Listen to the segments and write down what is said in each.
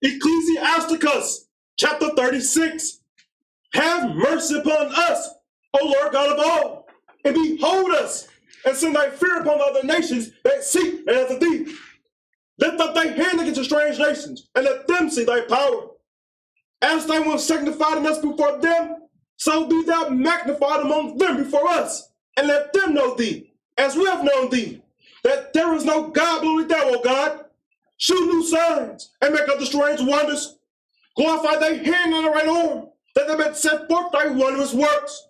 Ecclesiasticus, chapter 36. Have mercy upon us, O Lord God of all, and behold us, and send thy fear upon the other nations that seek after thee. Lift up thy hand against the strange nations, and let them see thy power. As thou wast sanctified in us before them, so be thou magnified among them before us, and let them know thee, as we have known thee, that there is no God but only thou, O God. Shew new signs, and make other strange wonders. Glorify thy hand and thy right arm, that thou mayest set forth thy wondrous works.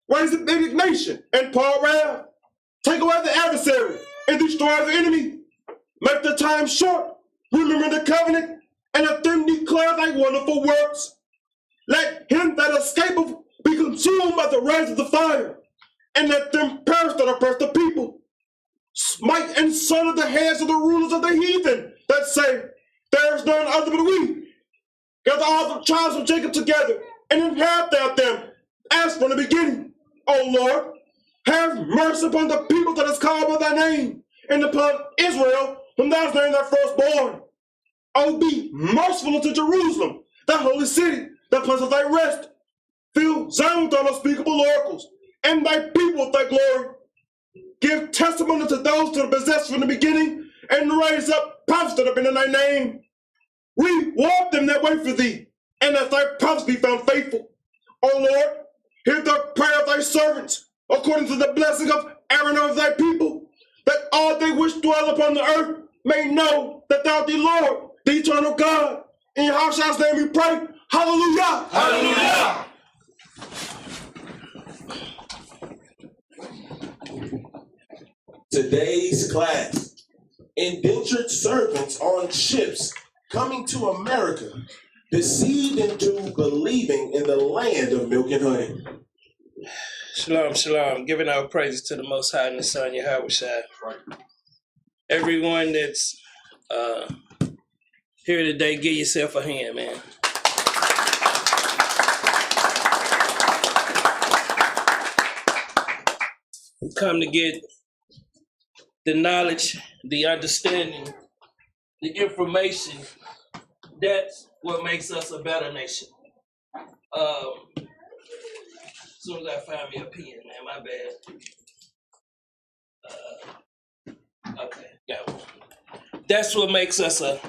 Raise up indignation and pour wrath. Take away the adversary and destroy the enemy. Make the time short, remember the covenant, and let them declare thy wonderful works. Let him that escapeth be consumed by the rays of the fire, and let them perish that oppress the people. Smite and sunder the heads of the rulers of the heathen that say, there is none other but we. Gather all the tribes of Jacob together, and inherit thou them as from the beginning. O Lord, have mercy upon the people that is called by thy name, and upon Israel, whom thou hast named thy firstborn. O be merciful unto Jerusalem, thy holy city, the place of thy rest. Fill Zion with thy unspeakable oracles, and thy people with thy glory. Give testimony to those that are possessed from the beginning, and raise up prophets that have been in thy name. Reward them that wait for thee, and let thy prophets be found faithful. O Lord, hear the prayer of thy servants, according to the blessing of Aaron of thy people, that all they which dwell upon the earth may know that thou art the Lord, the eternal God. In Yahshua's name we pray. Hallelujah! Hallelujah! Today's class: indentured servants on ships coming to America, deceived into believing in the land of milk and honey. Shalom, shalom. Giving our praises to the Most High and the Son, Yahushua. Right. Everyone that's here today, give yourself a hand, man. We come to get the knowledge, the understanding, the information. That's what makes us a better nation. As soon as I find me a pen, man, my bad. Okay, got one. That's what makes us a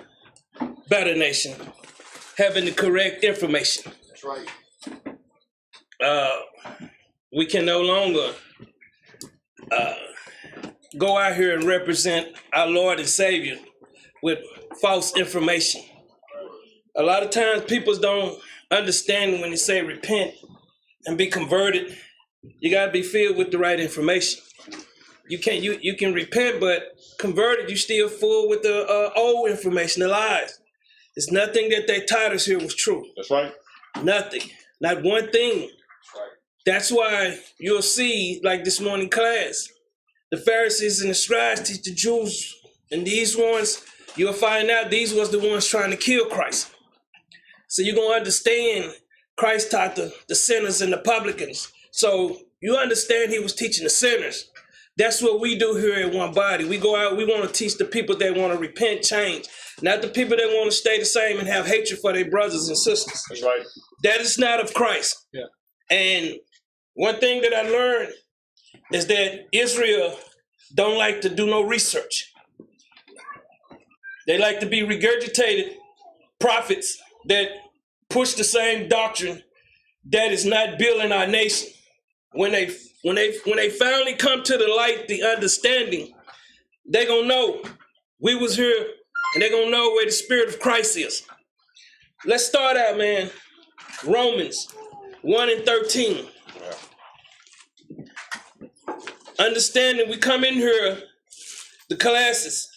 better nation, having the correct information. That's right. We can no longer go out here and represent our Lord and Savior with false information. A lot of times people don't understand when they say repent and be converted. You gotta be filled with the right information. You can repent, but converted, you still full with the old information, the lies. There's nothing that they taught us here was true. That's right. Nothing, not one thing. That's right. That's why you'll see, like this morning class, the Pharisees and the scribes teach the Jews, and these ones, you'll find out these was the ones trying to kill Christ. So you're going to understand Christ taught the sinners and the publicans. So you understand he was teaching the sinners. That's what we do here at Onebody. We go out, we want to teach the people that want to repent, change. Not the people that want to stay the same and have hatred for their brothers and sisters. That's right. That is not of Christ. Yeah. And one thing that I learned is that Israel don't like to do no research. They like to be regurgitated prophets that push the same doctrine that is not building our nation. When they finally come to the light, the understanding, they're gonna know we was here, and they're gonna know where the Spirit of Christ is. Let's start out, man. Romans 1:13. Understanding, we come in here, the classes,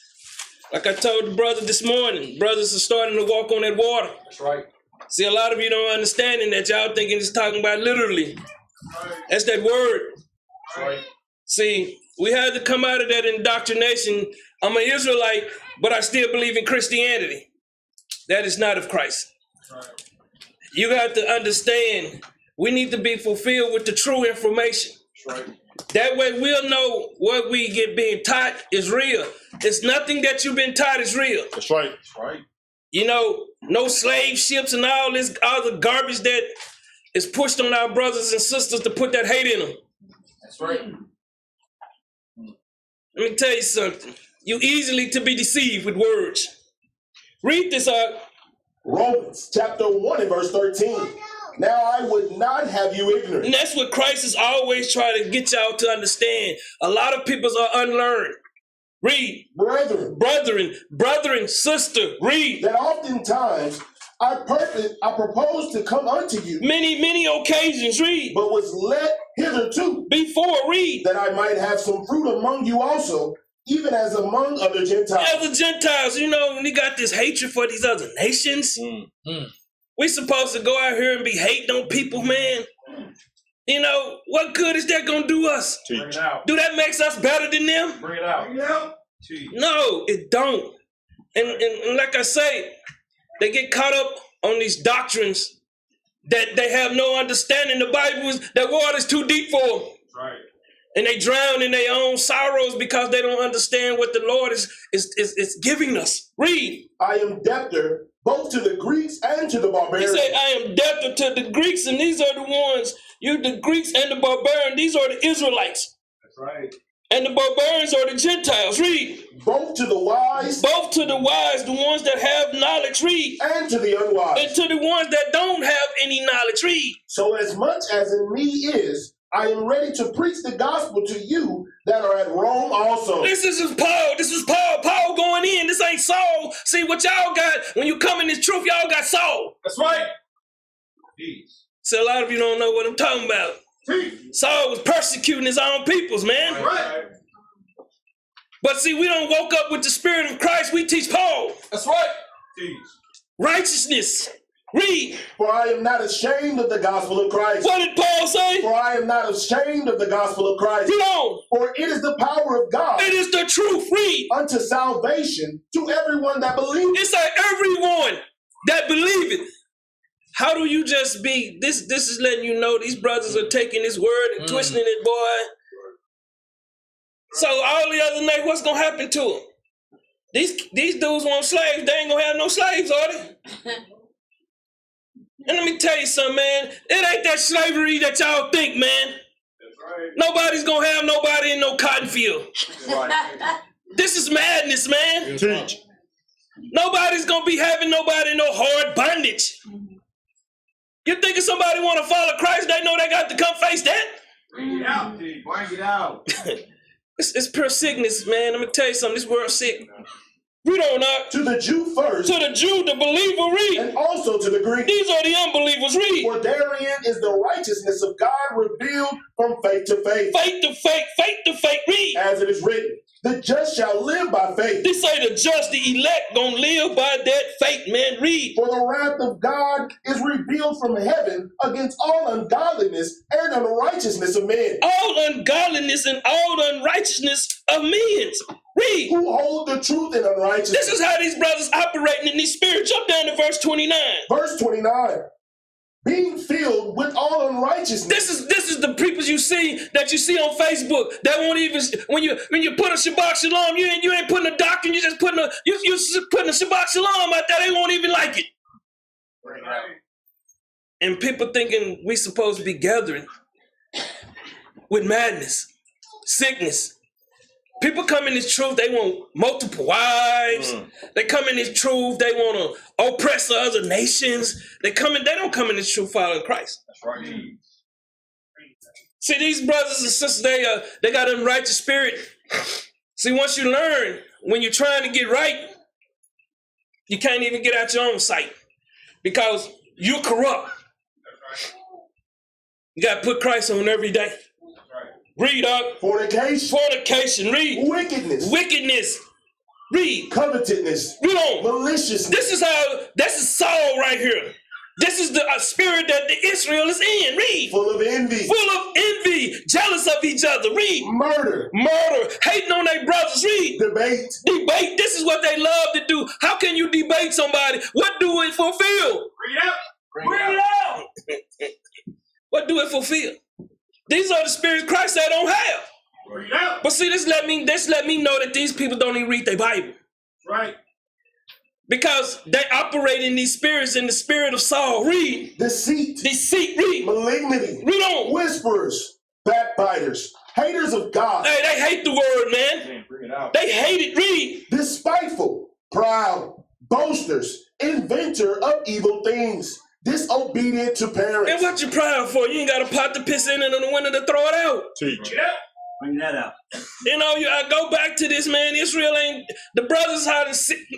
like I told the brother this morning, brothers are starting to walk on that water. That's right. See, a lot of you don't understand that y'all thinking it's talking about literally. That's that word. That's right. See, we had to come out of that indoctrination. I'm an Israelite, but I still believe in Christianity. That is not of Christ. Right. You got to understand, we need to be fulfilled with the true information. That's right. That way we'll know what we get being taught is real. It's nothing that you've been taught is real. That's right. That's right. You know, no slave ships and all this other garbage that is pushed on our brothers and sisters to put that hate in them. That's right. Let me tell you something. You easily to be deceived with words. Read this out. Romans chapter 1 and verse 13. Now I would not have you ignorant. And that's what Christ is always trying to get y'all to understand. A lot of people are unlearned. Read. Brethren, sister, read. That oftentimes I proposed to come unto you. Many occasions, read. But was let hitherto. Before, read. That I might have some fruit among you also, even as among other Gentiles. Other Gentiles, you know, we got this hatred for these other nations. We supposed to go out here and be hating on people, man. You know, what good is that gonna do us? Bring it out. Do that makes us better than them? Bring it out. Bring it out. No, it don't. And like I say, they get caught up on these doctrines that they have no understanding. The Bible is that water's too deep for them. Right. And they drown in their own sorrows because they don't understand what the Lord is giving us. Read. I am debtor both to the Greeks and to the He barbarians. said, I am debtor to the Greeks, and these are the ones, the Greeks and the barbarians, these are the Israelites. That's right. And the barbarians are the Gentiles. Read. Both to the wise. Both to the wise, the ones that have knowledge. Read. And to the unwise. And to the ones that don't have any knowledge. Read. So as much as in me is, I am ready to preach the gospel to you that are at Rome also. This is Paul. This is Paul. Paul going in. This ain't Saul. See what y'all got when you come in this truth, y'all got Saul. That's right. Peace. So a lot of you don't know what I'm talking about. Peace. Saul was persecuting his own peoples, man. Right. But see, we don't woke up with the spirit of Christ. We teach Paul. That's right. Peace. Righteousness. Read. For I am not ashamed of the gospel of Christ. What did Paul say? For I am not ashamed of the gospel of Christ. Read on. For it is the power of God. It is the truth. Read. Unto salvation to everyone that believes. It's like everyone that believe it. How do you just be, this is letting you know these brothers are taking this word and twisting it, boy. So all the other night, what's going to happen to them? These dudes want slaves. They ain't going to have no slaves, are they? And let me tell you something, man. It ain't that slavery that y'all think, man. That's right. Nobody's going to have nobody in no cotton field. Right. This is madness, man. Teach. Nobody's going to be having nobody in no hard bondage. You think if somebody want to follow Christ, they know they got to come face that? Bring it out. Bring it out. It's pure sickness, man. Let me tell you something. This world's sick. Read on up. To the Jew first. To the Jew, the believer, read. And also to the Greek. These are the unbelievers, read. For therein is the righteousness of God revealed from faith to faith. Faith to faith, faith to faith, read. As it is written, the just shall live by faith. They say the just, the elect, gonna live by that faith, man. Read. For the wrath of God is revealed from heaven against all ungodliness and unrighteousness of men. All ungodliness and all unrighteousness of men. Read. Who hold the truth in unrighteousness. This is how these brothers operating in these spirits. Jump down to verse 29. Verse 29. Being filled with all unrighteousness. This is the people you see on Facebook that won't even when you put a Shabbat Shalom, you ain't putting a doctrine, you just putting a Shabbat Shalom out there, they won't even like it. Right. And people thinking we supposed to be gathering with madness, sickness. People come in this truth, they want multiple wives. They come in this truth, they want to oppress the other nations. They don't come in this truth following Christ. That's right. See, these brothers and sisters, they got an unrighteous spirit. See, once you learn, when you're trying to get right, you can't even get out your own sight because you're corrupt. That's right. You got to put Christ on every day. Read up. Fornication. Read. Wickedness. Read. Covetousness. Read on. Maliciousness. This is Saul right here. This is the spirit that the Israel is in. Read. Full of envy. Jealous of each other. Read. Murder. Hating on their brothers. Read. Debate. This is what they love to do. How can you debate somebody? What do it fulfill? Bring it out. What do it fulfill? These are the spirits Christ said don't have. Bring it out. But see, this let me know that these people don't even read their Bible. Right. Because they operate in these spirits, in the spirit of Saul. Read. Deceit, Read. malignity, Read on. whisperers, backbiters, haters of God. Hey, they hate the word, man. Man, bring it out. They hate it. Read. Despiteful, proud, boasters, inventor of evil things, disobedient to And parents. what you proud for? You ain't got a pot to piss in and a window to throw it out. Teach. Bring that out. You know, I go back to this, man. Israel ain't, the brothers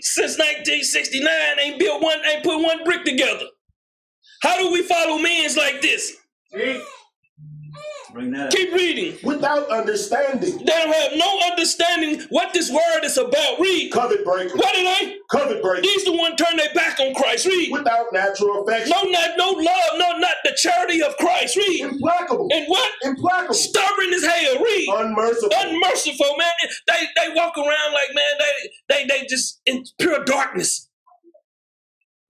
since 1969 ain't put one brick together. How do we follow men's like this? Bring that out. Keep reading. Without understanding. They don't have no understanding what this word is about. Read. Covet breakers. What are they? Covet breakers. These the one turn their back on Christ. Read. Without natural affection. No love, not the charity of Christ. Read. Implacable. And what? Implacable. Stubborn as hell. Read. Unmerciful. Unmerciful, man. They walk around like, man, they just in pure darkness.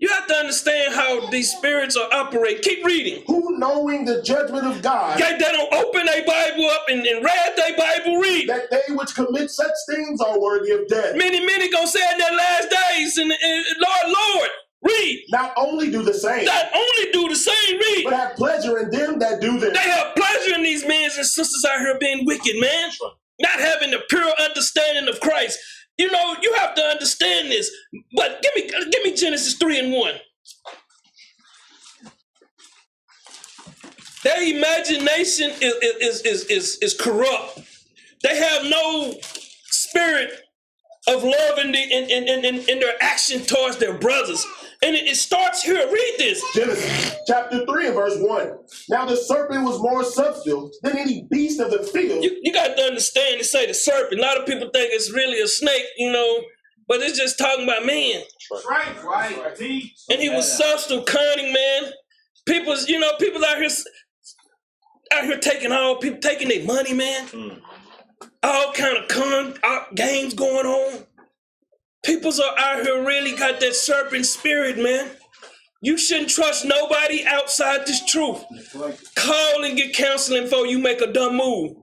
You have to understand how these spirits are operate. Keep reading. Who, knowing the judgment of God, Okay, they don't open their Bible up and read their Bible. Read. that they which commit such things are worthy of death. Many gonna say in their last days, and Lord, read. Not only do the same, Not only do the same, read. but have pleasure in them that do them. They have pleasure in these men and sisters out here being wicked, man. Not having the pure understanding of Christ. You know, you have to understand this. But give me Genesis 3:1. Their imagination is corrupt. They have no spirit of love in their action towards their brothers. And it starts here. Read this. Genesis chapter 3 and verse 1. Now the serpent was more subtle than any beast of the field. You got to understand, they say the serpent. A lot of people think it's really a snake, you know, but it's just talking about man. Right. And he was subtle, cunning, man. People out here taking their money, man. All kind of games going on. Peoples are out here really got that serpent spirit, man. You shouldn't trust nobody outside this truth. Call and get counseling before you make a dumb move.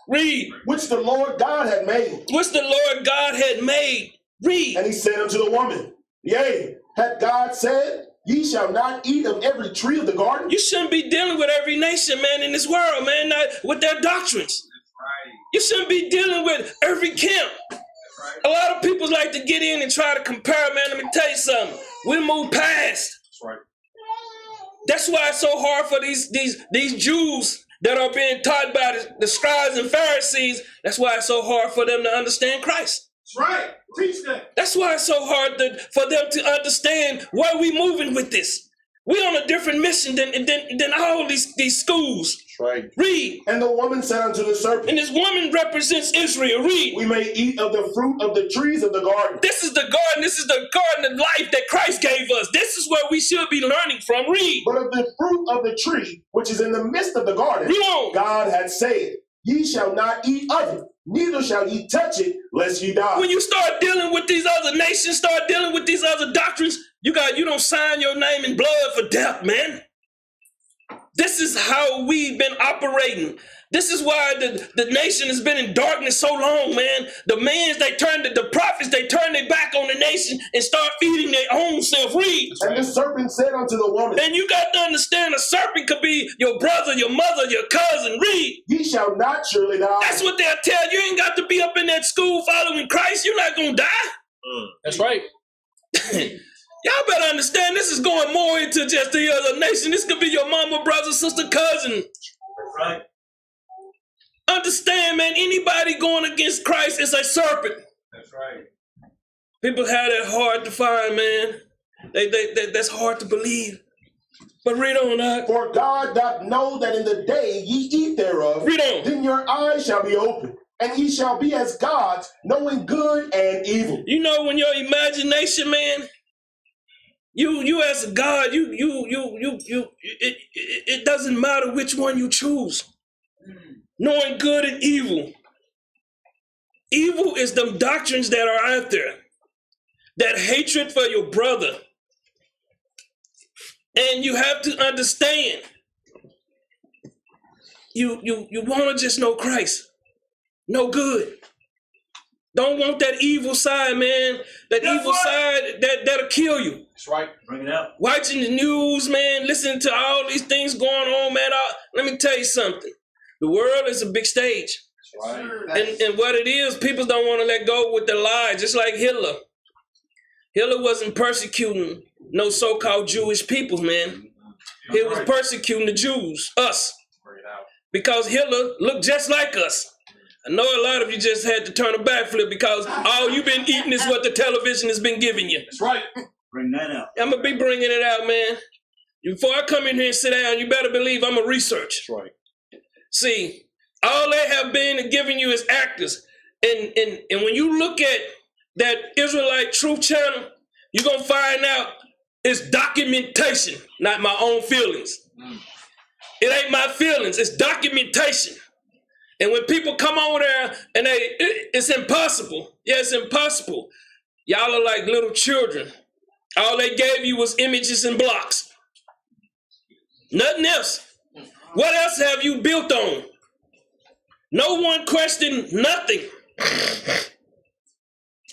Read. Which the Lord God had made. Which the Lord God had made. Read. And he said unto the woman, Yea, hath God said, Ye shall not eat of every tree of the garden? You shouldn't be dealing with every nation, man, in this world, man, with their doctrines. You shouldn't be dealing with every camp. A lot of people like to get in and try to compare, man. Let me tell you something. We move past. That's why it's so hard for these Jews that are being taught by the scribes and Pharisees. That's why it's so hard for them to understand Christ. That's right. Teach that. That's why it's so hard for them to understand where we moving with this. We on a different mission than all these schools. Right. Read. And the woman said unto the serpent, And this woman represents Israel. Read. We may eat of the fruit of the trees of the garden. This is the garden. This is the garden of life that Christ gave us. This is where we should be learning from. Read. But of the fruit of the tree, which is in the midst of the garden, Read on. God had said, Ye shall not eat of it, neither shall ye touch it, lest ye die. When you start dealing with these other nations, start dealing with these other doctrines, you don't sign your name in blood for death, man. This is how we've been operating. This is why the nation has been in darkness so long, man. The prophets, they turn their back on the nation and start feeding their own self. Read. And the serpent said unto the woman, And you got to understand, a serpent could be your brother, your mother, your cousin. Read. Ye shall not surely die. That's what they'll tell you. You ain't got to be up in that school following Christ. You're not going to die. That's right. Y'all better understand, this is going more into just the other nation. This could be your mama, brother, sister, cousin. That's right. Understand, man, anybody going against Christ is a serpent. That's right. People have that hard to find, man. That's hard to believe. But read on, Doc. For God doth know that in the day ye eat thereof, Read on. then your eyes shall be open, and ye shall be as gods, knowing good and evil. You know, when your imagination, man, you as a God, it doesn't matter which one you choose. Knowing good and evil. Evil is them doctrines that are out there. That hatred for your brother. And you have to understand. You want to just know Christ. No good. Don't want that evil side, man. That evil side that'll kill you. That's right. Bring it out. Watching the news, man, listening to all these things going on, man. Let me tell you something. The world is a big stage. Right. And what it is, people don't want to let go with their lies, just like Hitler. Hitler wasn't persecuting no so-called Jewish people, man. He was persecuting the Jews, us. Bring it out. Because Hitler looked just like us. I know a lot of you just had to turn a backflip because all you've been eating is what the television has been giving you. That's right. Bring that out. I'm going to be bringing it out, man. Before I come in here and sit down, you better believe I'm going to research. That's right. See, all they have been giving you is actors. And when you look at that Israelite Truth Channel, you're going to find out it's documentation, not my own feelings. It ain't my feelings, it's documentation. And when people come over there and it's impossible. Yeah, it's impossible. Y'all are like little children. All they gave you was images and blocks. Nothing else. What else have you built on? No one questioned nothing.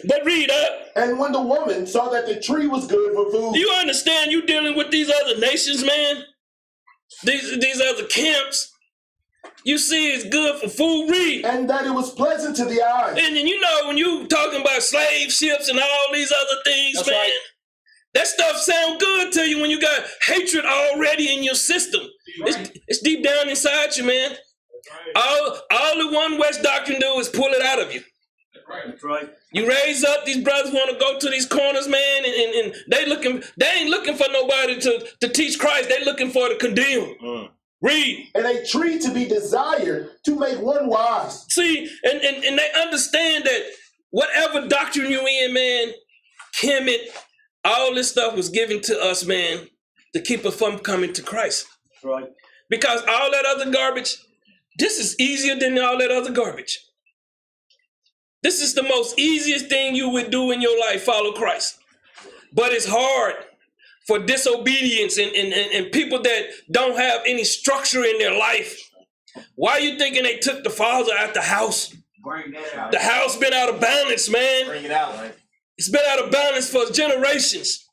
But read up. And when the woman saw that the tree was good for food. Do you understand you dealing with these other nations, man? These other camps. You see it's good for food, read. And that it was pleasant to the eyes. And then you know when you talking about slave ships and all these other things, That's man. right. That stuff sound good to you when you got hatred already in your system. It's deep down inside you, man. All the One West doctrine do is pull it out of you. That's right. You raise up, these brothers want to go to these corners, man, and they ain't looking for nobody to teach Christ. They looking for to condemn. Read. And a tree to be desired to make one wise. See, and they understand that whatever doctrine you in, man, Kemet, all this stuff was given to us, man, to keep us from coming to Christ. That's right. Because all that other garbage, this is easier than all that other garbage. This is the most easiest thing you would do in your life, follow Christ. But it's hard for disobedience and people that don't have any structure in their life. Why are you thinking they took the father out the house? Bring that out. The house been out of balance, man. Bring it out. Right. It's been out of balance for generations.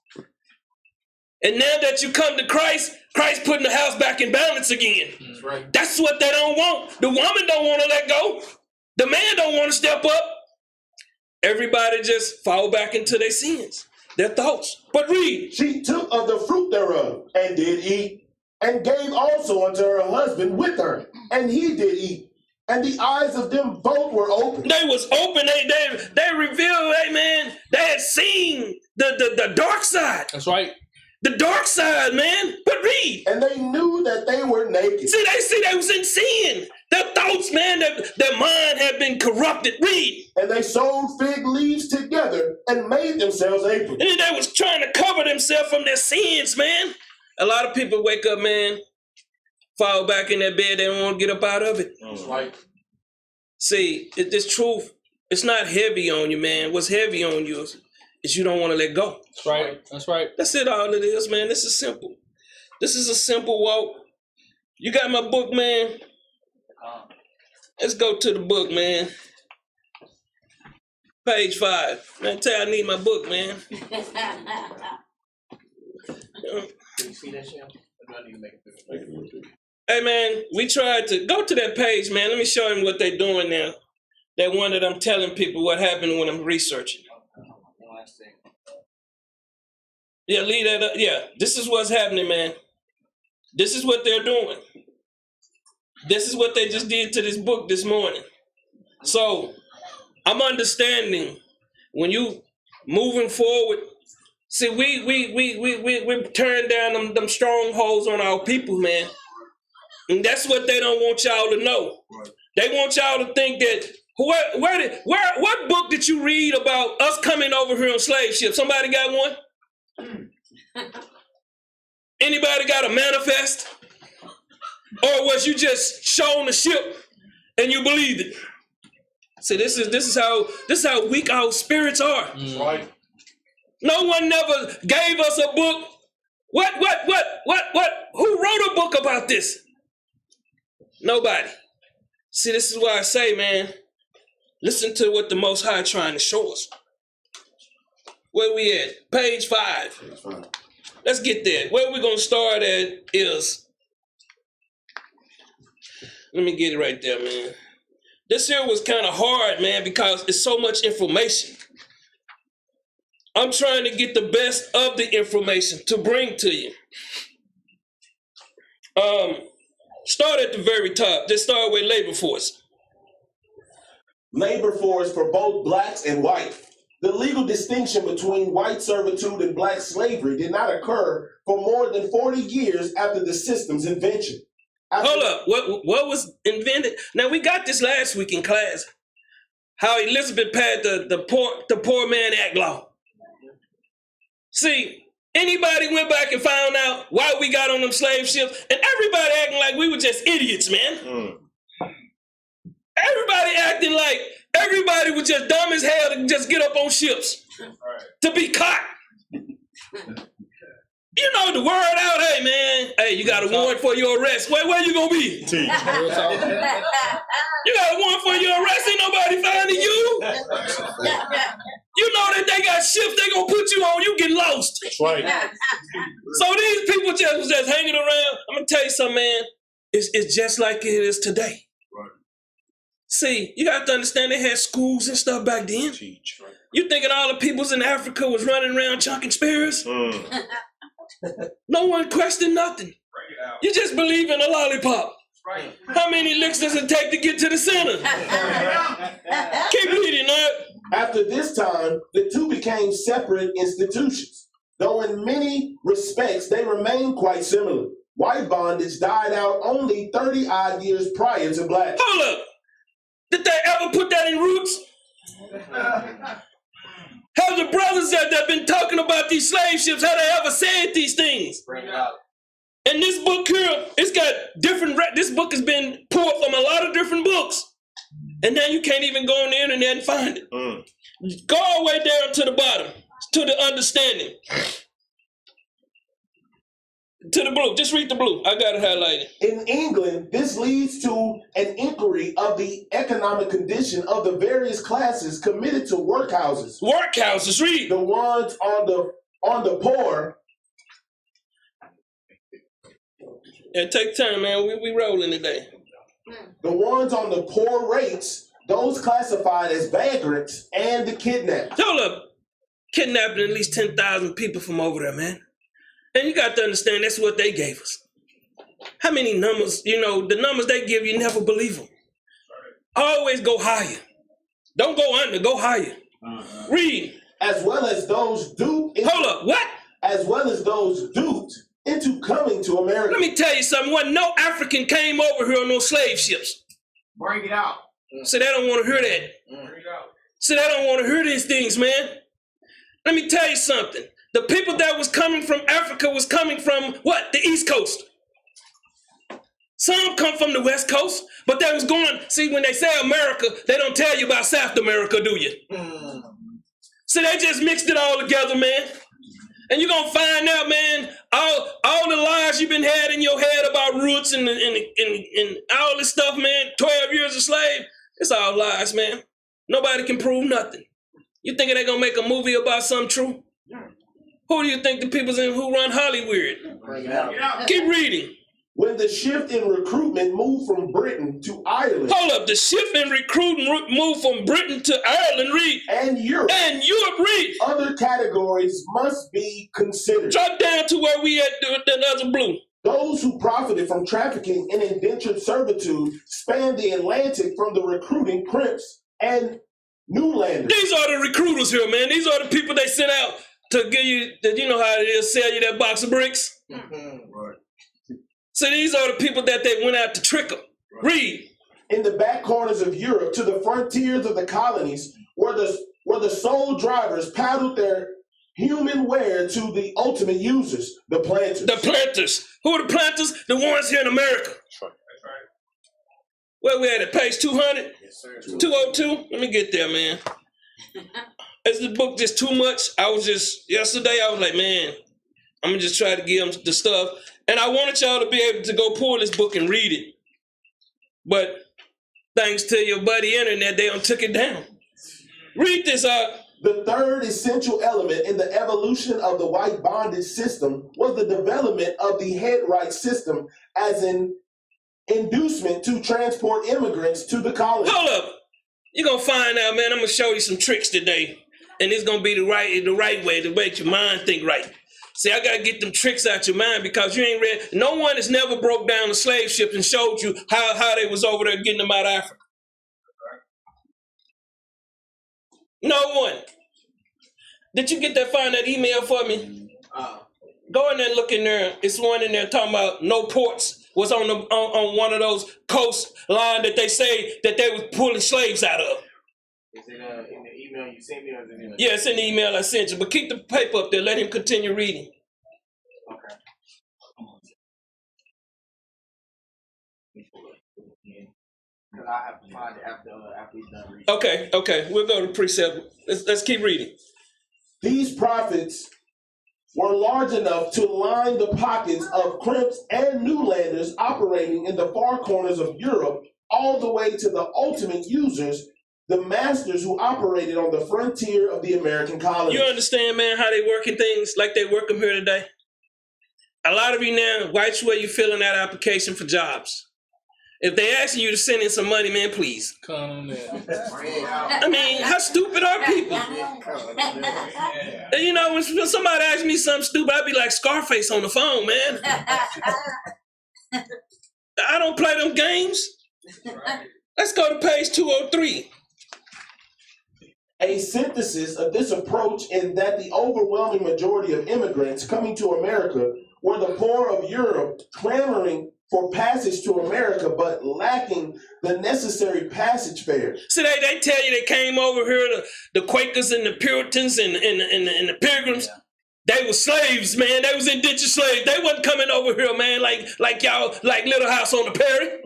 And now that you come to Christ, Christ putting the house back in balance again. That's right. That's what they don't want. The woman don't want to let go. The man don't want to step up. Everybody just fall back into their sins, their thoughts. But read. She took of the fruit thereof and did eat, and gave also unto her husband with her, and he did eat. And the eyes of them both were open. They was open. They revealed, hey man, they had seen the dark side. That's right. The dark side, man. But read. And they knew that they were naked. See, they was in sin. Their thoughts, man, their mind had been corrupted. Read. And they sewed fig leaves together and made themselves aprons. And they was trying to cover themselves from their sins, man. A lot of people wake up, man, fall back in that bed, they don't want to get up out of it. That's right. See, this truth, it's not heavy on you, man. What's heavy on you is you don't want to let go. That's right. That's right. That's it, all it is, man. This is simple. This is a simple walk. You got my book, man? Let's go to the book, man. Page 5. Man, tell you I need my book, man. Can you see that, Shell? I need to make it bigger. Hey, man, we tried to go to that page, man. Let me show him what they're doing now. That one that I'm telling people what happened when I'm researching. Yeah, leave that up. Yeah, this is what's happening, man. This is what they're doing. This is what they just did to this book this morning. So I'm understanding when you moving forward. See, we turn down them strongholds on our people, man. And that's what they don't want y'all to know. Right. They want y'all to think that what book did you read about us coming over here on slave ships? Somebody got one? Anybody got a manifest? Or was you just shown the ship and you believed it? See, this is how weak our spirits are. Mm. Right. No one never gave us a book. What? Who wrote a book about this? Nobody. See, this is why I say, man, Listen to what the Most High trying to show us. Where we at? Page 5. Let's get there. Where we're going to start at is, let me get it right there, man. This here was kind of hard, man, because it's so much information. I'm trying to get the best of the information to bring to you. Start at the very top. Just start with labor force. Labor force for both blacks and white. The legal distinction between white servitude and black slavery did not occur for more than 40 years after the system's invention. Hold up. What was invented? Now, we got this last week in class. How Elizabeth passed the Poor Man Act law. See, anybody went back and found out why we got on them slave ships, and everybody acting like we were just idiots, man. Everybody acting like everybody was just dumb as hell to just get up on ships to be caught. You know the word out, hey man, hey, you got a warrant for your arrest. Where you gonna be? You got a warrant for your arrest, ain't nobody finding you. You know that they got ships they gonna put you on, you get lost. That's right. So these people just hanging around. I'm gonna tell you something, man. It's just like it is today. Right. See, you got to understand they had schools and stuff back then. You thinking all the peoples in Africa was running around chunking spears? No one questioned nothing. You just believe in a lollipop. Right. How many licks does it take to get to the center? Keep reading, Nerd. After this time, the two became separate institutions, though in many respects they remained quite similar. White bondage died out only 30-odd years prior to black. Hold up. Did they ever put that in Roots? Have the brothers that have been talking about these slave ships, have they ever said these things? Bring it out. And this book here, it's got different, this book has been pulled from a lot of different books. And now you can't even go on the internet and find it. Go all the way down to the bottom, to the understanding. To the blue, just read the blue. I got it highlighted. In England, this leads to an inquiry of the economic condition of the various classes committed to workhouses. Workhouses, read. The ones on the poor. Yeah, take time, man. We rolling today. The ones on the poor rates, those classified as vagrants and the kidnapped. Hold up. Kidnapping at least 10,000 people from over there, man. And you got to understand, that's what they gave us. How many numbers, you know, the numbers they give you, never believe them. Always go higher. Don't go under, go higher. Read. As well as those duped. Hold up, what? As well as those duped into coming to America. Let me tell you something. Wasn't no African came over here on those slave ships. Bring it out. So they don't want to hear that. Bring it out. So they don't want to hear these things, man. Let me tell you something. The people that was coming from Africa was coming from what? The East Coast. Some come from the West Coast, but they was going, see, when they say America, they don't tell you about South America, do you? So they just mixed it all together, man. And you're going to find out, man, all the lies you've been had in your head about roots and all this stuff, man, 12 years a slave, it's all lies, man. Nobody can prove nothing. You thinking they're going to make a movie about something true? Who do you think the people's in who run Hollywood? Bring it out. Keep reading. When the shift in recruitment moved from Britain to Ireland. Hold up, the shift in recruiting moved from Britain to Ireland, read. And Europe. And Europe, read. Other categories must be considered. Drop down to where we at the other blue. Those who profited from trafficking in indentured servitude spanned the Atlantic from the recruiting crimps and Newlanders. These are the recruiters here, man. These are the people they sent out to give you, you know how it is, sell you that box of bricks. Right. So these are the people that they went out to trick them. Right. Read. In the back corners of Europe to the frontiers of the colonies where the sole drivers paddled their human ware to the ultimate users, the planters. The planters. Who are the planters? The ones here in America. That's right. Where we at page 200? Yes, sir. 202? Let me get there, man. Is the book just too much? Yesterday I was like, man, I'm gonna just try to give them the stuff. And I wanted y'all to be able to go pull this book and read it. But Thanks to your buddy internet, they done took it down. Read this out. The third essential element in the evolution of the white bondage system was the development of the headright system as an inducement to transport immigrants to the colony. Hold up. You're going to find out, man. I'm going to show you some tricks today. And it's going to be the right way to make your mind think right. See, I got to get them tricks out your mind because you ain't read. No one has never broke down the slave ships and showed you how they was over there getting them out of Africa. No one. Did you find that email for me? Go in there and look in there. It's one in there talking about no ports was on one of those coast line that they say that they was pulling slaves out of. Is it in the email you sent me or is it in the... Yeah, it's in the email I sent you. But keep the paper up there. Let him continue reading. Okay. Because I have to find it after he's done reading. Okay. We'll go to precept. Let's keep reading. These profits were large enough to line the pockets of crimps and newlanders operating in the far corners of Europe, all the way to the ultimate users, the masters who operated on the frontier of the American colonies. You understand, man, how they working things like they work them here today? A lot of you now, which way you filling out application for jobs? If they asking you to send in some money, man, please. Come on there. I mean, how stupid are people? And you know, when somebody asks me something stupid, I'd be like Scarface on the phone, man. I don't play them games. Let's go to page 203. A synthesis of this approach in that the overwhelming majority of immigrants coming to America were the poor of Europe, clamoring for passage to America, but lacking the necessary passage fare. See, they tell you they came over here, the Quakers and the Puritans and the Pilgrims. Yeah. They were slaves, man. They was indentured slaves. They wasn't coming over here, man, like y'all, like Little House on the Prairie.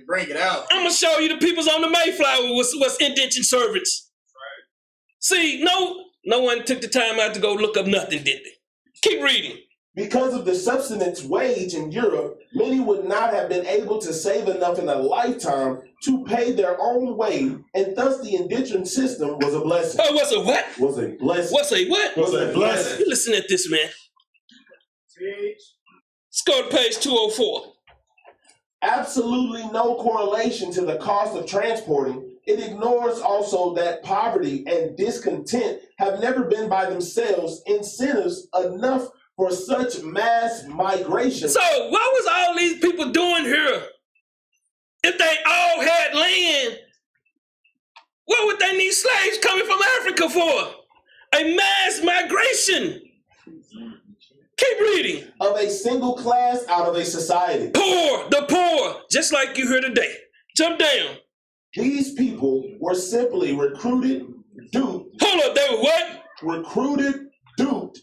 Bring it out. I'm gonna show you the peoples on the Mayflower was indentured servants. Right. See, no one took the time out to go look up nothing, did they? Keep reading. Because of the subsistence wage in Europe, many would not have been able to save enough in a lifetime to pay their own way, and thus the indentured system was a blessing. Oh, was a what? Was a blessing. What's a what? Was a blessing. You listen at this, man. Let's go to page 204. Absolutely no correlation to the cost of transporting. It ignores also that poverty and discontent have never been by themselves incentives enough for such mass migration. So what was all these people doing here? If they all had land, what would they need slaves coming from Africa for? A mass migration. Keep reading. Of a single class out of a society. Poor, the poor, just like you hear today. Jump down. These people were simply recruited, duped. Hold up, they were what? Recruited, duped,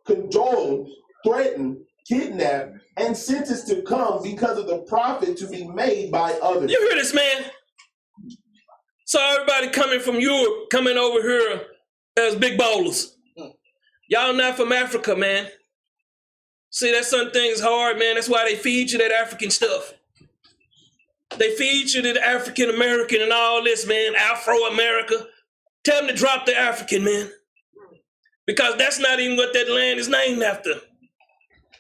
cajoled, threatened, kidnapped, and sentenced to come because of the profit to be made by others. You hear this, man? So everybody coming from Europe, coming over here as big ballers. Y'all not from Africa, man. See, that's some things hard, man. That's why they feed you that African stuff. They feed you the African American and all this, man. Afro-America. Tell them to drop the African, man. Because that's not even what that land is named after.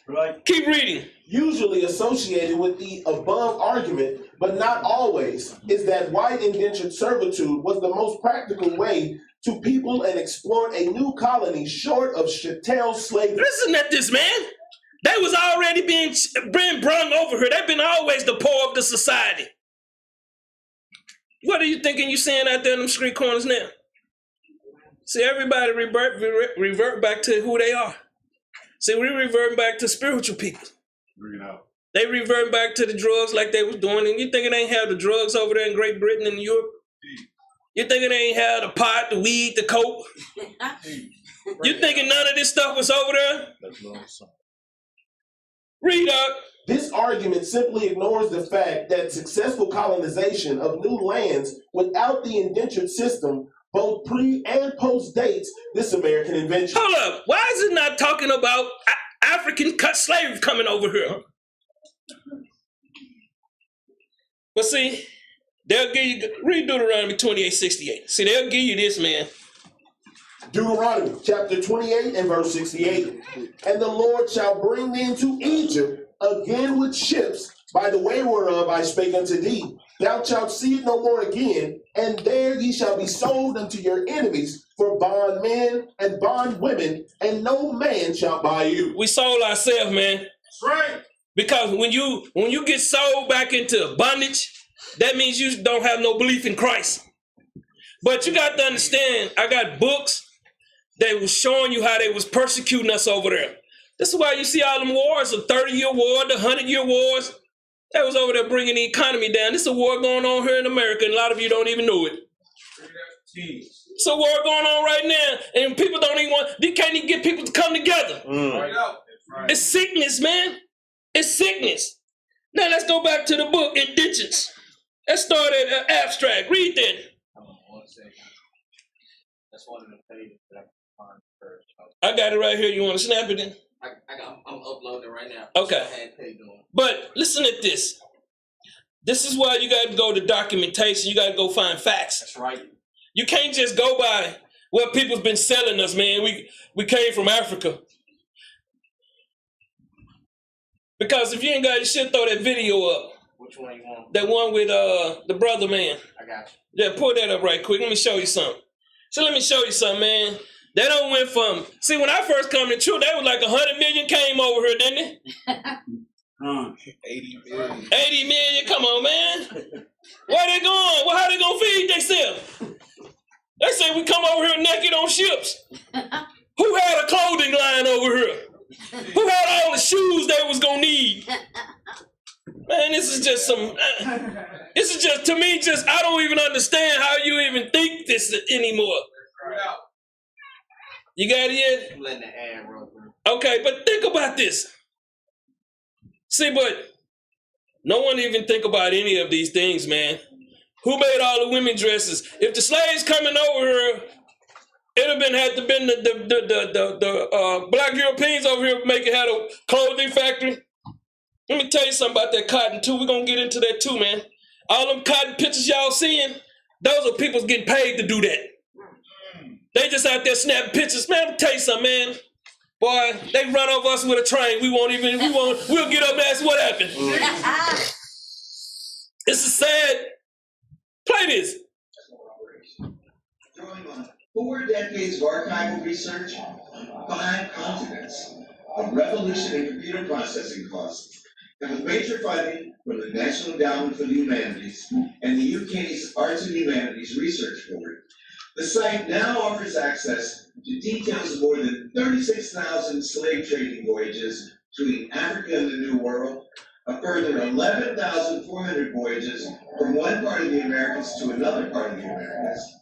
Right. Keep reading. Usually associated with the above argument, but not always, is that white indentured servitude was the most practical way to people and exploit a new colony short of chattel slavery. Listen at this, man. They was already being brung over here. They've been always the poor of the society. What are you thinking you seeing out there in them street corners now? See, everybody revert back to who they are. See, we revert back to spiritual people. Bring it out. They revert back to the drugs like they was doing. And you thinking they ain't have the drugs over there in Great Britain and Europe? You thinking they ain't have the pot, the weed, the coke? You thinking none of this stuff was over there? Read up. This argument simply ignores the fact that successful colonization of new lands without the indentured system both pre and post dates this American invention. Hold up. Why is it not talking about African cut slaves coming over here? But see, they'll give you, read Deuteronomy 28:68. See, they'll give you this, man. Deuteronomy chapter 28 and verse 68. And the Lord shall bring thee into Egypt again with ships, by the way whereof I spake unto thee. Thou shalt see it no more again, and there ye shall be sold unto your enemies for bondmen and bondwomen, and no man shall buy you. We sold ourselves, man. That's right. Because when you get sold back into bondage, that means you don't have no belief in Christ. But you got to understand, I got books that was showing you how they was persecuting us over there. This is why you see all them wars, the 30-year war, the 100-year wars. That was over there bringing the economy down. This is a war going on here in America, and a lot of you don't even know it. It's a war going on right now, and people don't even want, they can't even get people to come together. Right. It's sickness, man. It's sickness. Now let's go back to the book, Indentured. Let's start at abstract. Read that. Hold on 1 second. That's one of the pages that I can find first. I got it right here. You want to snap it in? I'm uploading it right now. Okay. But listen at this. This is why you got to go to documentation. You got to go find facts. That's right. You can't just go by what people's been selling us, man. We came from Africa. Because if you ain't got your shit, throw that video up. Which one you want? That one with the brother, man. I got you. Yeah, pull that up right quick. Let me show you something. So let me show you something, man. They don't went from, see, when I first come to truth, they was like 100 million came over here, didn't they? 80 million. 80 million, come on, man. Where they going? Well, how they gonna feed themselves? They say we come over here naked on ships. Who had a clothing line over here? Who had all the shoes they was gonna need? Man, this is just some, this is just, to me, just, I don't even understand how you even think this anymore. You got it yet? I'm letting the ad roll through. Okay, but think about this. See, but no one even think about any of these things, man. Who made all the women dresses? If the slaves coming over here, it'd have had to been the black Europeans over here making had a clothing factory. Let me tell you something about that cotton too. We're gonna get into that too, man. All them cotton pictures y'all seeing, those are people getting paid to do that. They just out there snapping pictures. Man, let me tell you something, man. Boy, they run over us with a train. We'll get up and ask what happened. This is sad. Play this. Drawing on 4 decades of archival research on 5 continents, a revolution in computer processing costs, and with major funding from the National Endowment for the Humanities and the UK's Arts and Humanities Research Board, the site now offers access to details of more than 36,000 slave trading voyages between Africa and the New World, a further 11,400 voyages from one part of the Americas to another part of the Americas,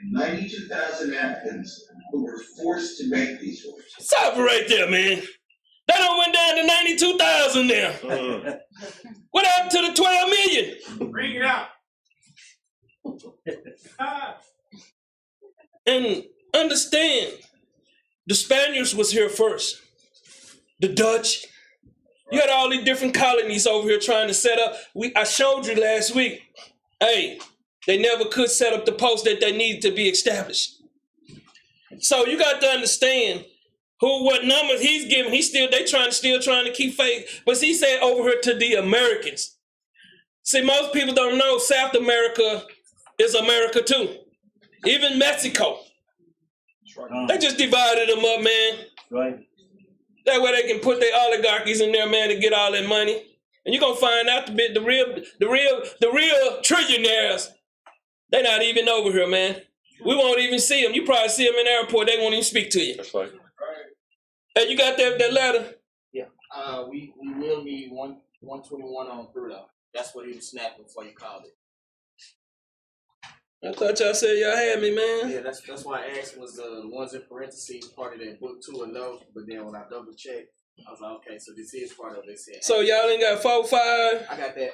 and 92,000 Africans who were forced to make these voyages. Stop it right there, man. That done went down to 92,000 now. What happened to the 12 million? Bring it out. And understand, the Spaniards was here first. The Dutch. You had all these different colonies over here trying to set up. I showed you last week. Hey, they never could set up the post that they needed to be established. So you got to understand what numbers he's giving. They still trying to keep faith. But he said over here to the Americans. See, most people don't know South America is America too. Even Mexico. They just divided them up, man. Right. That way they can put their oligarchies in there, man, to get all that money. And you're gonna find out the real trillionaires, they're not even over here, man. We won't even see them. You probably see them in the airport, they won't even speak to you. That's right. Hey, you got that letter? Yeah. We will need 121 on through though. That's what he was snapping before you called it. I thought y'all said y'all had me, man. Yeah, that's why I asked was the ones in parentheses part of that book 2 and those, but then when I double checked, I was like, okay, so this is part of it. So y'all ain't got 4, 5? I got that.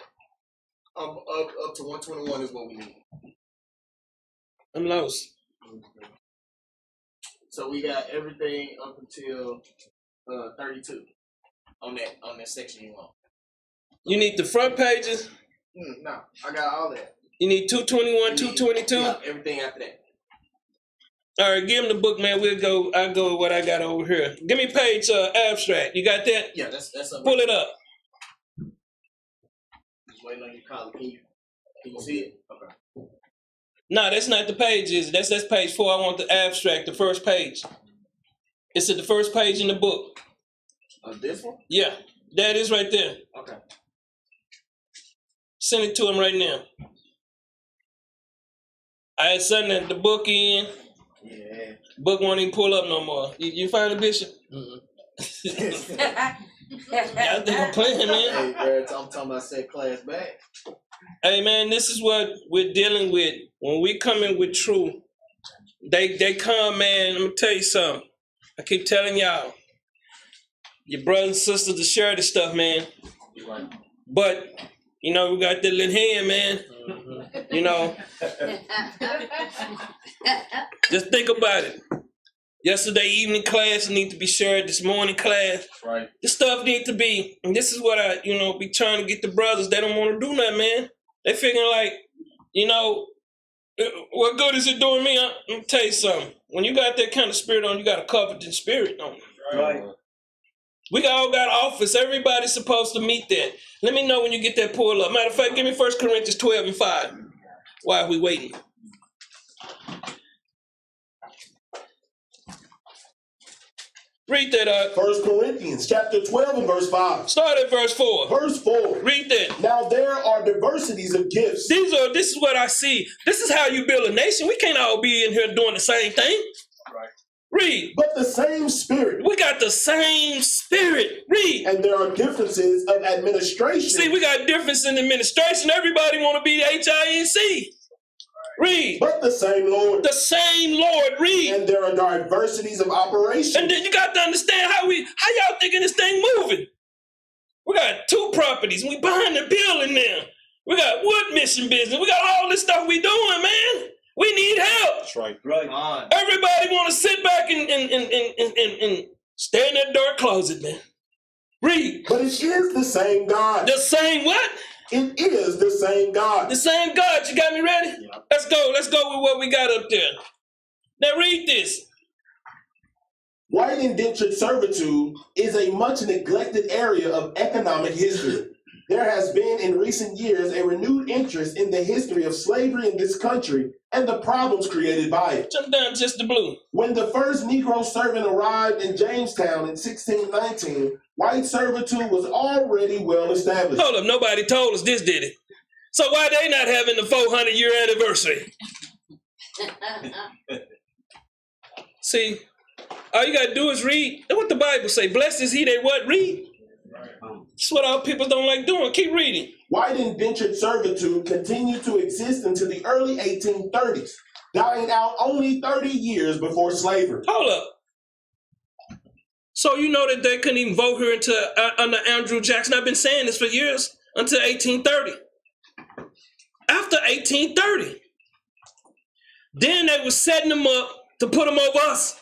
Up to 121 is what we need. I'm lost. So we got everything up until 32 on that section you want. You need the front pages No, I got all that. You need 221, 222? Yeah, everything after that. All right, give him the book, man. I'll go with what I got over here. Give me page abstract. You got that? Yeah, that's Pull it up. Just waiting on your collar. Can you see it? Okay. No, that's not the page, is it? That's page 4. I want the abstract, the first page. It's at the first page in the book. This one? Yeah, that is right there. Okay. Send it to him right now. I had sent the book in. Yeah. Book won't even pull up no more. You find the bishop? Mm-hmm. Y'all think I'm playing, man? Hey, bro, I'm talking about set class back. Hey, man, this is what we're dealing with. When we come in with truth, they come, man. Let me tell you something. I keep telling y'all, your brothers and sisters to share this stuff, man. Right. But, you know, we got that little hand, man. Mm-hmm. You know, just think about it. Yesterday evening class need to be shared. This morning class, Right. this stuff need to be. And this is what I, be trying to get the brothers. They don't want to do nothing, man. They figuring like, what good is it doing me? Let me tell you something. When you got that kind of spirit on, you got a coveted spirit on. Right. We all got office. Everybody's supposed to meet that. Let me know when you get that pull up. Matter of fact, give me 1 Corinthians 12:5. Why are we waiting? Read that up. 1 Corinthians chapter 12 and verse 5. Start at verse 4. Verse 4. Read that. Now there are diversities of gifts. This is what I see. This is how you build a nation. We can't all be in here doing the same thing. Right. Read. But the same Spirit. We got the same spirit. Read. And there are differences of administration. See, we got difference in administration. Everybody want to be HINC. Read. But the same Lord. The same Lord. Read. And there are diversities of operation. And then you got to understand how y'all thinking this thing moving. We got 2 properties. We behind the building now. We got wood mission business. We got all this stuff we doing, man. We need help. That's right. Right. On. Everybody want to sit back and stay in that dark closet, man. Read. But it is the same God. The same what? It is the same God. The same God. You got me ready? Yeah. Let's go. Let's go with what we got up there. Now read this. White indentured servitude is a much neglected area of economic history. There has been in recent years a renewed interest in the history of slavery in this country and the problems created by it. Jump down just the blue. When the first Negro servant arrived in Jamestown in 1619, white servitude was already well established. Hold up. Nobody told us this, did it? So why they not having the 400-year anniversary? See, all you got to do is read. That's what the Bible say. Blessed is he that what? Read. That's what our people don't like doing. Keep reading. White indentured servitude continued to exist until the early 1830s, dying out only 30 years before slavery. Hold up. So you know that they couldn't even vote here until under Andrew Jackson. I've been saying this for years, until 1830. After 1830, then they were setting them up to put them over us.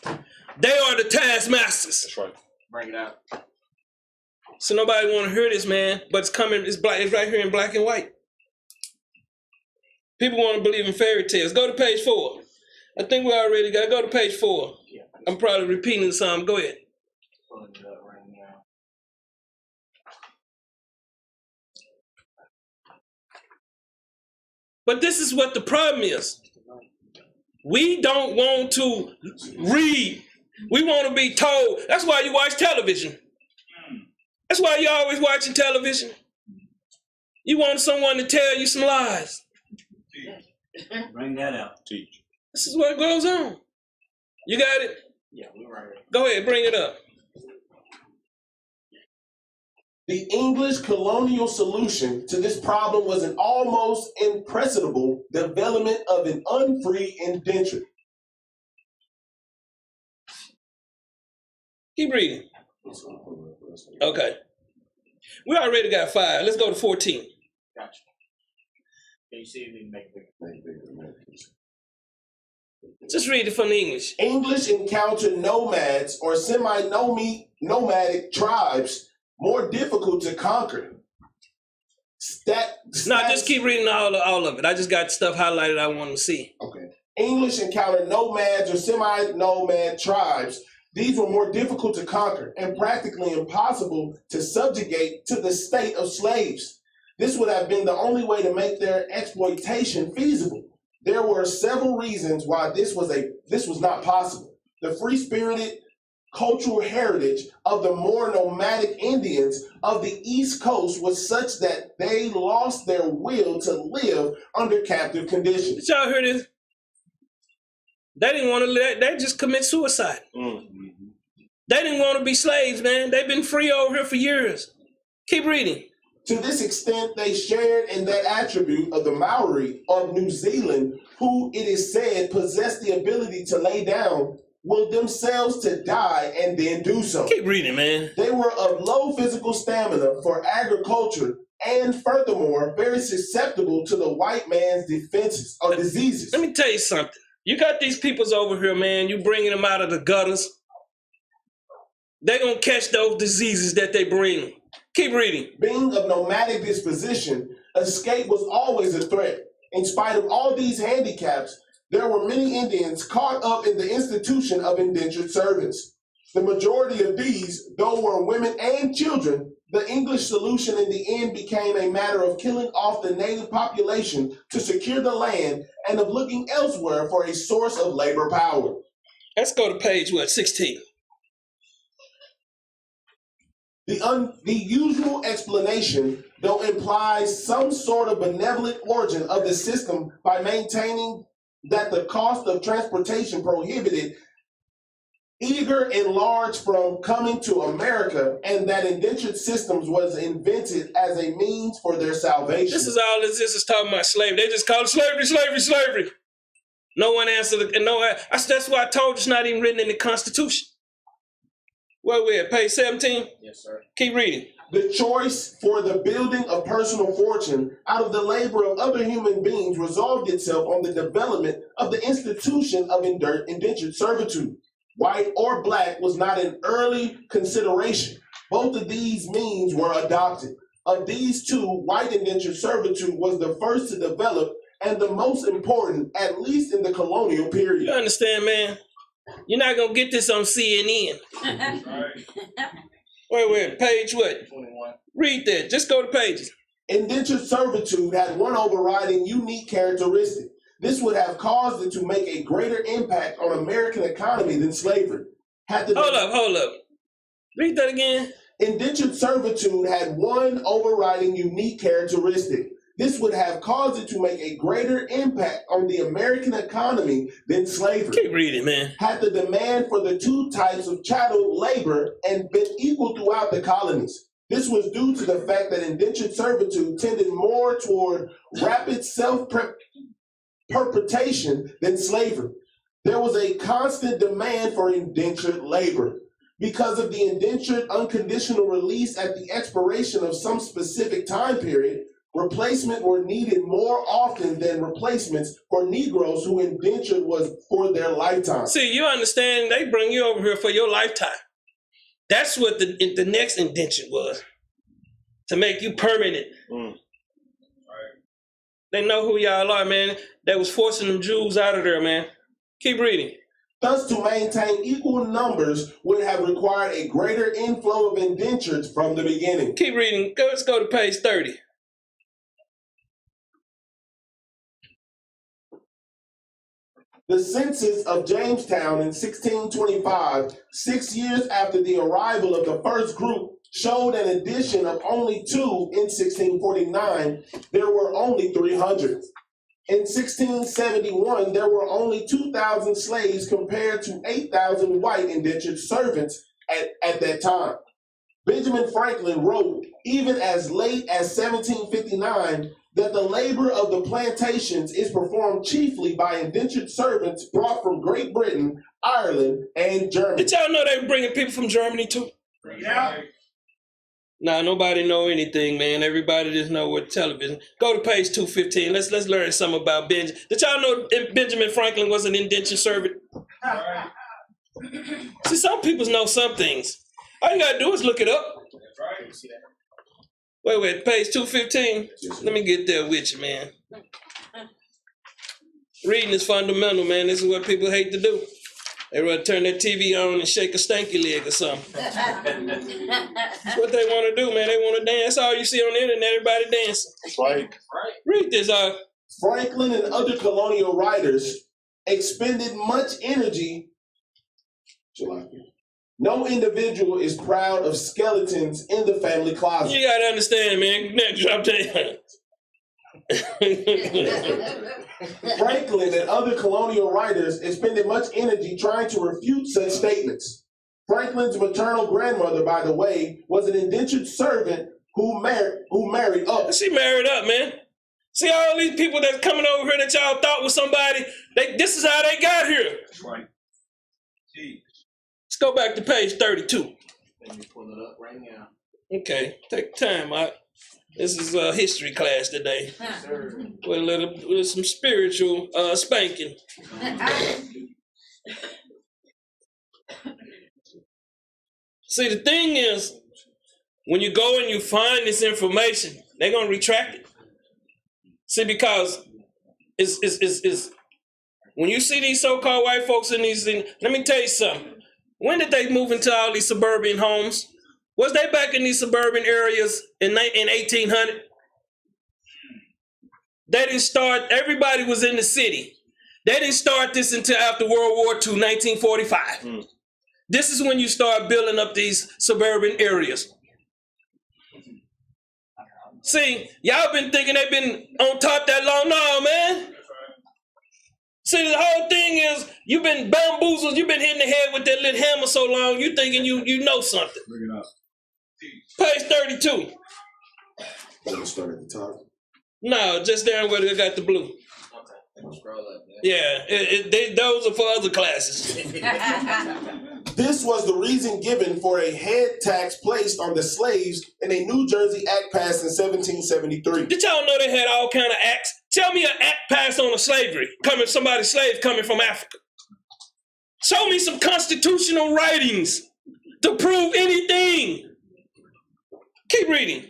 They are the taskmasters. That's right. Bring it out. So nobody want to hear this, man. But it's coming. It's black. It's right here in black and white. People want to believe in fairy tales. Go to page 4. I think we already got. Go to page 4. Yeah. I'm probably repeating some. Go ahead. Pulling it up right now. But this is what the problem is. We don't want to read. We want to be told. That's why you watch television. That's why you're always watching television. You want someone to tell you some lies. Bring that out. Teach. This is what goes on. You got it? Yeah, we're right. Go ahead, bring it up. The English colonial solution to this problem was an almost impressible development of an unfree indenture. Keep reading. Okay. We already got 5. Let's go to 14. Gotcha. Can you see if we can make it bigger? Just read it from the English. English encountered nomads or semi-nomadic tribes more difficult to conquer. Just keep reading all of it. I just got stuff highlighted I want to see. Okay. English encountered nomads or semi-nomad tribes. These were more difficult to conquer and practically impossible to subjugate to the state of slaves. This would have been the only way to make their exploitation feasible. There were several reasons why this was not possible. The free-spirited cultural heritage of the more nomadic Indians of the East Coast was such that they lost their will to live under captive conditions. Did y'all hear this? They didn't want to live, they just commit suicide. Mm-hmm. They didn't want to be slaves, man. They've been free over here for years. Keep reading. To this extent, they shared in that attribute of the Maori of New Zealand, who it is said possessed the ability to lay down, will themselves to die and then do so. Keep reading, man. They were of low physical stamina for agriculture and furthermore very susceptible to the white man's defenses or diseases. Let me tell you something. You got these peoples over here, man. You bringing them out of the gutters. They're going to catch those diseases that they bring. Keep reading. Being of nomadic disposition, escape was always a threat. In spite of all these handicaps, there were many Indians caught up in the institution of indentured servants. The majority of these, though were women and children, the English solution in the end became a matter of killing off the native population to secure the land and of looking elsewhere for a source of labor power. Let's go to page 16. The usual explanation, though, implies some sort of benevolent origin of the system by maintaining that the cost of transportation prohibited eager and large from coming to America, and that indentured systems was invented as a means for their salvation. This is talking about slavery. They just call it slavery. No one answered it. That's why I told you it's not even written in the Constitution. Where we at? Page 17? Yes, sir. Keep reading. The choice for the building of personal fortune out of the labor of other human beings resolved itself on the development of the institution of indentured servitude. White or black was not an early consideration. Both of these means were adopted. Of these two, white indentured servitude was the first to develop and the most important, at least in the colonial period. You understand, man? You're not going to get this on CNN. Wait, page what? 21. Read that. Just go to pages. Indentured servitude had one overriding unique characteristic. This would have caused it to make a greater impact on American economy than slavery. Hold up. Read that again. Indentured servitude had one overriding unique characteristic. This would have caused it to make a greater impact on the American economy than slavery. Keep reading, man. Had the demand for the two types of chattel labor and been equal throughout the colonies. This was due to the fact that indentured servitude tended more toward rapid self-perpetuation than slavery. There was a constant demand for indentured labor. Because of the indentured unconditional release at the expiration of some specific time period, replacement were needed more often than replacements for Negroes who indentured was for their lifetime. See, you understand, they bring you over here for your lifetime. That's what the next indenture was, to make you permanent. Right. They know who y'all are, man. They was forcing them Jews out of there, man. Keep reading. Thus, to maintain equal numbers would have required a greater inflow of indentures from the beginning. Keep reading. Let's go to page 30. The census of Jamestown in 1625, 6 years after the arrival of the first group, showed an addition of only 2 in 1649. There were only 300. In 1671, there were only 2,000 slaves compared to 8,000 white indentured servants at that time. Benjamin Franklin wrote, even as late as 1759, that the labor of the plantations is performed chiefly by indentured servants brought from Great Britain, Ireland, and Germany. Did y'all know they were bringing people from Germany too? Yeah. Nah, nobody know anything, man. Everybody just know what television. Go to page 215. Let's learn something about Benjamin. Did y'all know Benjamin Franklin was an indentured servant? Right. See, some people know some things. All you gotta do is look it up. That's right. See that? Wait, page 215. Let me get there with you, man. Reading is fundamental, man. This is what people hate to do. They want to turn their TV on and shake a stanky leg or something. That's what they want to do, man. They want to dance. That's all you see on the internet, everybody dancing. That's right. Read this, Franklin and other colonial writers expended much energy. No individual is proud of skeletons in the family closet. You got to understand, man. Next, drop that. Franklin and other colonial writers expended much energy trying to refute such statements. Franklin's maternal grandmother, by the way, was an indentured servant who married up. She married up, man. See all these people that's coming over here that y'all thought was somebody, this is how they got here. That's right. Let's go back to page 32. Let me pull it up right now. Okay, take time out. This is a history class today. Sir. With some spiritual spanking. See, the thing is, when you go and you find this information, they're gonna retract it. See, because it's when you see these so-called white folks in these things, let me tell you something. When did they move into all these suburban homes? Was they back in these suburban areas in 1800? They didn't start, everybody was in the city. They didn't start this until after World War II, 1945. This is when you start building up these suburban areas. See, y'all been thinking they've been on top that long. No, man. See, the whole thing is you've been bamboozled. You've been hitting the head with that little hammer so long, you thinking you know something. Bring it up. Page 32. Let's start at the top. No, just there where they got the blue. Okay. Scroll up, man. Yeah, those are for other classes. This was the reason given for a head tax placed on the slaves in a New Jersey Act passed in 1773. Did y'all know they had all kind of acts? Tell me an act passed on a slavery, somebody's slave coming from Africa. Show me some constitutional writings to prove anything. Keep reading.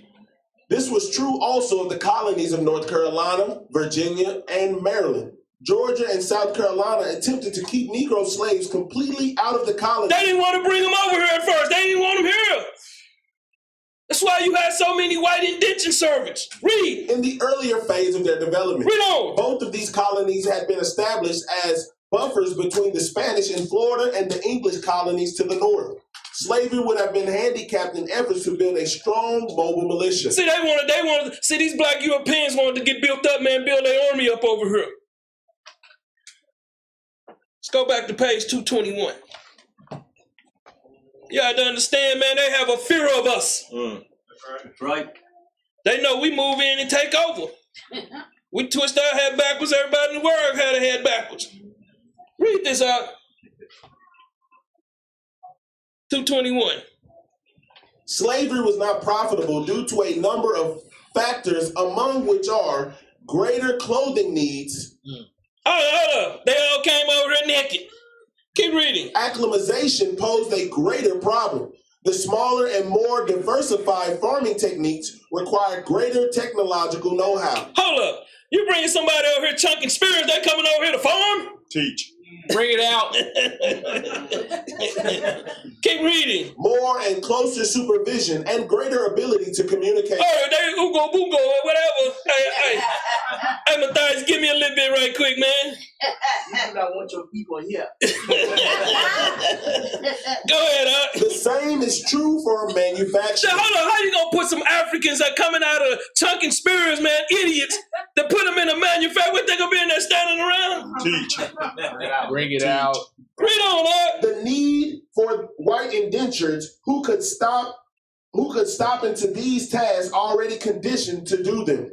This was true also of the colonies of North Carolina, Virginia, and Maryland. Georgia and South Carolina attempted to keep Negro slaves completely out of the colonies. They didn't want to bring them over here at first. They didn't want them here. That's why you had so many white indentured servants. Read. In the earlier phase of their development, Read on. both of these colonies had been established as buffers between the Spanish in Florida and the English colonies to the north. Slavery would have been handicapped in efforts to build a strong mobile militia. See, they wanted, see, these black Europeans wanted to get built up, man, build their army up over here. Let's go back to page 221. You got to understand, man, they have a fear of us. That's right. They know we move in and take over. We twist our head backwards, everybody in the world had a head backwards. Read this out. 221. Slavery was not profitable due to a number of factors, among which are greater clothing needs. Hold up. They all came over here naked. Keep reading. Acclimatization posed a greater problem. The smaller and more diversified farming techniques required greater technological know-how. Hold up. You bringing somebody over here chunking spears, they coming over here to farm? Teach. Bring it out. Keep reading. More and closer supervision and greater ability to communicate. Oh, they Ugo Bungo or whatever. Hey, Matthias, give me a little bit right quick, man. You do not want your people here. Go ahead, The same is true for So manufacturing. hold on, how you gonna put some Africans that coming out of chunking spears, man, idiots, to put them in a manufacturer? What they gonna be in there standing around? Teach. Bring it out. Read on, The need for white indentures who could stop into these tasks already conditioned to do them.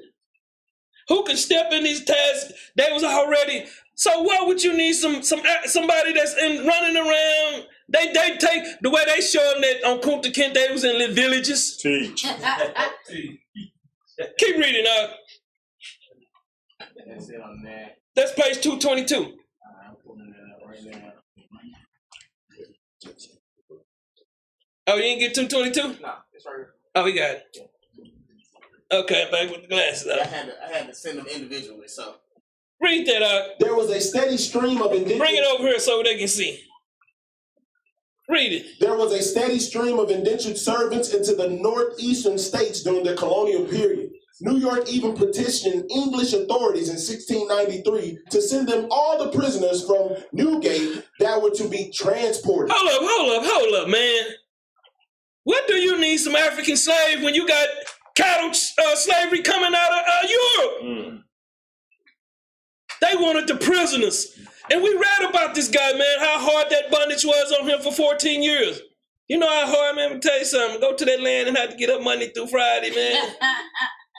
Who can step in these tasks? They was already. So why would you need somebody that's running around? They take the way they show them that on Kunta Kinte they was in little villages. Teach. Keep reading out. That's it on that. That's page 222. I'm pulling it up right now. Oh, you didn't get 222? No, it's right here. Oh, we got it. Okay, back with the glasses. I had to send them individually. So Read that out. There was a steady stream of indentured. Bring it over here so they can see. Read it. There was a steady stream of indentured servants into the northeastern states during the colonial period. New York even petitioned English authorities in 1693 to send them all the prisoners from Newgate that were to be transported. Hold up, man. What do you need some African slave when you got cattle slavery coming out of Europe? They wanted the prisoners. And we read about this guy, man, how hard that bondage was on him for 14 years. You know how hard, man, I'm gonna tell you something. Go to that land and have to get up Monday through Friday, man.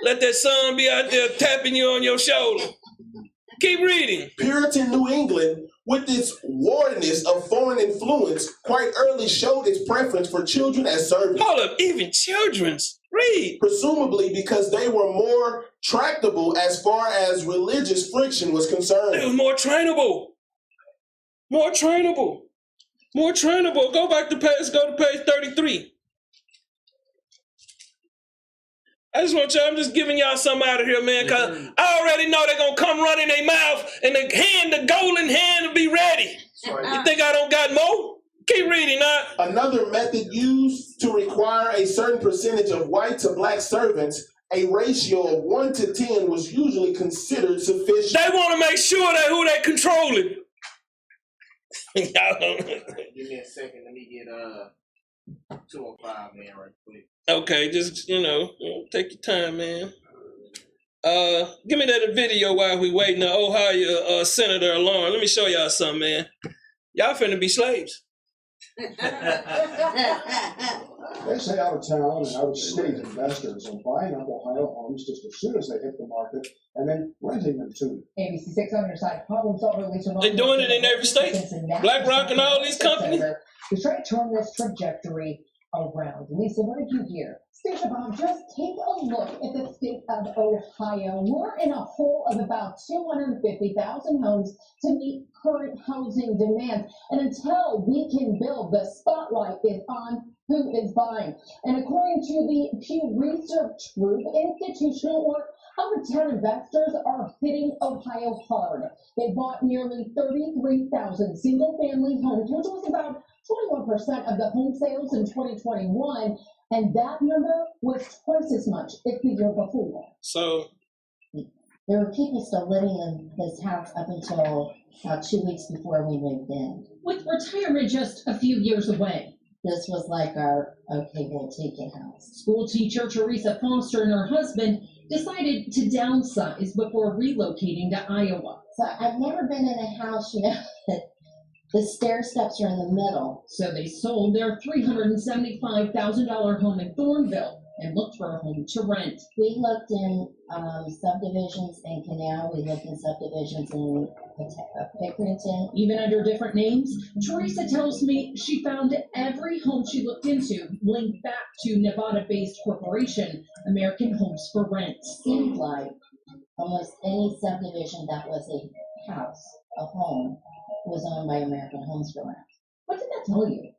Let that sun be out there tapping you on your shoulder. Keep reading. Puritan New England, with its wardness of foreign influence, quite early showed its preference for children as servants. Hold up, even children's. Read. Presumably because they were more tractable as far as religious friction was concerned. They were more trainable. More trainable. More trainable. Go to page 33. I'm just giving y'all something out of here, man, because I already know they're going to come running their mouth and the golden hand will be ready. You think I don't got more? Keep reading, huh? Another method used to require a certain percentage of white to black servants, a ratio of 1 to 10 was usually considered sufficient. They want to make sure that who they controlling. give me a second. Let me get 205 man right quick. Okay, just, take your time, man. Give me that video while we waiting the Ohio Senator along. Let me show y'all something, man. Y'all finna be slaves. They say out of town and out of state investors are buying up Ohio homes just as soon as they hit the market and then renting them to them. ABC 600 side problem solver Lisa. They're doing it in every state. BlackRock and all these companies. He's trying to turn this trajectory around. Lisa, what did you hear? State Bob, just take a look at the state of Ohio. We're in a hole of about 250,000 homes to meet current housing demands. And until we can build, the spotlight is on who is buying. And according to the Pew Research Group, institutional or out-of-town investors are hitting Ohio hard. They bought nearly 33,000 single-family homes, which was about 21% of the home sales in 2021, and that number was twice as much as the year before. So there were people still living in this house up until about 2 weeks before we moved in. With retirement just a few years away. This was like our, okay, we'll take it house. School teacher Teresa Foster and her husband decided to downsize before relocating to Iowa. So I've never been in a house, that the stair steps are in the middle. So they sold their $375,000 home in Thornville and looked for a home to rent. We looked in subdivisions in Canal. We looked in subdivisions in Pickerington. Even under different names, Teresa tells me she found every home she looked into linked back to Nevada-based corporation, American Homes for Rent. Seemed like almost any subdivision that was a house, a home, was owned by American Homes for Rent. What did that tell you?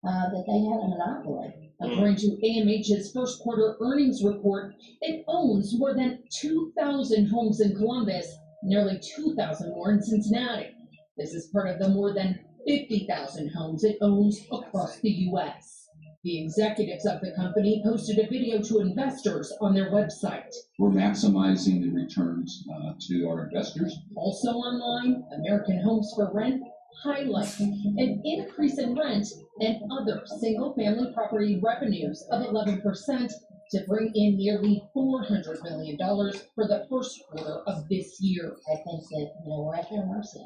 That they had a monopoly. According to AMH's first quarter earnings report, it owns more than 2,000 homes in Columbus, nearly 2,000 more in Cincinnati. This is part of the more than 50,000 homes it owns across the U.S. The executives of the company posted a video to investors on their website. We're maximizing the returns to our investors. Also online, American Homes for Rent highlighting an increase in rent and other single-family property revenues of 11% to bring in nearly $400 million for the first quarter of this year. I think that we're at their mercy.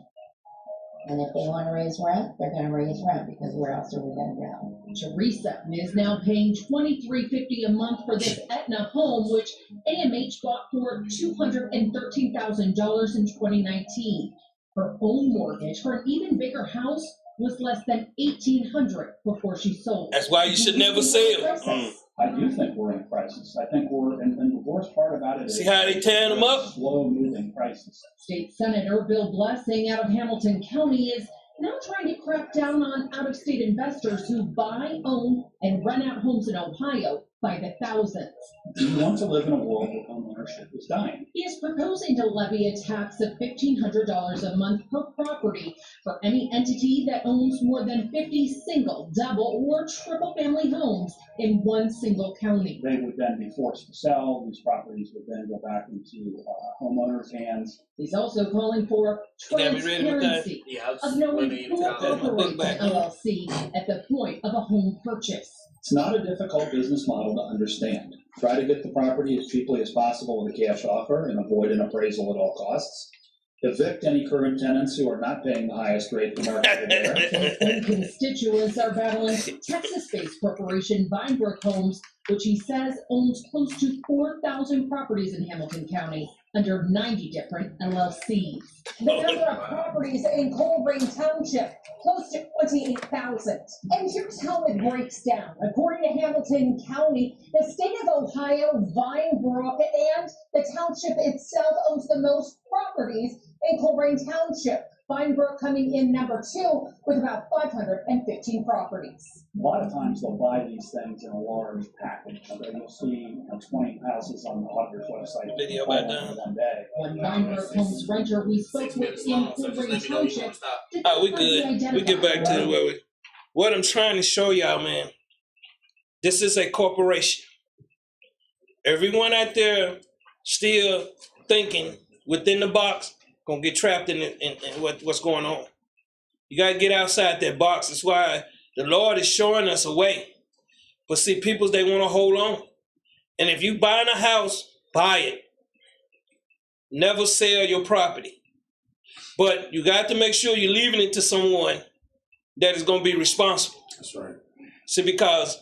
And if they want to raise rent, they're going to raise rent, because where else are we going to go? Teresa is now paying $23.50 a month for this Etna home, which AMH bought for $213,000 in 2019. Her own mortgage for an even bigger house was less than $1,800 before she sold. That's why you should never sell. I do think we're in a crisis. I think we're, and the worst part about it is, see how they tearing them up? Slow-moving crisis. State Senator Bill Blessing out of Hamilton County is now trying to crack down on out-of-state investors who buy, own, and rent out homes in Ohio by the thousands. Do you want to live in a world where homeownership is dying? He is proposing to levy a tax of $1,500 a month per property for any entity that owns more than 50 single, double, or triple family homes in one single county. They would then be forced to sell. These properties would then go back into homeowners' hands. He's also calling for transparency of knowing who operates an LLC at the point of a home purchase. It's not a difficult business model to understand. Try to get the property as cheaply as possible with a cash offer and avoid an appraisal at all costs. Evict any current tenants who are not paying the highest rate the market will bear. His constituents are battling Texas-based corporation Vinebrook Homes, which he says owns close to 4,000 properties in Hamilton County under 90 different LLCs. The number of properties in Colerain Township, close to 28,000. And here's how it breaks down. According to Hamilton County, the state of Ohio, Vinebrook, and the township itself owns the most properties in Colerain Township. Vinebrook coming in number 2 with about 515 properties. A lot of times they'll buy these things in a large package. You'll see 20 houses on the auditor's website. Video about that. One day. One Vinebrook Homes renter we spoke with in Colerain Township. We good. We get back to where we. What I'm trying to show y'all, man. This is a corporation. Everyone out there still thinking within the box, gonna get trapped in what's going on. You gotta get outside that box. That's why the Lord is showing us a way. But see, people, they want to hold on. And if you buying a house, buy it. Never sell your property. But you got to make sure you're leaving it to someone that is gonna be responsible. That's right. See, because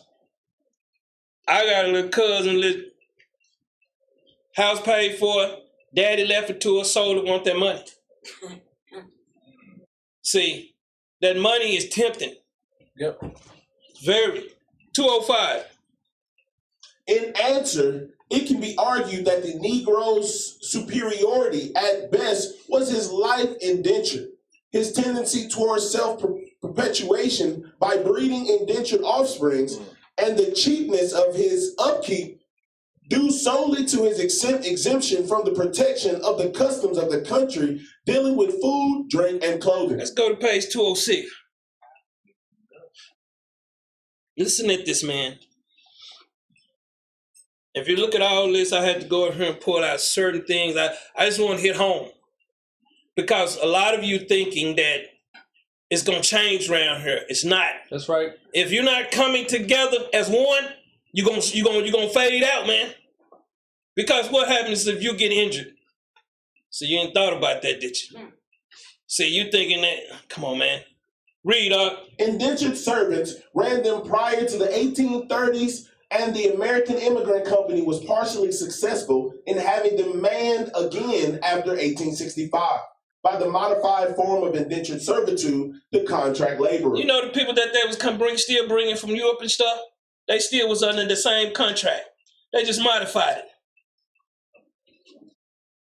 I got a little cousin, little house paid for, daddy left it to us, sold it, want that money. See, that money is tempting. Yep. Very. 205. In answer, it can be argued that the Negro's superiority at best was his life indenture. His tendency towards self-perpetuation by breeding indentured offsprings and the cheapness of his upkeep due solely to his exemption from the protection of the customs of the country dealing with food, drink, and clothing. Let's go to page 206. Listen at this, man. If you look at all this, I had to go in here and pull out certain things. I just want to hit home. Because a lot of you thinking that it's going to change around here. It's not. That's right. If you're not coming together as one, you're gonna fade out, man. Because what happens if you get injured? So you ain't thought about that, did you? See, you thinking that, come on, man. Read up. Indentured servants ran them prior to the 1830s, and the American Immigrant Company was partially successful in having them manned again after 1865 by the modified form of indentured servitude, the contract laborer. You know the people that they was still bringing from Europe and stuff? They still was under the same contract. They just modified it.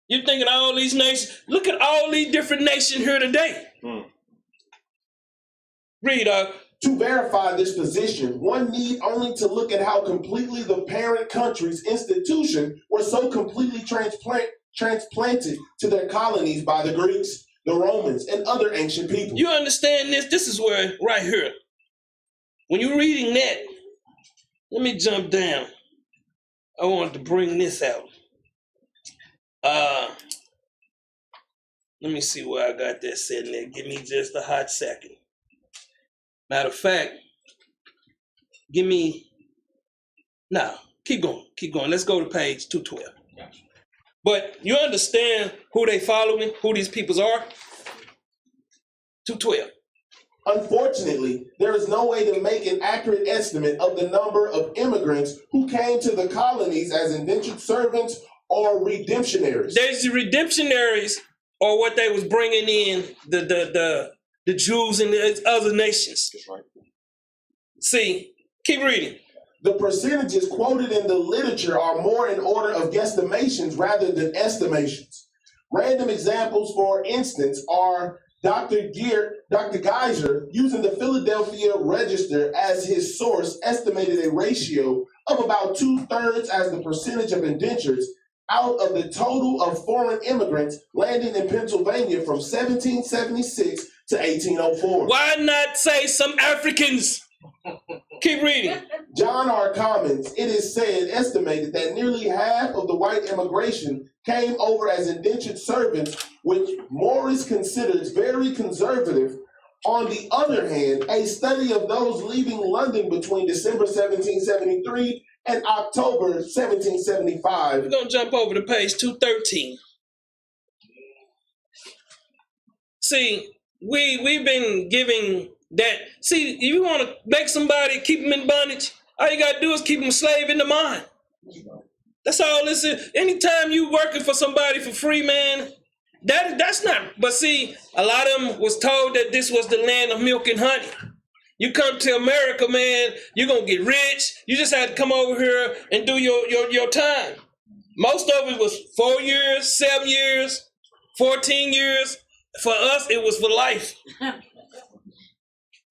You're thinking all these nations, look at all these different nations here today. Read up. To verify this position, one need only to look at how completely the parent country's institution were so completely transplanted to their colonies by the Greeks, the Romans, and other ancient people. You understand this? This is where, right here. When you're reading that, let me jump down. I wanted to bring this out. Let me see where I got that sitting there. Give me just a hot second. Matter of fact, keep going. Let's go to page 212. But you understand who they following, who these peoples are? 212. Unfortunately, there is no way to make an accurate estimate of the number of immigrants who came to the colonies as indentured servants or redemptionaries. There's the redemptionaries, or what they was bringing in, the Jews and the other nations. That's right. See, keep reading. The percentages quoted in the literature are more in order of guesstimations rather than estimations. Random examples, for instance, are Dr. Geiser, using the Philadelphia Register as his source, estimated a ratio of about 2/3 as the percentage of indentures out of the total of foreign immigrants landing in Pennsylvania from 1776 to 1804. Why not say some Africans? Keep reading. John R. Commons, it is estimated that nearly half of the white immigration came over as indentured servants, which Morris considers very conservative. On the other hand, a study of those leaving London between December 1773 and October 1775. We're going to jump over to page 213. See, we've been giving that. See, if you want to make somebody, keep them in bondage, all you got to do is keep them a slave in the mind. That's all this is. Anytime you working for somebody for free, man, that's not. But see, a lot of them was told that this was the land of milk and honey. You come to America, man, you're going to get rich. You just had to come over here and do your time. Most of it was 4 years, 7 years, 14 years. For us, it was for life.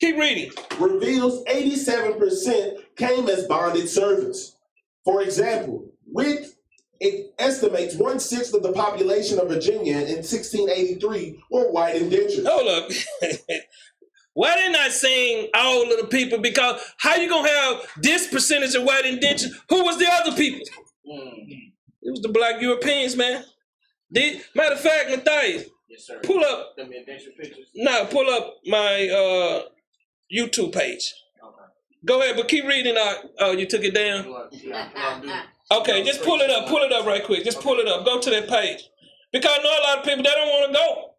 Keep reading. Reveals 87% came as bonded servants. For example, it estimates 1/6 of the population of Virginia in 1683 were white indentured. Hold up. Why they not saying all of the people? Because how you gonna have this percentage of white indentured? Who was the other people? It was the black Europeans, man. Matter of fact, Matthias, yes, sir. Pull up. Them indentured pictures. No, pull up my YouTube page. Okay. Go ahead, but keep reading. Oh, you took it down. Okay, just pull it up. Pull it up right quick. Just pull it up. Go to that page. Because I know a lot of people, they don't want to go.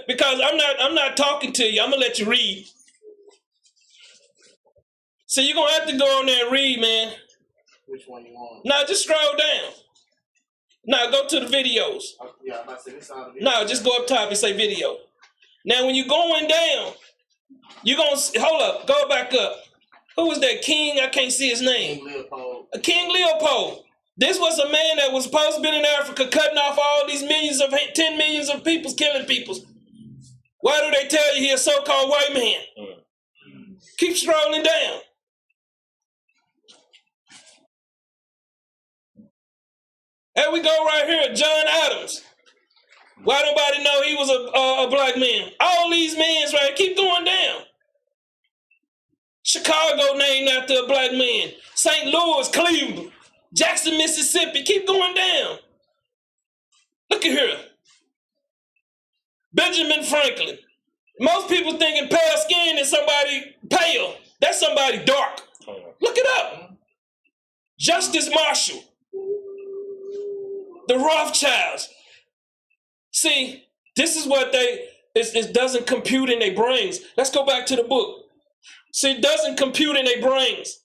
Because I'm not talking to you. I'm gonna let you read. So you're gonna have to go on there and read, man. Which one you want? No, just scroll down. No, go to the videos. Yeah, I'm about to say this out of No, just go up top and say video. Now when you're going down, you're gonna hold up, go back up. Who was that king? I can't see his name. King Leopold. King Leopold. This was a man that was supposed to be in Africa, cutting off all these 10 millions of people, killing people. Why do they tell you he's a so-called white man? Keep scrolling down. There we go right here, John Adams. Why nobody know he was a black man? All these men right, keep going down. Chicago named after a black man. St. Louis, Cleveland. Jackson, Mississippi, keep going down. Look at here. Benjamin Franklin. Most people thinking pale skin is somebody pale. That's somebody dark. Look it up. Justice Marshall. The Rothschilds. See, this is what it doesn't compute in their brains. Let's go back to the book. See, it doesn't compute in their brains.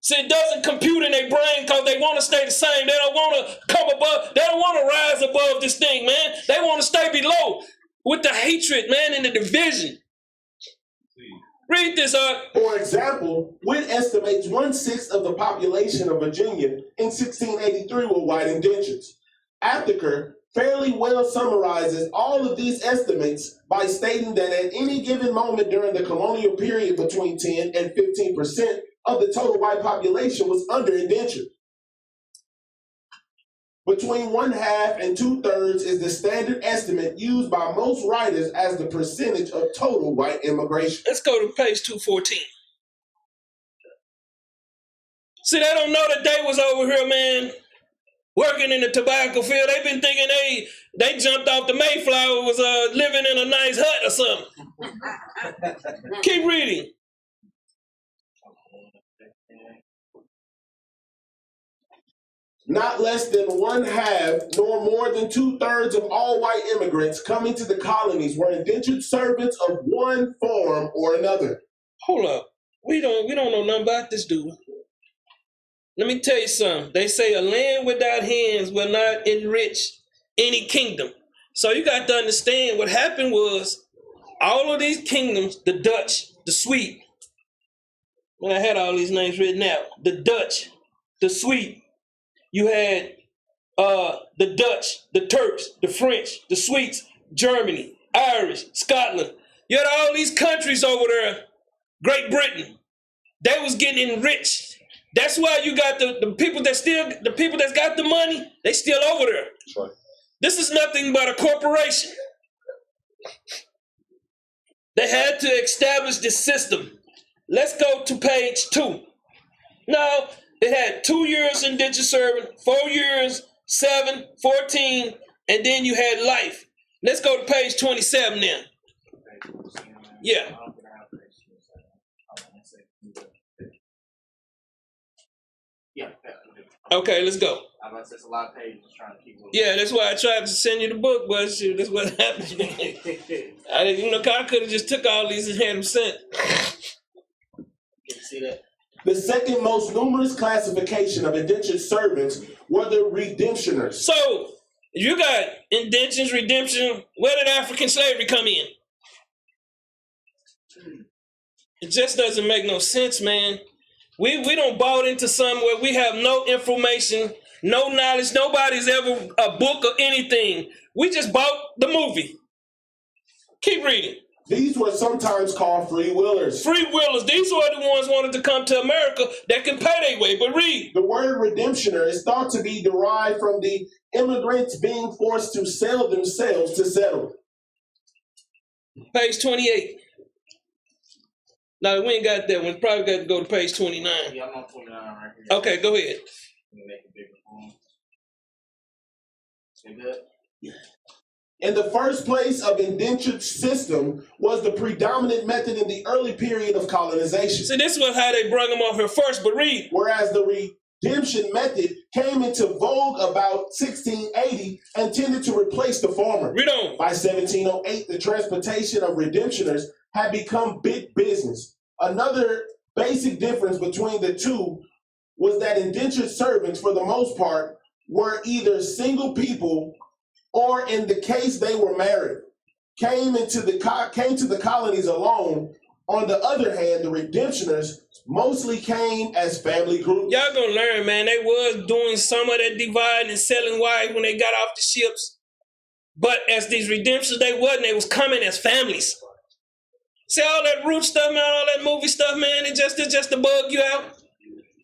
See, it doesn't compute in their brain because they want to stay the same. They don't want to come above. They don't want to rise above this thing, man. They want to stay below with the hatred, man, and the division. Read this, For example, Witt estimates 1/6 of the population of Virginia in 1683 were white indentures. Aptheker fairly well summarizes all of these estimates by stating that at any given moment during the colonial period, between 10 and 15% of the total white population was under indentured. Between 1/2 and 2/3 is the standard estimate used by most writers as the percentage of total white immigration. Let's go to page 214. See, they don't know that they was over here, man, working in the tobacco field. They've been thinking they jumped off the Mayflower, was living in a nice hut or something. Keep reading. Not less than 1/2, nor more than 2/3 of all white immigrants coming to the colonies were indentured servants of one form or another. Hold up. We don't know nothing about this dude. Let me tell you something. They say a land without hands will not enrich any kingdom. So you got to understand what happened was all of these kingdoms, the Dutch, the Swede, when I had all these names written out, the Dutch, the Swede, you had the Dutch, the Turks, the French, the Swedes, Germany, Irish, Scotland. You had all these countries over there, Great Britain, they was getting enriched. That's why you got the people that's got the money, they still over there. That's right. This is nothing but a corporation. They had to establish this system. Let's go to page 2. Now, it had 2 years indentured servant, 4 years, 7, 14, and then you had life. Let's go to page 27 then. Yeah. Okay, let's go. That's a lot of pages trying to keep moving. Yeah, that's why I tried to send you the book, but shoot, that's what happened. I could have just took all these and had them sent. Can you see that? The second most numerous classification of indentured servants were the redemptioners. So, you got indentions, redemption. Where did African slavery come in? It just doesn't make no sense, man. We don't bought into something where we have no information, no knowledge. Nobody's ever a book or anything. We just bought the movie. Keep reading. These were sometimes called free willers. Free willers. These were the ones wanted to come to America that can pay their way. But read. The word redemptioner is thought to be derived from the immigrants being forced to sell themselves to settle. Page 28. No, we ain't got that one. Probably got to go to page 29. Yeah, I'm on 29 right here. Okay, go ahead. Let me make it bigger for him. You good? In the first place, of indentured system was the predominant method in the early period of colonization. See, this was how they brought them off here first, but read. Whereas the redemption method came into vogue about 1680 and tended to replace the former. Read on. By 1708, the transportation of redemptioners had become big business. Another basic difference between the two was that indentured servants, for the most part, were either single people or, in the case they were married, came to the colonies alone. On the other hand, the redemptioners mostly came as family groups. Y'all gonna learn, man. They was doing some of that dividing and selling wives when they got off the ships. But as these redemptions, they wasn't. They was coming as families. See all that root stuff, man, all that movie stuff, man, it's just to bug you out.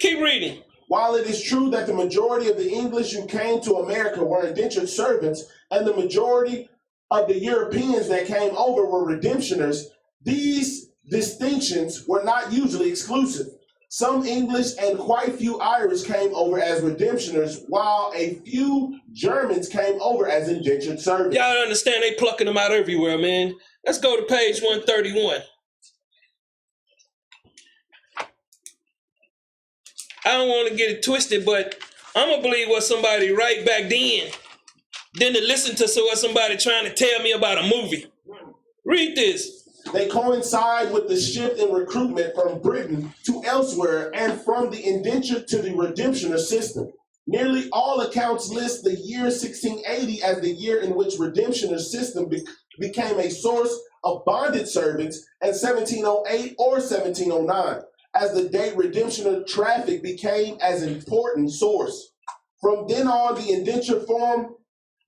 Keep reading. While it is true that the majority of the English who came to America were indentured servants, and the majority of the Europeans that came over were redemptioners, these distinctions were not usually exclusive. Some English and quite a few Irish came over as redemptioners, while a few Germans came over as indentured servants. Y'all understand they plucking them out everywhere, man. Let's go to page 131. I don't want to get it twisted, but I'm going to believe what somebody right back then than to listen to what somebody trying to tell me about a movie. Read this. They coincide with the shift in recruitment from Britain to elsewhere and from the indentured to the redemptioner system. Nearly all accounts list the year 1680 as the year in which redemptioner system became a source of bonded servants, and 1708 or 1709 as the date redemptioner traffic became as an important source. From then on, the indenture form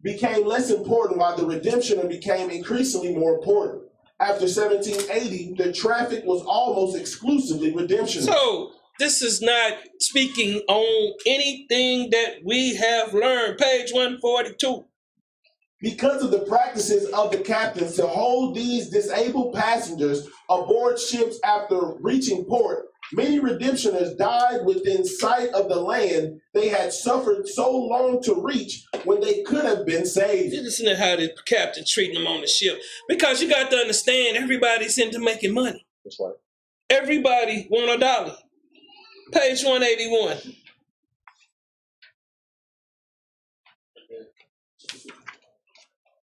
became less important while the redemptioner became increasingly more important. After 1780, the traffic was almost exclusively redemption. So this is not speaking on anything that we have learned. Page 142. Because of the practices of the captains to hold these disabled passengers aboard ships after reaching port, many redemptioners died within sight of the land they had suffered so long to reach when they could have been saved. Listen to how the captain treating them on the ship. Because you got to understand, everybody's into making money. That's right. Everybody want a dollar. Page 181.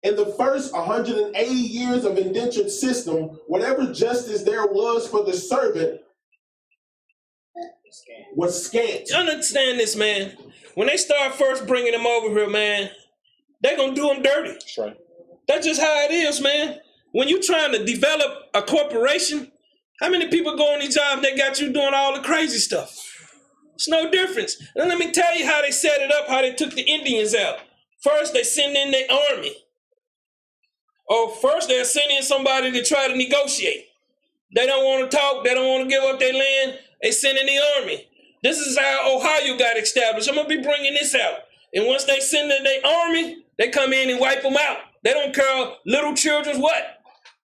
In the first 180 years of indentured system, whatever justice there was for the servant was scant. You understand this, man? When they start first bringing them over here, man, they're going to do them dirty. That's right. That's just how it is, man. When you're trying to develop a corporation, how many people go on these jobs that got you doing all the crazy stuff? It's no difference. And let me tell you how they set it up, how they took the Indians out. First, they send in their army. Or first they'll send in somebody to try to negotiate. They don't want to talk. They don't want to give up their land. They send in the army. This is how Ohio got established. I'm going to be bringing this out. And once they send in their army, they come in and wipe them out. They don't care little children's what.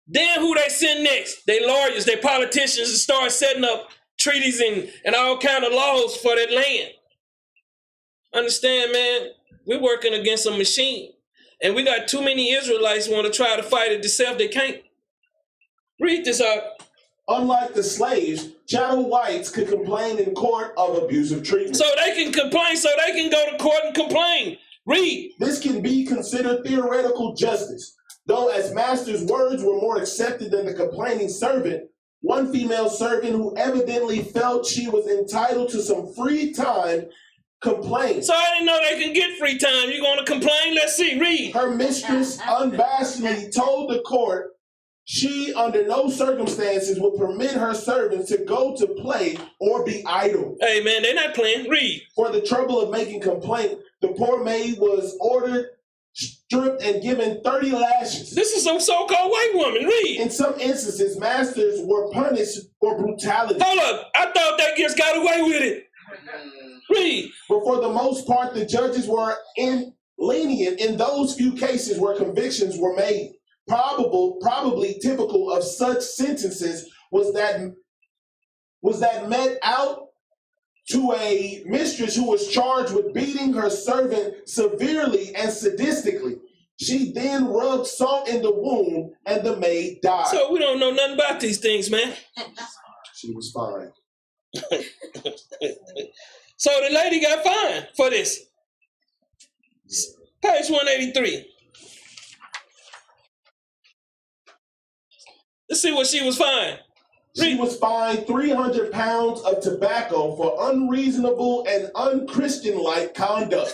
Then who they send next? They lawyers, they politicians, and start setting up treaties and all kind of laws for that land. Understand, man? We're working against a machine. And we got too many Israelites want to try to fight it themselves. They can't. Read this up. Unlike the slaves, chattel whites could complain in court of abusive treatment. So they can complain, so they can go to court and complain. Read. This can be considered theoretical justice. Though as master's words were more accepted than the complaining servant, one female servant who evidently felt she was entitled to some free time complained. So I didn't know they can get free time. You going to complain? Let's see. Read. Her mistress unabashedly told the court she, under no circumstances, would permit her servants to go to play or be idle. Hey, man, they're not playing. Read. For the trouble of making complaint, the poor maid was ordered, stripped, and given 30 lashes. This is some so-called white woman. Read. In some instances, masters were punished for brutality. Hold up. I thought they just got away with it. Read. But for the most part, the judges were lenient in those few cases where convictions were made. Probably typical of such sentences was that met out to a mistress who was charged with beating her servant severely and sadistically. She then rubbed salt in the wound and the maid died. So we don't know nothing about these things, man. She was fine. So the lady got fined for this. Page 183. Let's see what she was fined. She was fined 300 pounds of tobacco for unreasonable and unchristian-like conduct.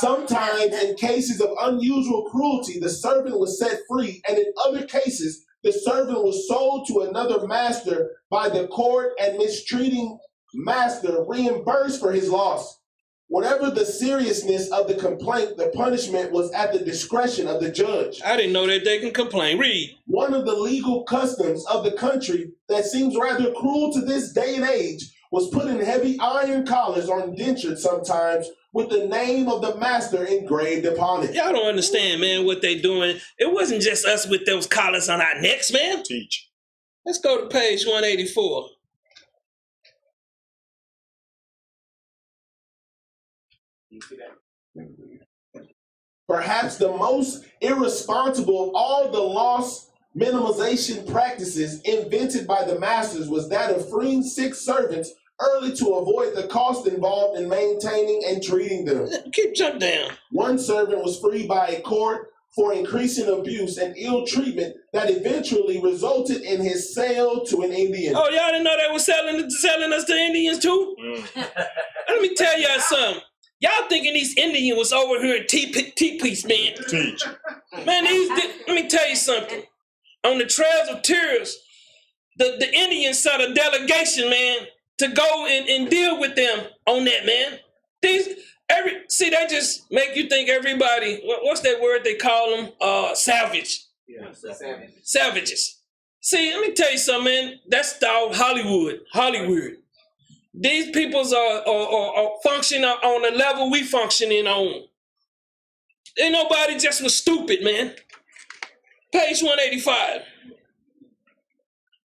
Sometimes, in cases of unusual cruelty, the servant was set free, and in other cases, the servant was sold to another master by the court, and mistreating master reimbursed for his loss. Whatever the seriousness of the complaint, the punishment was at the discretion of the judge. I didn't know that they can complain. Read. One of the legal customs of the country that seems rather cruel to this day and age was putting heavy iron collars on indentured sometimes with the name of the master engraved upon it. Y'all don't understand, man, what they doing. It wasn't just us with those collars on our necks, man. Teach. Let's go to page 184. Perhaps the most irresponsible of all the loss minimization practices invented by the masters was that of freeing sick servants early to avoid the cost involved in maintaining and treating them. Keep jump down. One servant was freed by a court for increasing abuse and ill treatment that eventually resulted in his sale to an Indian. Oh, y'all didn't know they were selling us to Indians too? Let me tell y'all something. Y'all thinking these Indians was over here in teepees, man. Teach. Man, let me tell you something. On the trails of tears, the Indians sent a delegation, man, to go and deal with them on that, man. They just make you think everybody, what's that word they call them? Salvage. Yeah, savage. Savages. See, let me tell you something, man. That's all Hollywood. These peoples are functioning on the level we functioning on. Ain't nobody just was stupid, man. Page 185.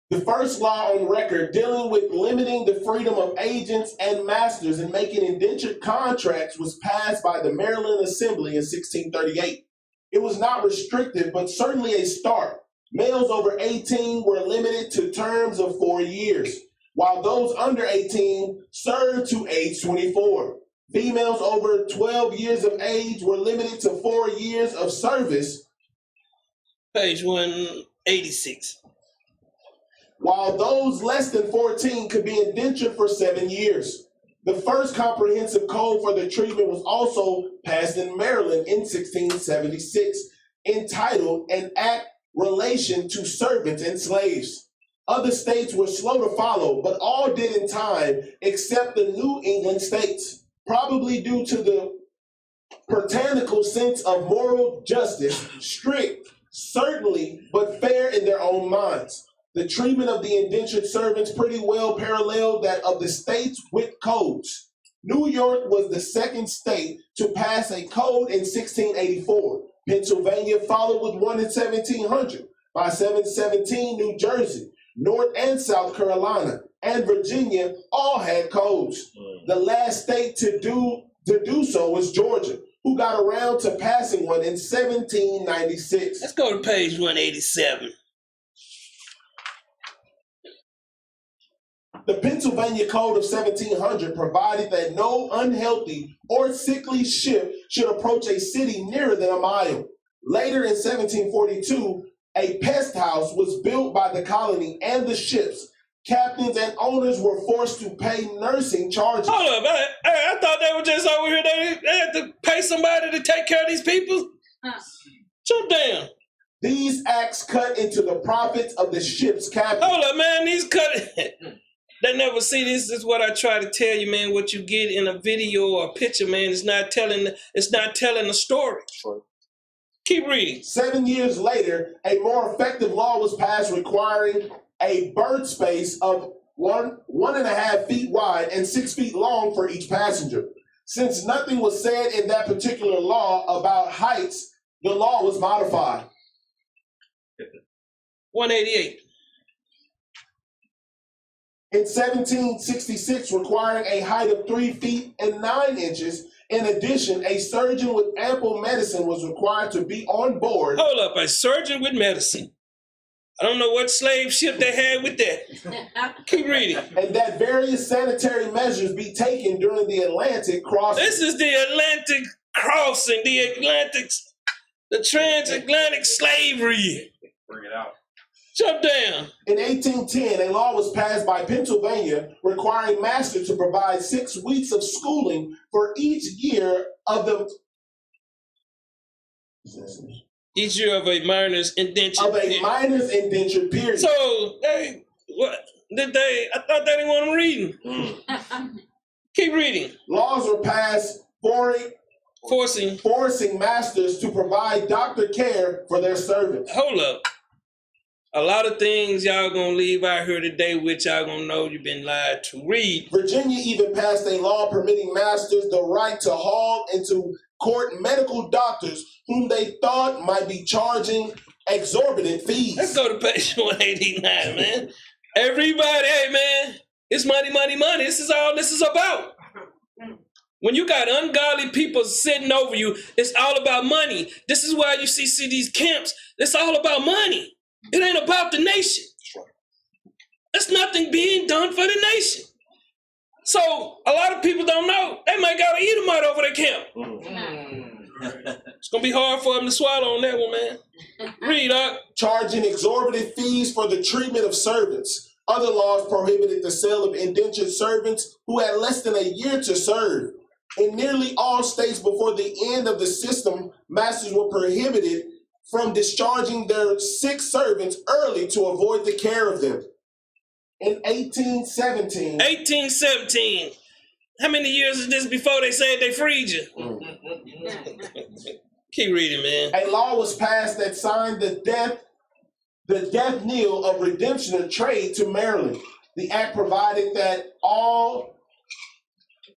The first law on record dealing with limiting the freedom of agents and masters and making indentured contracts was passed by the Maryland Assembly in 1638. It was not restrictive, but certainly a start. Males over 18 were limited to terms of 4 years, while those under 18 served to age 24. Females over 12 years of age were limited to 4 years of service. Page 186. While those less than 14 could be indentured for 7 years. The first comprehensive code for the treatment was also passed in Maryland in 1676, entitled An Act Relation to Servants and Slaves. Other states were slow to follow, but all did in time except the New England states, probably due to the puritanical sense of moral justice, strict, certainly, but fair in their own minds. The treatment of the indentured servants pretty well paralleled that of the states with codes. New York was the second state to pass a code in 1684. Pennsylvania followed with one in 1700. By 1717, New Jersey, North and South Carolina, and Virginia all had codes. The last state to do so was Georgia, who got around to passing one in 1796. Let's go to page 187. The Pennsylvania Code of 1700 provided that no unhealthy or sickly ship should approach a city nearer than a mile. Later in 1742, a pest house was built by the colony and the ships. Captains and owners were forced to pay nursing charges. Hold up, I thought they were just over here. They had to pay somebody to take care of these people. Jump down. These acts cut into the profits of the ship's captain. Hold up, man. These cut. They never see this. This is what I try to tell you, man. What you get in a video or a picture, man, is not telling. It's not telling a story. Keep reading. 7 years later, a more effective law was passed requiring a berth space of 1.5 feet wide and 6 feet long for each passenger. Since nothing was said in that particular law about heights, the law was modified. 188. In 1766, requiring a height of 3 feet and 9 inches. In addition, a surgeon with ample medicine was required to be on board. Hold up, a surgeon with medicine. I don't know what slave ship they had with that. Keep reading. And that various sanitary measures be taken during the Atlantic crossing. This is the Atlantic crossing, the transatlantic slavery. Bring it out. Jump down. In 1810, a law was passed by Pennsylvania requiring masters to provide 6 weeks of schooling for each year of the a minor's indentured period. So they what did they? I thought they didn't want them reading. Keep reading. Laws were passed forcing masters to provide doctor care for their servants. Hold up. A lot of things y'all gonna leave out here today, which y'all gonna know you've been lied to. Read. Virginia even passed a law permitting masters the right to haul into court medical doctors whom they thought might be charging exorbitant fees. Let's go to page 189, man. Everybody, hey man, it's money, money, money. This is all this is about. When you got ungodly people sitting over you, it's all about money. This is why you see these camps. It's all about money. It ain't about the nation. There's nothing being done for the nation. So a lot of people don't know. They might got an Edomite over their camp. It's going to be hard for them to swallow on that one, man. Read up. Charging exorbitant fees for the treatment of servants. Other laws prohibited the sale of indentured servants who had less than a year to serve. In nearly all states before the end of the system, masters were prohibited from discharging their sick servants early to avoid the care of them. In 1817. How many years is this before they said they freed you? Keep reading, man. A law was passed that signed the death knell of redemption of trade to Maryland. The act provided that all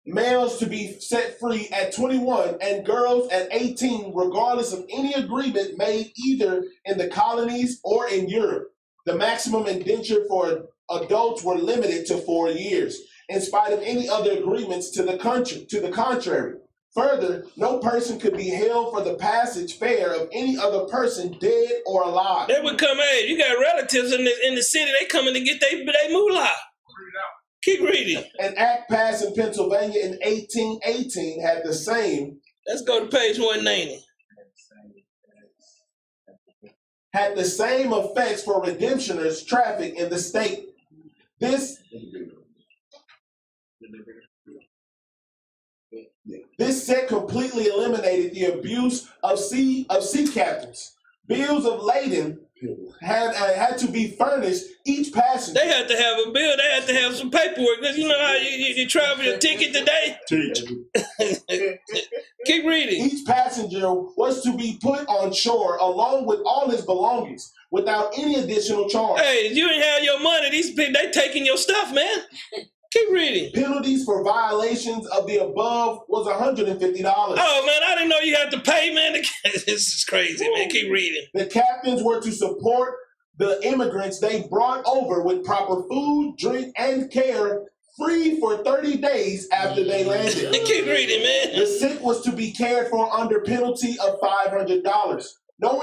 males to be set free at 21 and girls at 18, regardless of any agreement made either in the colonies or in Europe. The maximum indenture for adults were limited to 4 years, in spite of any other agreements to the contrary. Further, no person could be held for the passage fare of any other person, dead or alive. They would come, hey, you got relatives in the city, they coming to get their moolah. Keep reading. An act passed in Pennsylvania in 1818 had the same. Let's go to page 190. Had the same effects for redemptioners traffic in the state. This set completely eliminated the abuse of sea captains. Bills of lading had to be furnished each passenger. They had to have a bill. They had to have some paperwork. You know how you travel your ticket today? Keep reading. Each passenger was to be put on shore along with all his belongings without any additional charge. Hey, you ain't have your money. These people, they taking your stuff, man. Keep reading. Penalties for violations of the above was $150. Oh, man, I didn't know you had to pay, man. This is crazy, man. Keep reading. The captains were to support the immigrants they brought over with proper food, drink, and care, free for 30 days after they landed. Keep reading, man. The sick was to be cared for under penalty of $500. No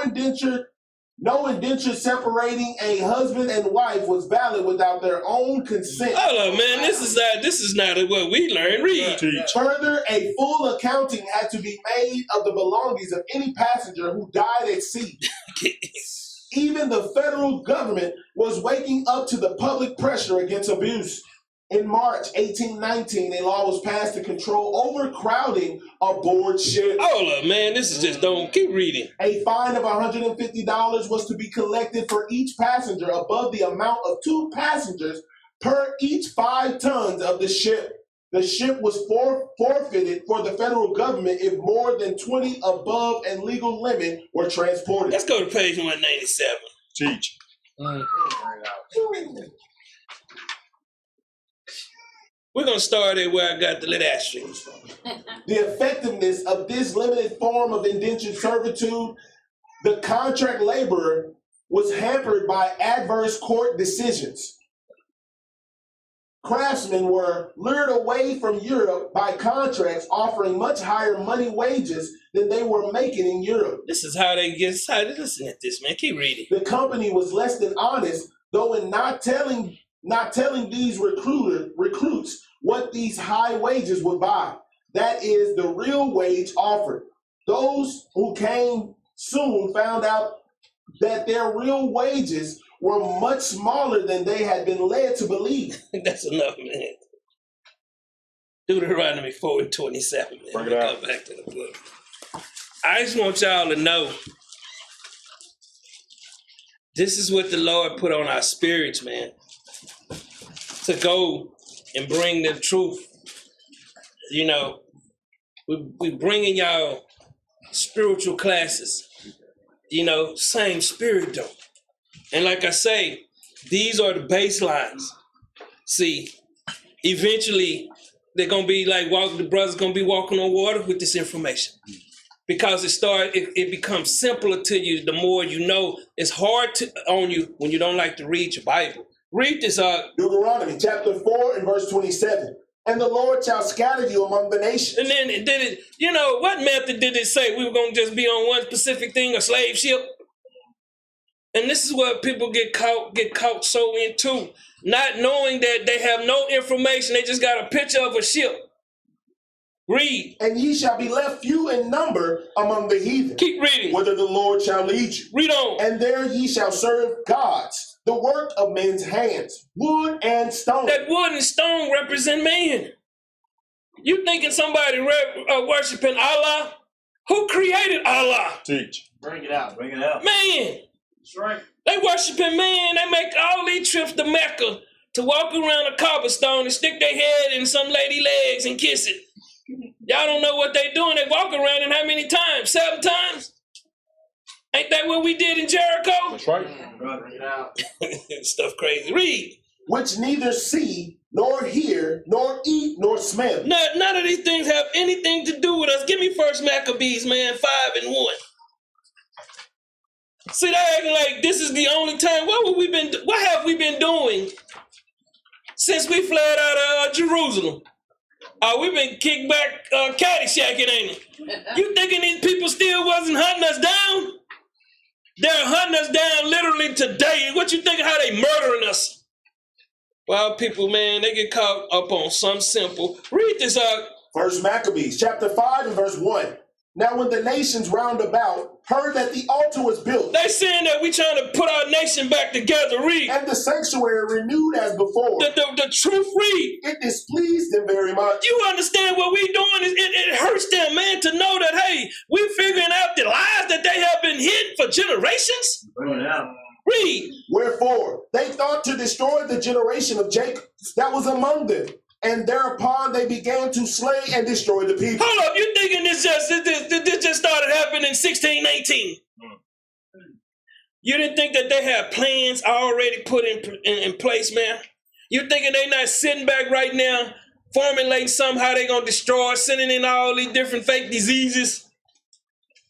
indenture separating a husband and wife was valid without their own consent. Hold on, man. This is not what we learned. Read. Further, a full accounting had to be made of the belongings of any passenger who died at sea. Even the federal government was waking up to the public pressure against abuse. In March 1819, a law was passed to control overcrowding aboard ships. Hold up, man. This is just don't keep reading. A fine of $150 was to be collected for each passenger above the amount of 2 passengers per each 5 tons of the ship. The ship was forfeited for the federal government if more than 20 above and legal limit were transported. Let's go to page 197. Teach. We're going to start at where I got the little asterisk. The effectiveness of this limited form of indentured servitude, the contract laborer was hampered by adverse court decisions. Craftsmen were lured away from Europe by contracts offering much higher money wages than they were making in Europe. This is how they get started. Listen at this, man. Keep reading. The company was less than honest, though, in not telling these recruits what these high wages would buy. That is the real wage offered. Those who came soon found out that their real wages were much smaller than they had been led to believe. That's enough, man. Deuteronomy 4:27, man. Bring it out. Go back to the book. I just want y'all to know this is what the Lord put on our spirits, man. To go and bring the truth. You know, we bringing y'all spiritual classes. You know, same spirit though. And like I say, these are the baselines. See, eventually they're gonna be like the brothers gonna be walking on water with this information. Because it becomes simpler to you the more you know. It's hard on you when you don't like to read your Bible. Read this Deuteronomy chapter 4 and verse 27. And the Lord shall scatter you among the nations. And then what method did it say we were going to just be on one specific thing, a slave ship? And this is what people get caught so into, not knowing that they have no information. They just got a picture of a ship. Read. And ye shall be left few in number among the heathen. Keep reading. Whither the Lord shall lead you. Read on. And there ye shall serve gods, the work of men's hands, wood and stone. That wood and stone represent man. You thinking somebody worshiping Allah? Who created Allah? Teach. Bring it out. Bring it out. Man. That's right. They worshiping man. They make all these trips to Mecca to walk around a cobblestone and stick their head in some lady legs and kiss it. Y'all don't know what they doing. They walk around and how many times? 7 times? Ain't that what we did in Jericho? That's right. Bring it out. Stuff crazy. Read. Which neither see, nor hear, nor eat, nor smell. None of these things have anything to do with us. Give me First Maccabees, man, 5 and 1. See, they acting like this is the only time. What have we been doing since we fled out of Jerusalem? We've been kicked back Caddyshack, ain't it? You thinking these people still wasn't hunting us down? They're hunting us down literally today. What you think how they murdering us? Well, people, man, they get caught up on something simple. Read this out. First Maccabees, chapter 5 and verse 1. Now when the nations round about heard that the altar was built. They saying that we trying to put our nation back together. Read. And the sanctuary renewed as before. The truth, read. It displeased them very much. You understand what we doing? It hurts them, man, to know that, hey, we're figuring out the lies that they have been hidden for generations. Bring it out. Read. Wherefore, they thought to destroy the generation of Jacob that was among them. And thereupon they began to slay and destroy the people. Hold up, you thinking this just started happening in 1619? You didn't think that they had plans already put in place, man? You thinking they not sitting back right now, formulating somehow they gonna destroy, sending in all these different fake diseases,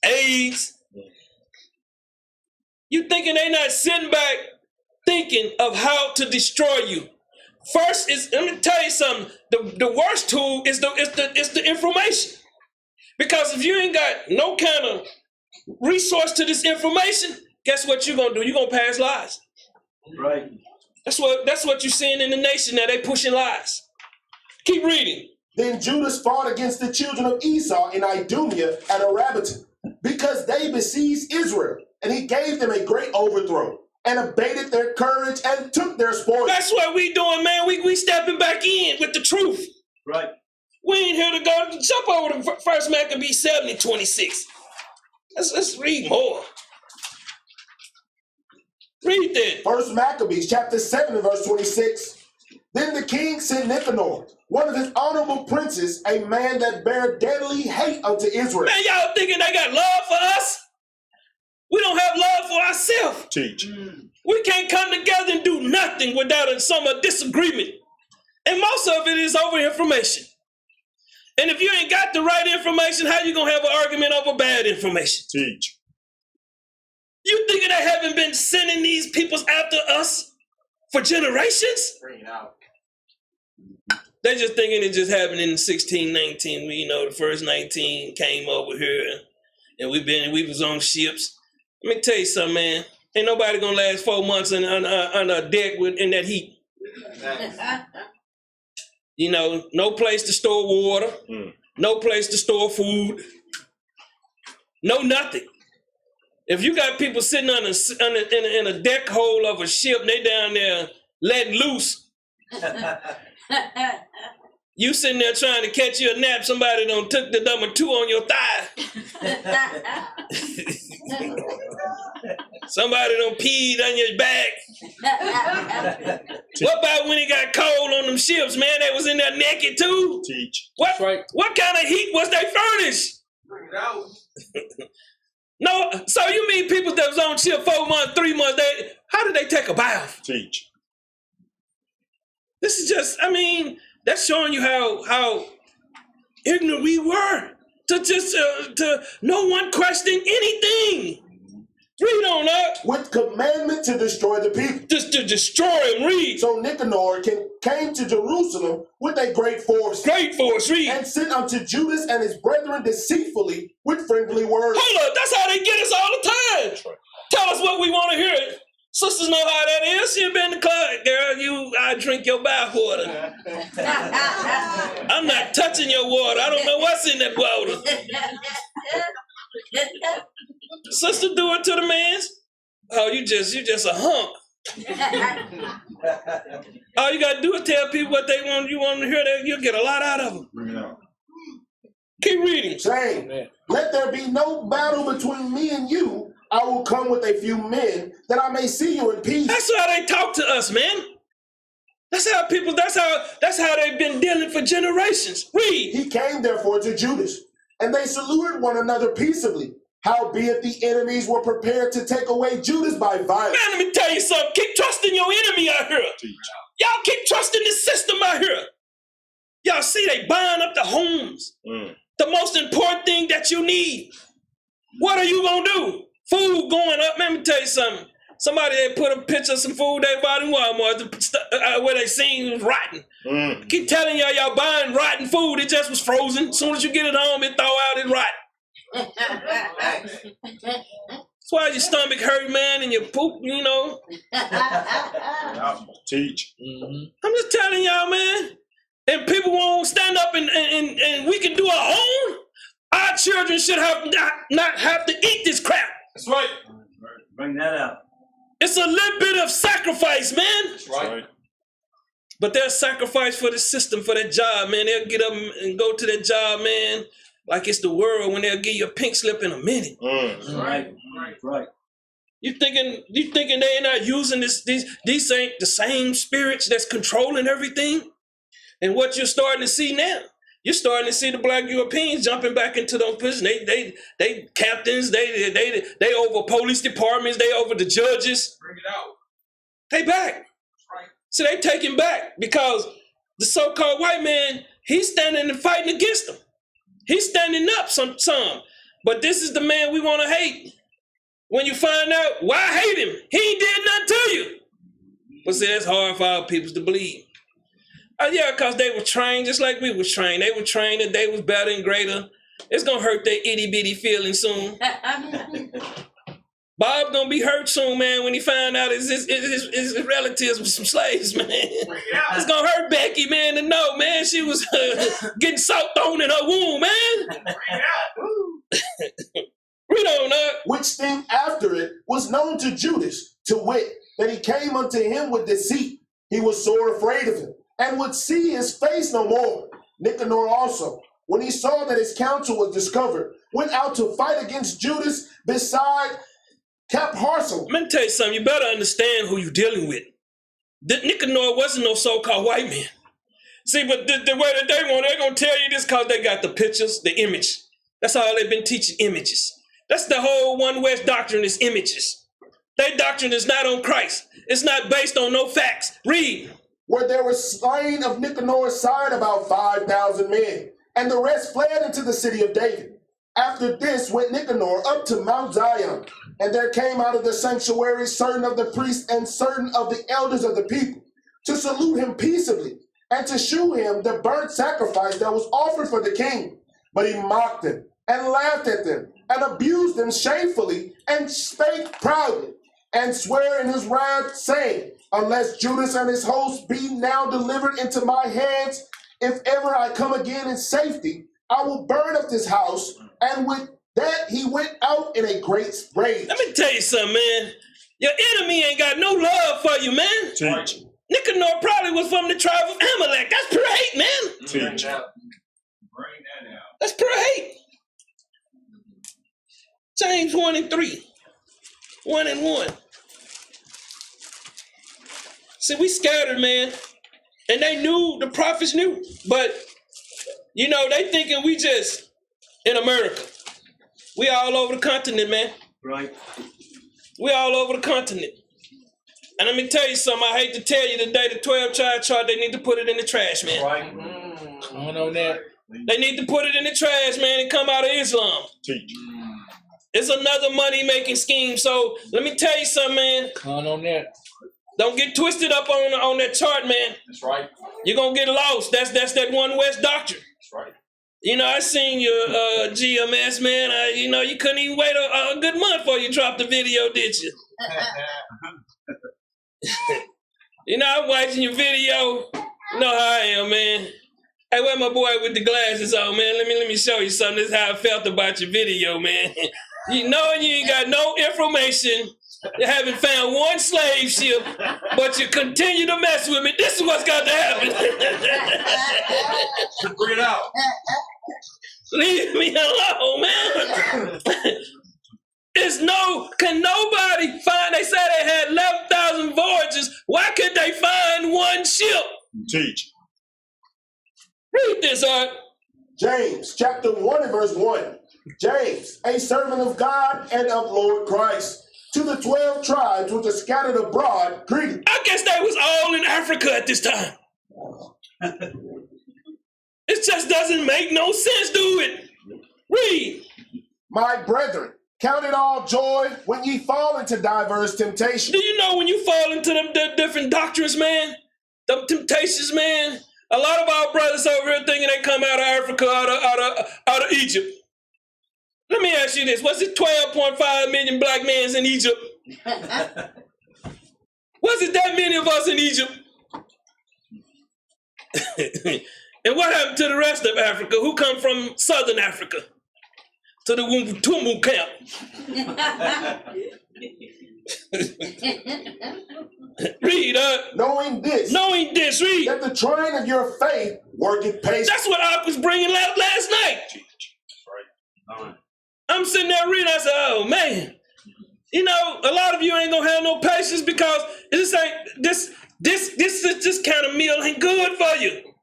AIDS? You thinking they not sitting back thinking of how to destroy you? First is, let me tell you something. The worst tool is the information. Because if you ain't got no kind of resource to this information, guess what you're gonna do? You're gonna pass lies. Right. That's what you're seeing in the nation now. They pushing lies. Keep reading. Then Judas fought against the children of Esau in Idumea and Arabiton, because they besieged Israel, and he gave them a great overthrow, and abated their courage and took their spoil. That's what we doing, man. We stepping back in with the truth. Right. We ain't here to go jump over to First Maccabees 70:26. Let's read more. Read that. First Maccabees chapter 7 and verse 26. Then the king sent Nicanor, one of his honorable princes, a man that bare deadly hate unto Israel. Man, y'all thinking they got love for us? We don't have love for ourselves. Teach. We can't come together and do nothing without some disagreement. And most of it is over information. And if you ain't got the right information, how you gonna have an argument over bad information? Teach. You thinking they haven't been sending these peoples after us for generations? Bring it out. They just thinking it just happened in 1619. The first 19 came over here, and we was on ships. Let me tell you something, man. Ain't nobody gonna last 4 months on a deck in that heat. No place to store water, no place to store food, no nothing. If you got people sitting in a deck hole of a ship, they down there letting loose. You sitting there trying to catch you a nap, somebody done took the number 2 on your thigh. Somebody done peed on your back. What about when it got cold on them ships, man? They was in there naked too? Teach. What kind of heat was they furnished? Bring it out. No, so you mean people that was on ship 4 months, 3 months, how did they take a bath? Teach. This is just, that's showing you how ignorant we were to no one question anything. Read on up. With commandment to destroy the people. Just to destroy them, read. So Nicanor came to Jerusalem with a great force. Great force, read. And sent unto Judas and his brethren deceitfully with friendly words. Hold up, that's how they get us all the time. Tell us what we want to hear. Sisters know how that is. She been in the club. Girl, I drink your bath water. I'm not touching your water. I don't know what's in that water. Sister, do it to the man's. Oh, you just a hunk. All you gotta do is tell people what they want. You want to hear that, you'll get a lot out of them. Bring it out. Keep reading. Saying, let there be no battle between me and you. I will come with a few men that I may see you in peace. That's how they talk to us, man. That's how they've been dealing for generations. Read. He came therefore to Judas, and they saluted one another peaceably. Howbeit the enemies were prepared to take away Judas by violence. Man, let me tell you something. Keep trusting your enemy out here. Y'all keep trusting the system out here. Y'all see they buying up the homes. The most important thing that you need. What are you gonna do? Food going up. Man, let me tell you something. Somebody they put a picture of some food they bought in Walmart where they seen was rotten. Keep telling y'all buying rotten food. It just was frozen. As soon as you get it home, it thaw out and rotten. That's why your stomach hurt, man, and your poop, Teach. I'm just telling y'all, man. And people won't stand up and we can do our own. Our children should not have to eat this crap. That's right. Bring that out. It's a little bit of sacrifice, man. That's right. But they'll sacrifice for the system, for that job, man. They'll get up and go to that job, man, like it's the world when they'll give you a pink slip in a minute. Right. You thinking they're not using these ain't the same spirits that's controlling everything? And what you're starting to see now, you're starting to see the black Europeans jumping back into those prisons. They captains, they over police departments, they over the judges. Bring it out. They back. Right. So they taking back because the so-called white man, he's standing and fighting against them. He's standing up some. But this is the man we want to hate. When you find out why hate him, he ain't did nothing to you. But see, that's hard for our people to believe. Yeah, because they were trained just like we was trained. They were trained that they was better and greater. It's going to hurt their itty-bitty feelings soon. Bob's going to be hurt soon, man, when he find out his relatives were some slaves, man. It's going to hurt Becky, man, to know, man, she was getting salt thrown in her womb, man. Read on, Which thing after it was known to Judas, to wit, that he came unto him with deceit. He was sore afraid of him, and would see his face no more. Nicanor also, when he saw that his counsel was discovered, went out to fight against Judas beside Jephthahisrael. Let me tell you something. You better understand who you're dealing with. Nicanor wasn't no so-called white man. See, but the way that they're going to tell you this because they got the pictures, the image. That's all they've been teaching, images. That's the whole One West doctrine is images. Their doctrine is not on Christ. It's not based on no facts. Read. Where there were slain of Nicanor's side about 5,000 men, and the rest fled into the city of David. After this went Nicanor up to Mount Zion, and there came out of the sanctuary certain of the priests and certain of the elders of the people, to salute him peaceably, and to shew him the burnt sacrifice that was offered for the king. But he mocked them, and laughed at them, and abused them shamefully, and spake proudly, and sware in his wrath, saying, unless Judas and his host be now delivered into my hands, if ever I come again in safety, I will burn up this house. And with that, he went out in a great rage. Let me tell you something, man. Your enemy ain't got no love for you, man. Teach. Nicanor probably was from the tribe of Amalek. That's pure hate, man. Teach. Bring that out. That's pure hate. James 1:3. 1:1. See, we scattered, man. And they knew, the prophets knew. But, you know, they thinking we just in America. We all over the continent, man. Right. We all over the continent. And let me tell you something. I hate to tell you today, the 12 tribe chart, they need to put it in the trash, man. Right. Come on that. They need to put it in the trash, man, and come out of Islam. Teach. It's another money-making scheme. So let me tell you something, man. Come on that. Don't get twisted up on that chart, man. That's right. You're going to get lost. That's that One West doctrine. That's right. You know, I seen your GMS, man. You know, you couldn't even wait a good month before you dropped the video, did you? You know, I'm watching your video. You know how I am, man. Hey, where my boy with the glasses on, man? Let me show you something. This is how I felt about your video, man. You know you ain't got no information. You haven't found one slave ship, but you continue to mess with me. This is what's got to happen. Bring it out. Leave me alone, man. Can nobody find, they said they had 11,000 voyages. Why could they find one ship? Teach. Read this, Art. James chapter 1 and verse 1. James, a servant of God and of Lord Christ, to the 12 tribes which are scattered abroad, greeting. I guess they was all in Africa at this time. It just doesn't make no sense, do it? Read. My brethren, count it all joy when ye fall into diverse temptations. Do you know when you fall into them different doctrines, man? Them temptations, man? A lot of our brothers over here thinking they come out of Africa, out of Egypt. Let me ask you this. Was it 12.5 million black men in Egypt? Was it that many of us in Egypt? And what happened to the rest of Africa? Who come from Southern Africa? To the Wumbutumbu camp. Read, Knowing this, read. that the trying of your faith worketh patience. That's what I was bringing out last night. Right. I'm sitting there reading, I said, oh man. You know, a lot of you ain't gonna have no patience because this kind of meal ain't good for you.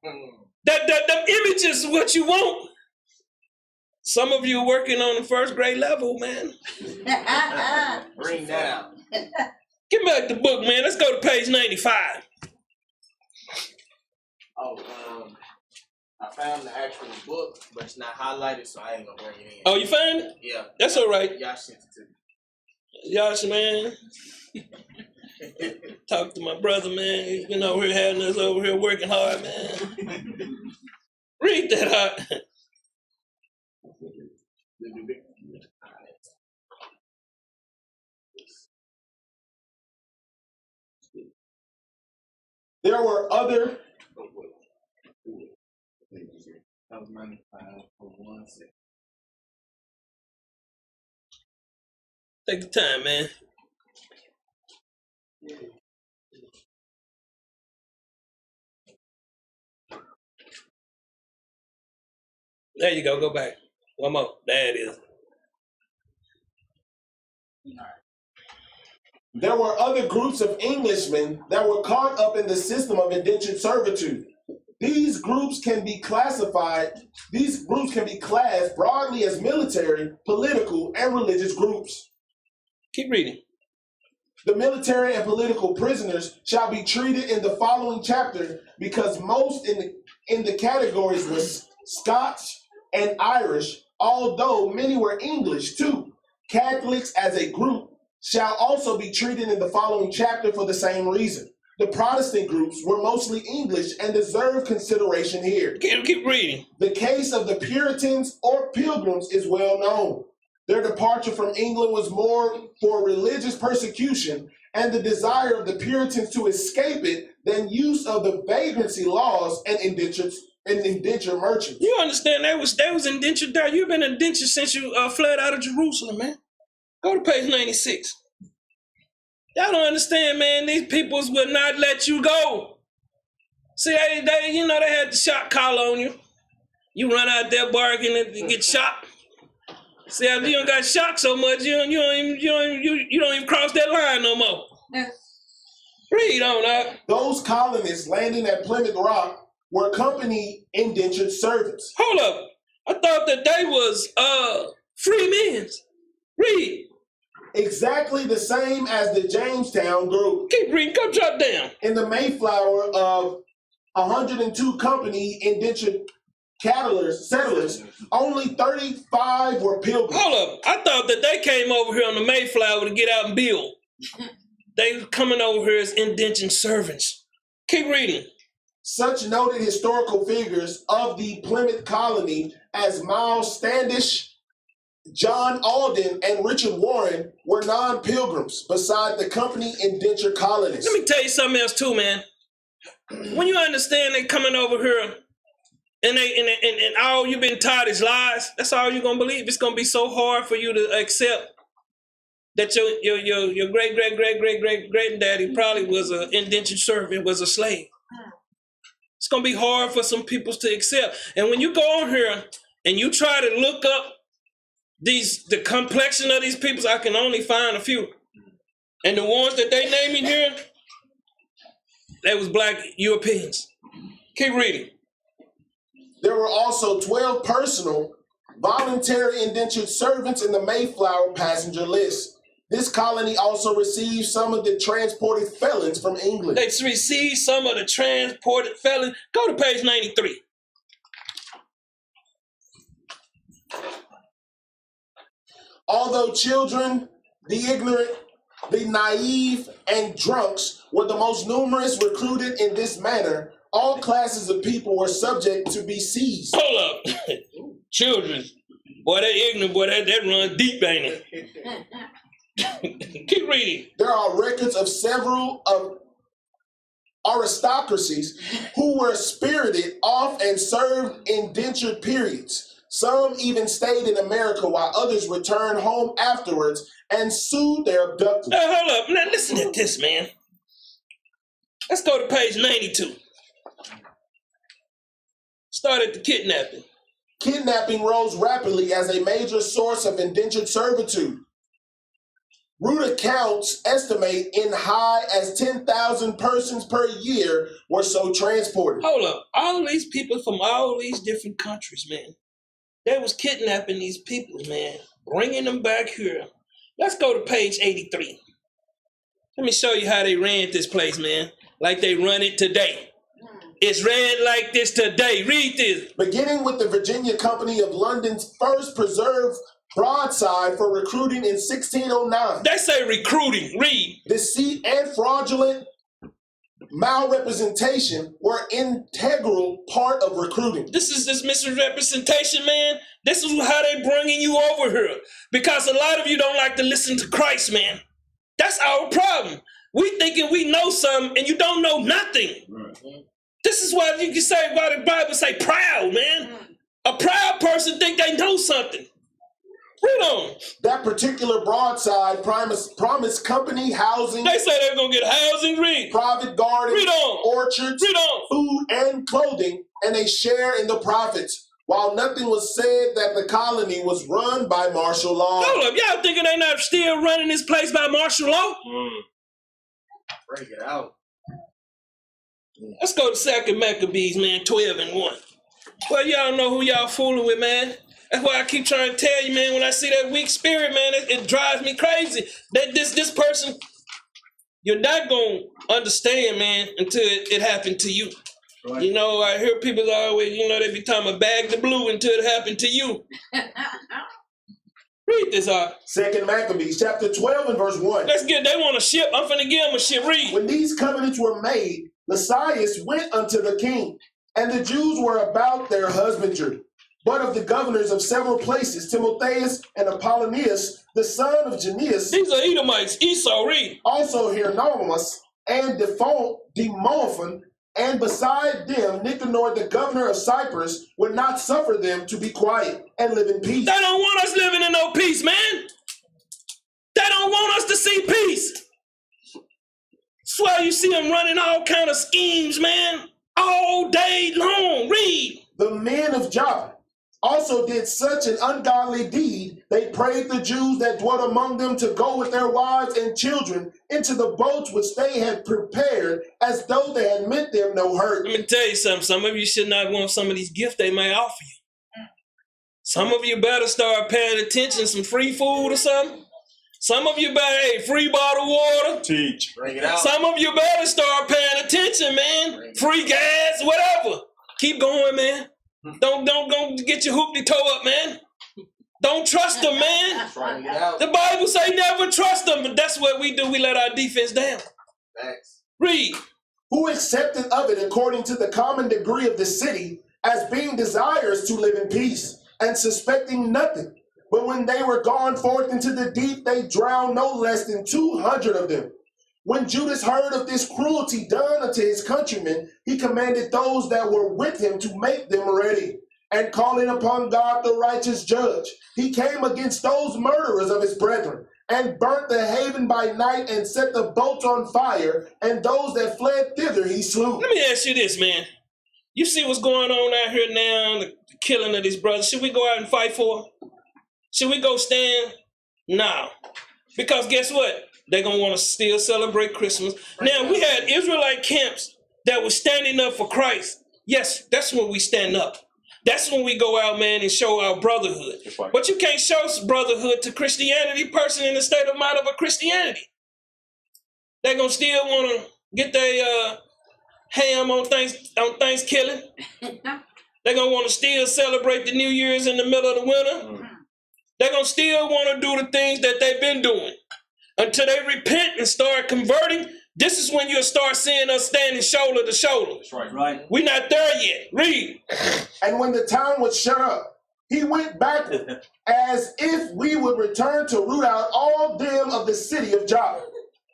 Them images is what you want. Some of you are working on the first grade level, man. Bring that out. Give me back the book, man. Let's go to page 95. I found the actual book, but it's not highlighted, so I ain't gonna bring it in. Oh, you found it? Yeah. That's all right. Y'all sent it to me. Josh, man. Talk to my brother, man. He's been over here having us over here working hard, man. Read that out. There were other. That was 95 for 1 second. Take the time, man. There you go. Go back. One more. There it is. There were other groups of Englishmen that were caught up in the system of indentured servitude. These groups can be classed broadly as military, political, and religious groups. Keep reading. The military and political prisoners shall be treated in the following chapter because most in the categories were Scots and Irish, although many were English too. Catholics as a group shall also be treated in the following chapter for the same reason. The Protestant groups were mostly English and deserve consideration here. Keep reading. The case of the Puritans or Pilgrims is well known. Their departure from England was more for religious persecution and the desire of the Puritans to escape it than use of the vagrancy laws and indentured merchants. You understand they was indentured there. You've been indentured since you fled out of Jerusalem, man. Go to page 96. Y'all don't understand, man. These peoples will not let you go. See, they had the shot collar on you. You run out there barking and get shot. See, you don't got shot so much, you don't even cross that line no more. Read on that. Those colonists landing at Plymouth Rock were company indentured servants. Hold up. I thought that they was free men. Read. Exactly the same as the Jamestown group. Keep reading. Come drop down. In the Mayflower of 102 company indentured settlers, only 35 were pilgrims. Hold up. I thought that they came over here on the Mayflower to get out and build. They coming over here as indentured servants. Keep reading. Such noted historical figures of the Plymouth colony as Miles Standish, John Alden, and Richard Warren were non-pilgrims beside the company indentured colonists. Let me tell you something else too, man. When you understand they coming over here and all you've been taught is lies, that's all you're gonna believe. It's gonna be so hard for you to accept that your great granddaddy probably was an indentured servant, was a slave. It's gonna be hard for some people to accept. And when you go on here and you try to look up the complexion of these peoples, I can only find a few. And the ones that they name in here, they was black Europeans. Keep reading. There were also 12 personal, voluntary indentured servants in the Mayflower passenger list. This colony also received some of the transported felons from England. They received some of the transported felons. Go to page 93. Although children, the ignorant, the naive, and drunks were the most numerous recruited in this manner, all classes of people were subject to be seized. Hold up. Children. Boy, that ignorant boy, that run deep, ain't it? Keep reading. There are records of several aristocracies who were spirited off and served indentured periods. Some even stayed in America while others returned home afterwards and sued their abductors. Now, hold up. Now, listen to this, man. Let's go to page 92. Start at the kidnapping. Kidnapping rose rapidly as a major source of indentured servitude. Root accounts estimate in high as 10,000 persons per year were so transported. Hold up. All these people from all these different countries, man. They was kidnapping these people, man. Bringing them back here. Let's go to page 83. Let me show you how they ran this place, man. Like they run it today. It's ran like this today. Read this. Beginning with the Virginia Company of London's first preserved broadside for recruiting in 1609. They say recruiting. Read. Deceit and fraudulent malrepresentation were integral part of recruiting. This is this misrepresentation, man. This is how they bringing you over here. Because a lot of you don't like to listen to Christ, man. That's our problem. We thinking we know something and you don't know nothing. Right. This is why you can say, why the Bible say proud, man. A proud person think they know something. Read on. That particular broadside promised company housing. They say they're going to get housing. Read. Private gardens. Read on. Orchards. Read on. Food and clothing, and a share in the profits. While nothing was said that the colony was run by martial law. Hold up. Y'all thinking they not still running this place by martial law? Break it out. Let's go to 2 Maccabees, man, 12:1. Well, y'all know who y'all fooling with, man. That's why I keep trying to tell you, man, when I see that weak spirit, man, it drives me crazy. That this person, you're not going to understand, man, until it happened to you. Right. You know, I hear people always, they be talking about bag the blue until it happened to you. Read this out. 2 Maccabees, chapter 12 and verse 1. Let's get, they want a ship. I'm finna give them a ship. Read. When these covenants were made, Lysias went unto the king, and the Jews were about their husbandry. But of the governors of several places, Timotheus and Apollonius, the son of Janius. These are Edomites. Esau, read. Also Hieronymus and Demophon, and beside them, Nicanor, the governor of Cyprus, would not suffer them to be quiet and live in peace. They don't want us living in no peace, man. They don't want us to see peace. That's why you see them running all kind of schemes, man, all day long. Read. The men of Joppa also did such an ungodly deed. They prayed the Jews that dwelt among them to go with their wives and children into the boats which they had prepared, as though they had meant them no hurt. Let me tell you something. Some of you should not want some of these gifts they may offer you. Some of you better start paying attention, some free food or something. Some of you better, free bottled water. Teach. Bring it out. Some of you better start paying attention, man. Free gas, whatever. Keep going, man. Don't get your hoopty toe up, man. Don't trust them, man. The Bible say never trust them, but that's what we do. We let our defense down. Thanks. Read. Who accepted of it according to the common degree of the city, as being desirous to live in peace, and suspecting nothing. But when they were gone forth into the deep, they drowned no less than 200 of them. When Judas heard of this cruelty done unto his countrymen, he commanded those that were with him to make them ready. And calling upon God the righteous judge, he came against those murderers of his brethren, and burnt the haven by night, and set the boats on fire, and those that fled thither he slew. Let me ask you this, man. You see what's going on out here now, the killing of these brothers. Should we go out and fight for them? Should we go stand? No. Because guess what? They're going to want to still celebrate Christmas. Now, we had Israelite camps that were standing up for Christ. Yes, that's when we stand up. That's when we go out, man, and show our brotherhood. Right. But you can't show brotherhood to Christianity person in the state of mind of a Christianity. They're going to still want to get their ham on Thanksgiving. They're going to want to still celebrate the New Year's in the middle of the winter. They're going to still want to do the things that they've been doing. Until they repent and start converting, this is when you'll start seeing us standing shoulder to shoulder. That's right. Right. We're not there yet. Read. And when the town was shut up, he went backward, as if we would return to root out all them of the city of Joppa.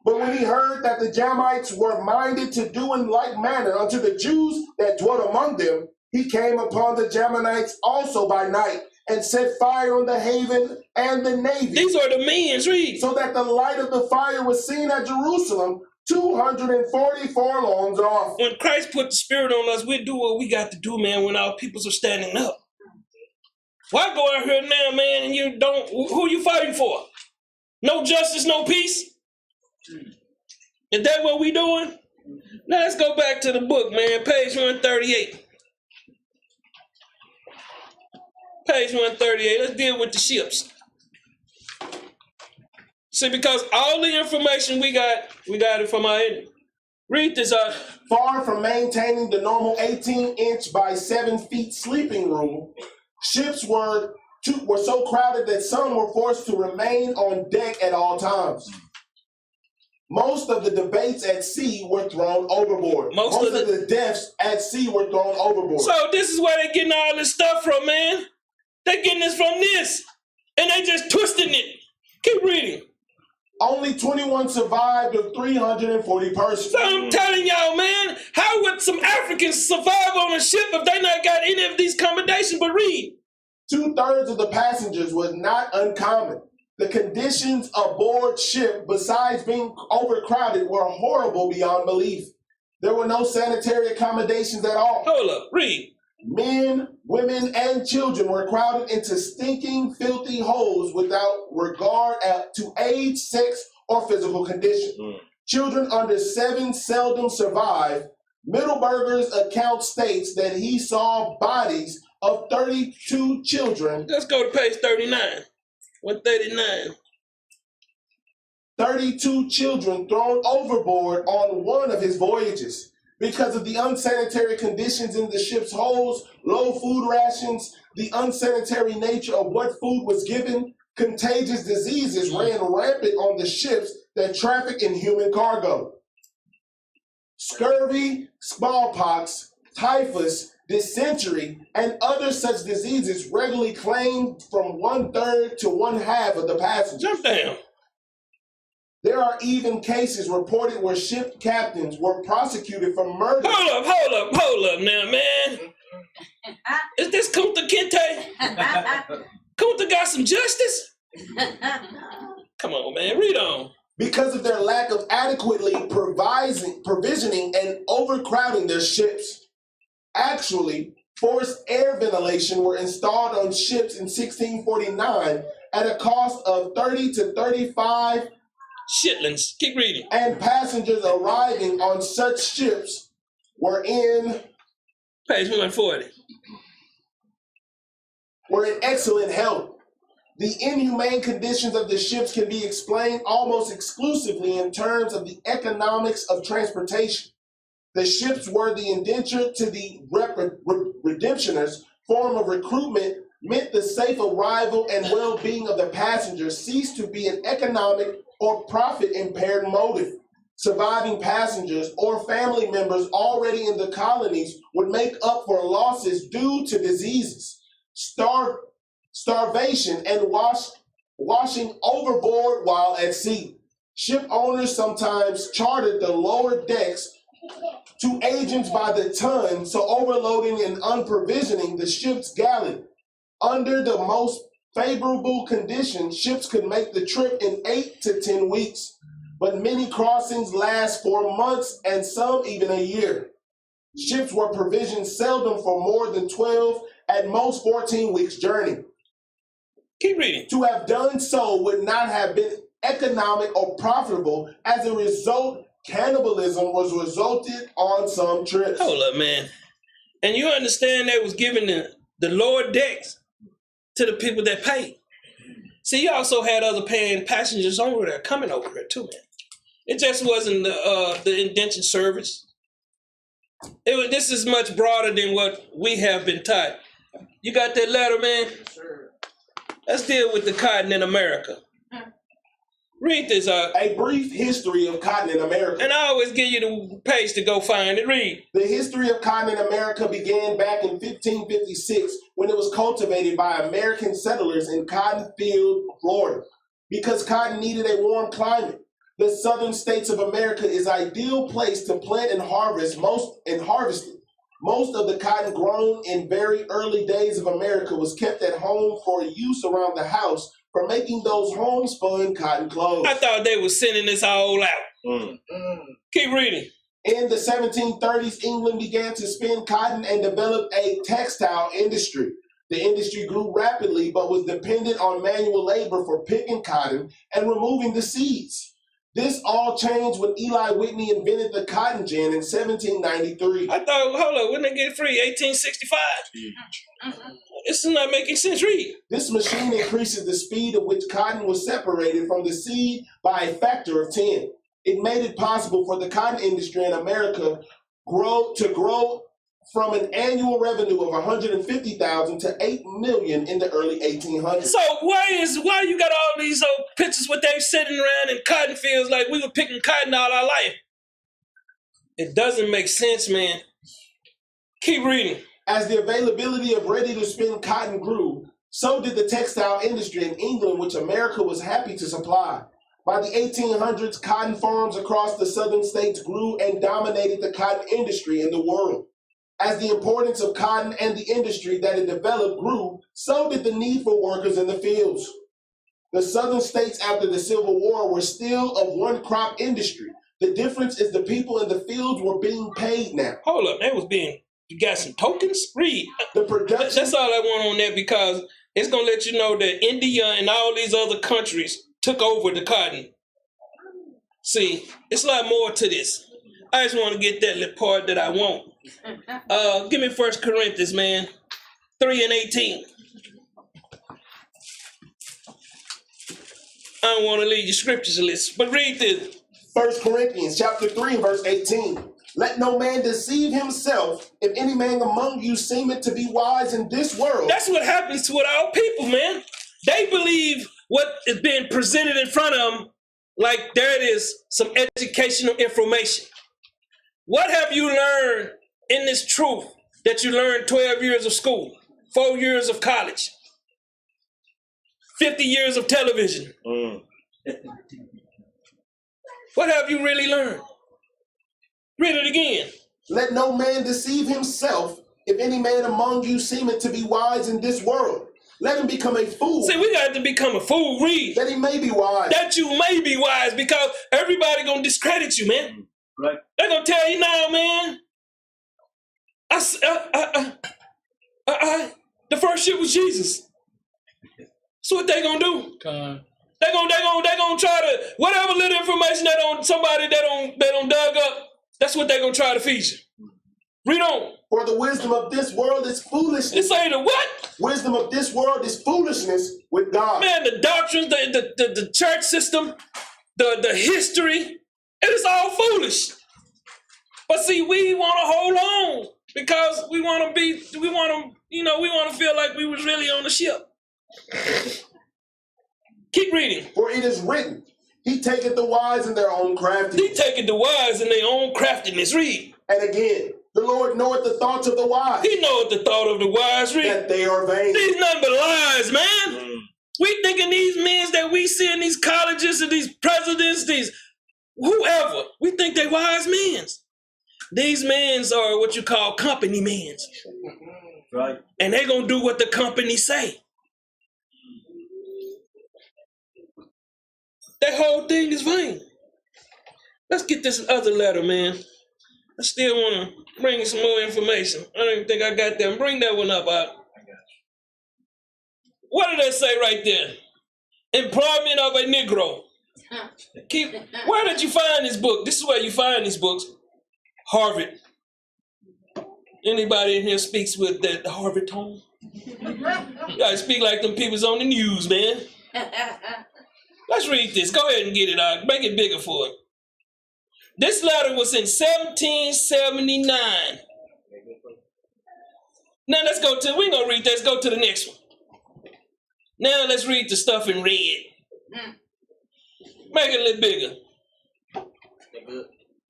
But when he heard that the Jamites were minded to do in like manner unto the Jews that dwelt among them, he came upon the Jamanites also by night, and set fire on the haven and the navy. These are the means, read. So that the light of the fire was seen at Jerusalem 240 furlongs off. When Christ put the Spirit on us, we do what we got to do, man, when our peoples are standing up. Why go out here now, man, and you don't, who you fighting for? No justice, no peace? Is that what we doing? Now let's go back to the book, man. Page 138. Page 138. Let's deal with the ships. See, because all the information we got it from our enemy. Read this out. Far from maintaining the normal 18-inch by 7 feet sleeping rule, ships were so crowded that some were forced to remain on deck at all times. Most of the debates at sea were thrown overboard. Most of the deaths at sea were thrown overboard. So this is where they're getting all this stuff from, man. They're getting this from this. And they just twisting it. Keep reading. Only 21 survived of 340 persons. So I'm telling y'all, man, how would some Africans survive on a ship if they not got any of these accommodations? But read. 2/3 of the passengers was not uncommon. The conditions aboard ship, besides being overcrowded, were horrible beyond belief. There were no sanitary accommodations at all. Hold up, read. Men, women, and children were crowded into stinking, filthy holes without regard to age, sex, or physical condition. Children under 7 seldom survived. Middleburger's account states that he saw bodies of 32 children. Let's go to page 39. 139. 32 children thrown overboard on one of his voyages. Because of the unsanitary conditions in the ship's holds, low food rations, the unsanitary nature of what food was given, contagious diseases ran rampant on the ships that traffic in human cargo. Scurvy, smallpox, typhus, dysentery, and other such diseases regularly claimed from 1/3 to 1/2 of the passengers. Jump down. There are even cases reported where ship captains were prosecuted for murder. Hold up now, man. Is this Kunta Kinte? Kunta got some justice? Come on, man, read on. Because of their lack of adequately provisioning and overcrowding their ships. Actually, forced air ventilation were installed on ships in 1649 at a cost of 30 to 35 shitlings. Keep reading. And passengers arriving on such ships were in page 140. Were in excellent health. The inhumane conditions of the ships can be explained almost exclusively in terms of the economics of transportation. The ships were the indentured to the redemptioners form of recruitment meant the safe arrival and well-being of the passengers ceased to be an economic or profit-impaired motive. Surviving passengers or family members already in the colonies would make up for losses due to diseases, starvation, and washing overboard while at sea. Ship owners sometimes chartered the lower decks to agents by the ton, so overloading and unprovisioning the ship's galley. Under the most favorable conditions, ships could make the trip in 8 to 10 weeks, but many crossings last for months and some even a year. Ships were provisioned seldom for more than 12, at most 14 weeks journey. Keep reading. To have done so would not have been economic or profitable. As a result, cannibalism was resulted on some trips. Hold up, man. And you understand they was giving the lower decks to the people that paid. See, you also had other paying passengers over there, coming over here too, man. It just wasn't the indentured service. This is much broader than what we have been taught. You got that letter, man? Sure. Let's deal with the cotton in America. Read this out. A brief history of cotton in America. And I always give you the page to go find it. Read. The history of cotton in America began back in 1556 when it was cultivated by American settlers in Cotton Field, Florida. Because cotton needed a warm climate, the southern states of America is an ideal place to plant and harvest most of the cotton grown in very early days of America was kept at home for use around the house for making those homespun cotton clothes. I thought they were sending this all out. Keep reading. In the 1730s, England began to spin cotton and developed a textile industry. The industry grew rapidly, but was dependent on manual labor for picking cotton and removing the seeds. This all changed when Eli Whitney invented the cotton gin in 1793. I thought, hold up, when they get free? 1865? This is not making sense. Read. This machine increases the speed at which cotton was separated from the seed by a factor of 10. It made it possible for the cotton industry in America to grow from an annual revenue of $150,000 to $8 million in the early 1800s. So why you got all these old pictures with they sitting around in cotton fields like we were picking cotton all our life? It doesn't make sense, man. Keep reading. As the availability of ready-to-spin cotton grew, so did the textile industry in England, which America was happy to supply. By the 1800s, cotton farms across the southern states grew and dominated the cotton industry in the world. As the importance of cotton and the industry that it developed grew, so did the need for workers in the fields. The southern states after the Civil War were still of one crop industry. The difference is the people in the fields were being paid now. Hold up, you got some tokens? Read. The production. That's all I want on that, because it's going to let you know that India and all these other countries took over the cotton. See, it's a lot more to this. I just want to get that little part that I want. Give me 1 Corinthians, man. 3:18. I don't want to leave your scriptures list, but read this. 1 Corinthians chapter 3, verse 18. Let no man deceive himself. If any man among you seemeth to be wise in this world. That's what happens with our people, man. They believe what is being presented in front of them like there it is, some educational information. What have you learned in this truth that you learned 12 years of school, 4 years of college, 50 years of television? What have you really learned? Read it again. Let no man deceive himself. If any man among you seemeth to be wise in this world, let him become a fool. See, we got to become a fool. Read. That he may be wise. That you may be wise, because everybody going to discredit you, man. Right. They're going to tell you, now, man. The first shit was Jesus. So what they going to do? They're gonna try to, whatever little information somebody that don't dug up, that's what they're gonna try to feed you. Read on. For the wisdom of this world is foolishness. It say the what? Wisdom of this world is foolishness with God. Man, the doctrines, the church system, the history, it is all foolish. But see, we want to hold on because we want to feel like we was really on the ship. Keep reading. For it is written, he taketh the wise in their own craftiness. He taketh the wise in their own craftiness. Read. And again, the Lord knoweth the thoughts of the wise. He knoweth the thought of the wise. Read. That they are vain. These nothing but lies, man. We thinking these men that we see in these colleges and these presidents, these whoever, we think they wise men. These men are what you call company men. Right. And they gonna do what the company say. That whole thing is vain. Let's get this other letter, man. I still want to bring you some more information. I don't even think I got that. Bring that one up, Art. What did they say right there? Employment of a Negro. Where did you find this book? This is where you find these books. Harvard. Anybody in here speaks with that Harvard tone? You gotta speak like them people's on the news, man. Let's read this. Go ahead and get it out. Make it bigger for it. This letter was in 1779. Now let's go to, we ain't gonna read that. Let's go to the next one. Now let's read the stuff in red. Make it a little bigger.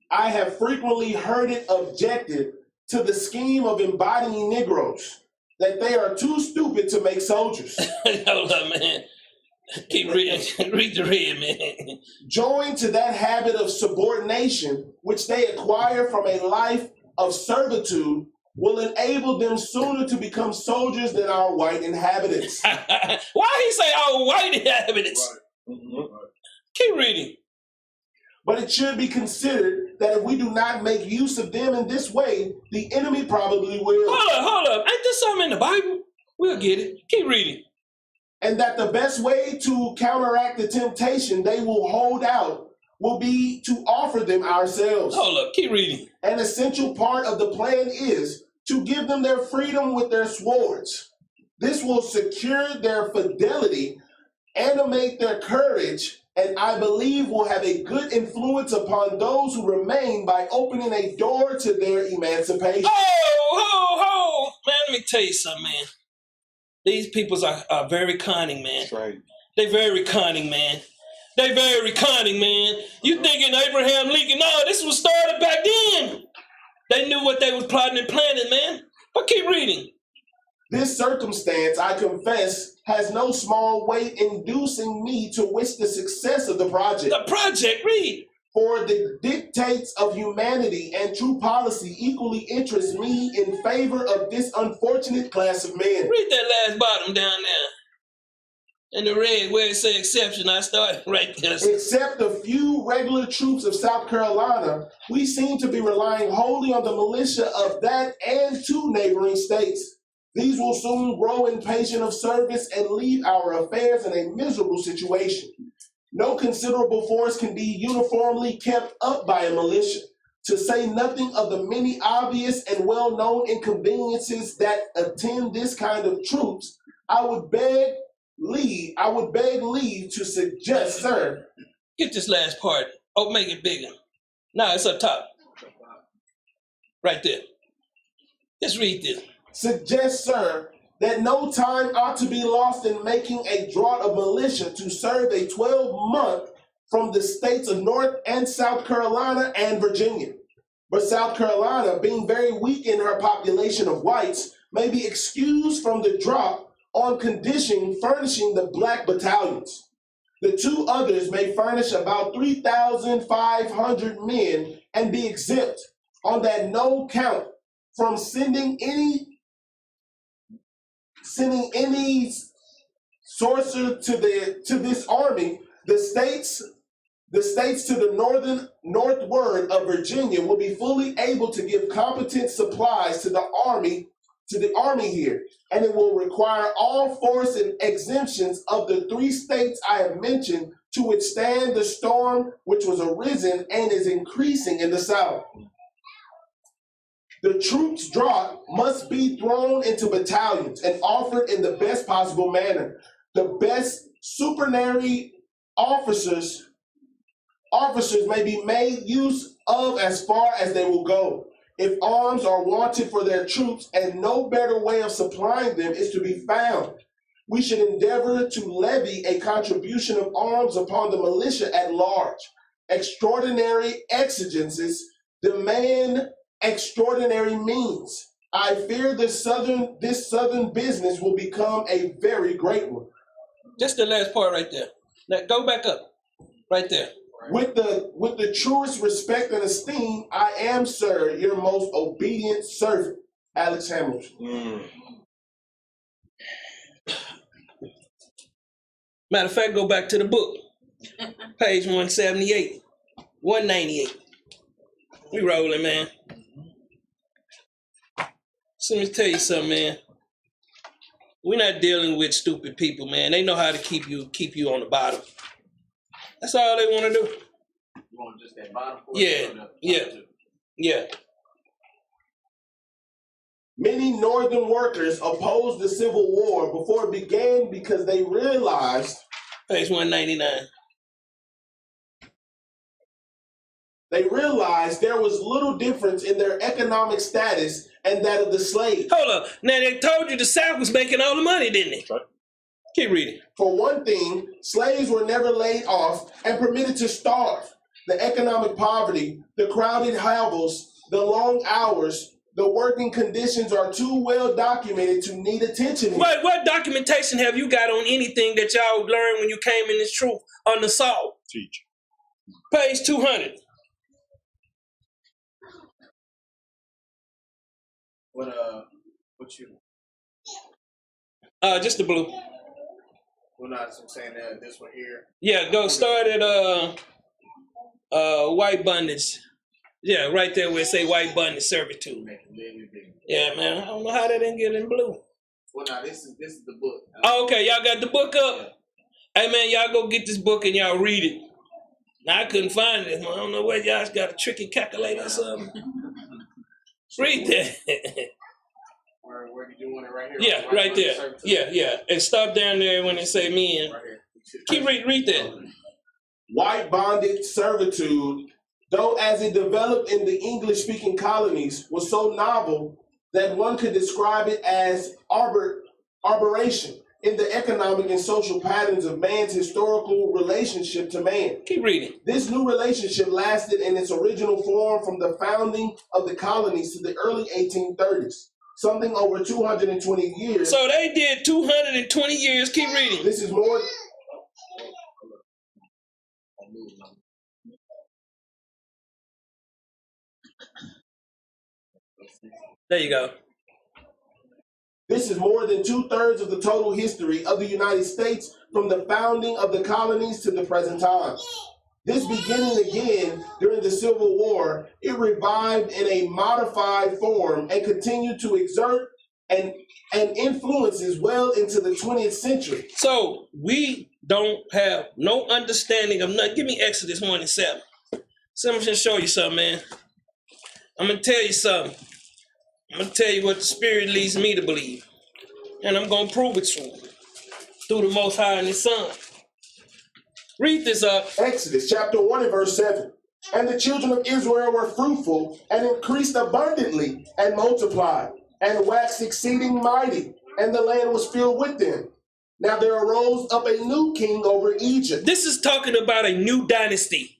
I have frequently heard it objected to the scheme of embodying Negroes, that they are too stupid to make soldiers. Hold up, man. Keep reading. Read the red, man. Joined to that habit of subordination, which they acquire from a life of servitude, will enable them sooner to become soldiers than our white inhabitants. Why he say our white inhabitants? Right. Keep reading. But it should be considered that if we do not make use of them in this way, the enemy probably will. Hold up. Ain't this something in the Bible? We'll get it. Keep reading. And that the best way to counteract the temptation they will hold out will be to offer them ourselves. Hold up, keep reading. An essential part of the plan is to give them their freedom with their swords. This will secure their fidelity, animate their courage, and I believe will have a good influence upon those who remain by opening a door to their emancipation. Oh, man, let me tell you something, man. These peoples are very cunning, man. That's right. They very cunning, man. They very cunning, man. You thinking Abraham Lincoln? No, this was started back then. They knew what they was plotting and planning, man. But keep reading. This circumstance, I confess, has no small weight inducing me to wish the success of the project. The project, read. For the dictates of humanity and true policy equally interest me in favor of this unfortunate class of men. Read that last bottom down there. In the red where it says exception, I started right there. Except a few regular troops of South Carolina, we seem to be relying wholly on the militia of that and two neighboring states. These will soon grow impatient of service and leave our affairs in a miserable situation. No considerable force can be uniformly kept up by a militia, to say nothing of the many obvious and well-known inconveniences that attend this kind of troops. I would beg leave to suggest, sir. Get this last part. Oh, make it bigger. No, it's up top. Right there. Just read this. Suggest, sir, that no time ought to be lost in making a draught of militia to serve a 12-month from the states of North and South Carolina and Virginia. But South Carolina, being very weak in her population of whites, may be excused from the drop on condition furnishing the black battalions. The two others may furnish about 3,500 men and be exempt on that no count from sending any sorcerer to this army. The states to the northward of Virginia will be fully able to give competent supplies to the army here, and it will require all force and exemptions of the three states I have mentioned to withstand the storm which was arisen and is increasing in the South. The troops' draught must be thrown into battalions and offered in the best possible manner. The best supernumerary officers may be made use of as far as they will go. If arms are wanted for their troops and no better way of supplying them is to be found, we should endeavor to levy a contribution of arms upon the militia at large. Extraordinary exigencies demand extraordinary means. I fear this southern business will become a very great one. Just the last part right there. Now go back up. Right there. With the truest respect and esteem, I am, sir, your most obedient servant, Alex Hamilton. Matter of fact, go back to the book. Page 178. 198. We rolling, man. So let me tell you something, man. We're not dealing with stupid people, man. They know how to keep you on the bottom. That's all they want to do. You want just that bottom portion? Yeah. Many northern workers opposed the Civil War before it began because they realized. Page 199. They realized there was little difference in their economic status and that of the slaves. Hold up. Now they told you the South was making all the money, didn't they? Right. Keep reading. For one thing, slaves were never laid off and permitted to starve. The economic poverty, the crowded hovels, the long hours, the working conditions are too well documented to need attention. What documentation have you got on anything that y'all learned when you came in this truth on the Salt? Teach. Page 200. What you? Just the blue. Well, not I'm saying that this one here. Yeah, go start at white bondage. Yeah, right there where it say white bondage servitude. Yeah, man. I don't know how that didn't get in blue. Well, now this is the book. Oh, okay, y'all got the book up. Hey man, y'all go get this book and y'all read it. Now I couldn't find it. I don't know where y'all got a tricky calculator or something. Read that. Where did you want it right here? Yeah, right there. Yeah. And stop down there when they say men. Right here. Keep read that. White bonded servitude, though as it developed in the English-speaking colonies, was so novel that one could describe it as arboration in the economic and social patterns of man's historical relationship to man. Keep reading. This new relationship lasted in its original form from the founding of the colonies to the early 1830s, something over 220 years. So they did 220 years. Keep reading. This is more... There you go. This is more than 2/3 of the total history of the United States from the founding of the colonies to the present time. This beginning again during the Civil War, it revived in a modified form and continued to exert and influences well into the 20th century. So we don't have no understanding of nothing. Give me Exodus 1:7. So I'm just show you something, man. I'm gonna tell you something. I'm gonna tell you what the Spirit leads me to believe, and I'm gonna prove it to you through the Most High and His Son. Read this up. Exodus chapter 1 and verse 7. And the children of Israel were fruitful and increased abundantly and multiplied and waxed exceeding mighty, and the land was filled with them. Now there arose up a new king over Egypt. This is talking about a new dynasty.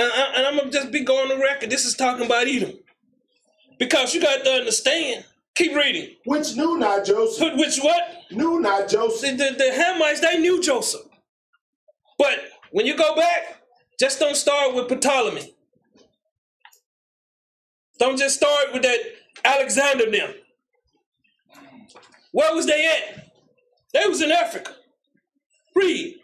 And I'm going to just be going on record. This is talking about Edom. Because you got to understand. Keep reading. Which knew not Joseph. Which what? Knew not Joseph. The Hamites, they knew Joseph. But when you go back, just don't start with Ptolemy. Don't just start with that Alexander and them. Where was they at? They was in Africa. Read.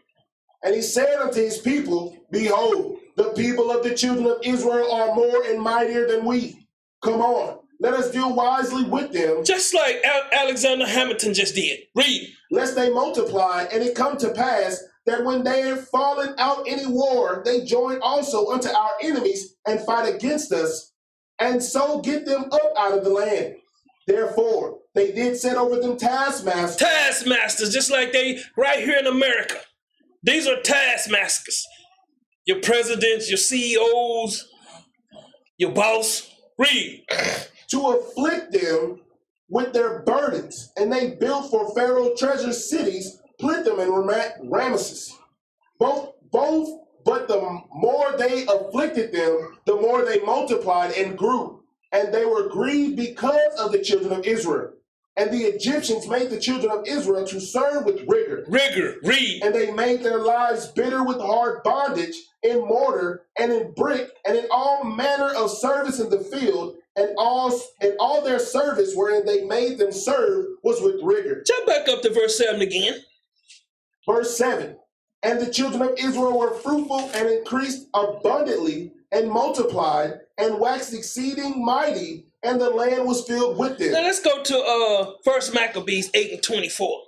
And he said unto his people, behold, the people of the children of Israel are more and mightier than we. Come on, let us deal wisely with them. Just like Alexander Hamilton just did. Read. Lest they multiply, and it come to pass that when they have fallen out any war, they join also unto our enemies and fight against us, and so get them up out of the land. Therefore, they did set over them taskmasters. Taskmasters, just like they right here in America. These are taskmasters. Your presidents, your CEOs, your boss. Read. To afflict them with their burdens, and they built for Pharaoh treasure cities, Plintham and Ramesses. But the more they afflicted them, the more they multiplied and grew, and they were grieved because of the children of Israel. And the Egyptians made the children of Israel to serve with rigor. Rigor, read. And they made their lives bitter with hard bondage in mortar and in brick and in all manner of service in the field, and all their service wherein they made them serve was with rigor. Jump back up to verse 7 again. Verse 7. And the children of Israel were fruitful and increased abundantly and multiplied and waxed exceeding mighty, and the land was filled with them. Now let's go to 1 Maccabees 8 and 24.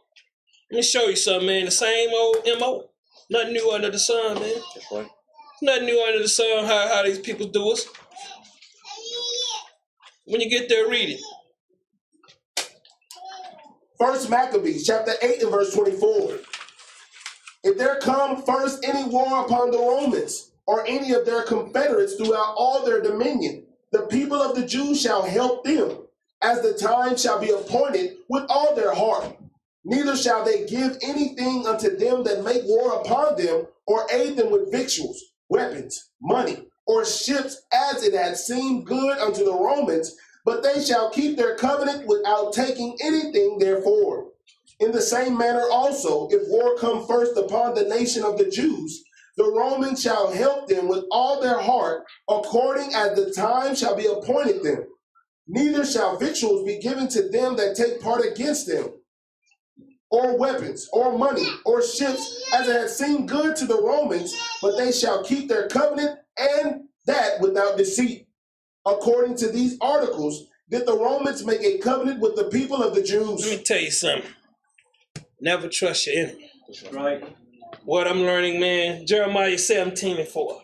Let me show you something, man. The same old MO. Nothing new under the sun, man. That's right. Nothing new under the sun, how these people do us. When you get there, read it. 1 Maccabees chapter 8 and verse 24. If there come first any war upon the Romans, or any of their confederates throughout all their dominion, the people of the Jews shall help them, as the time shall be appointed with all their heart. Neither shall they give anything unto them that make war upon them, or aid them with victuals, weapons, money, or ships, as it had seemed good unto the Romans, but they shall keep their covenant without taking anything therefore. In the same manner also, if war come first upon the nation of the Jews, the Romans shall help them with all their heart, according as the time shall be appointed them. Neither shall victuals be given to them that take part against them, or weapons, or money, or ships, as it had seemed good to the Romans, but they shall keep their covenant, and that without deceit. According to these articles, did the Romans make a covenant with the people of the Jews. Let me tell you something. Never trust your enemy. That's right. What I'm learning, man, Jeremiah 17:4.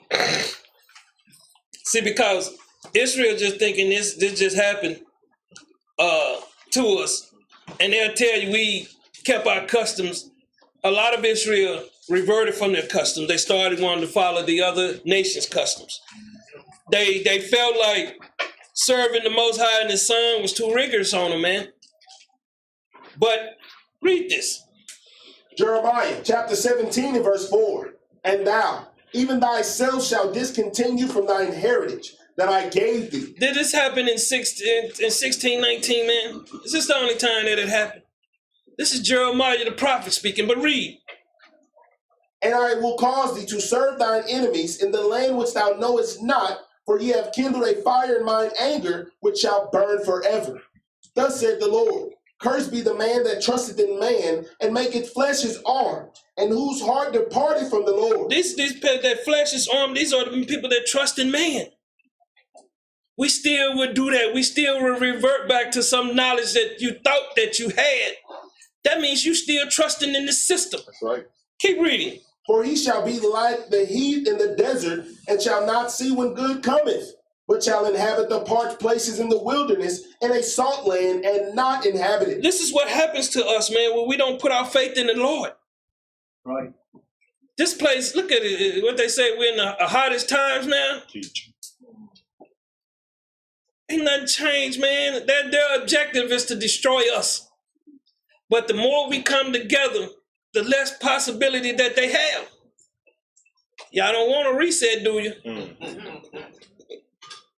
See, because Israel just thinking this just happened to us, and they'll tell you we kept our customs. A lot of Israel reverted from their customs. They started wanting to follow the other nations' customs. They felt like serving the Most High and His Son was too rigorous on them, man. But read this. Jeremiah chapter 17 and verse 4. And thou, even thyself, shall discontinue from thine heritage that I gave thee. Did this happen in 1619, man? Is this the only time that it happened? This is Jeremiah the prophet speaking, but read. And I will cause thee to serve thine enemies in the land which thou knowest not, for ye have kindled a fire in mine anger, which shall burn forever. Thus said the Lord, cursed be the man that trusteth in man, and maketh flesh his arm, and whose heart departed from the Lord. These that flesh is arm, these are the people that trust in man. We still would do that. We still will revert back to some knowledge that you thought that you had. That means you still trusting in the system. That's right. Keep reading. For he shall be like the heat in the desert, and shall not see when good cometh, but shall inhabit the parched places in the wilderness, in a salt land, and not inhabit it. This is what happens to us, man, when we don't put our faith in the Lord. Right. This place, look at it, what they say, we're in the hottest times now. Ain't nothing changed, man. Their objective is to destroy us. But the more we come together, the less possibility that they have. Y'all don't want a reset, do you?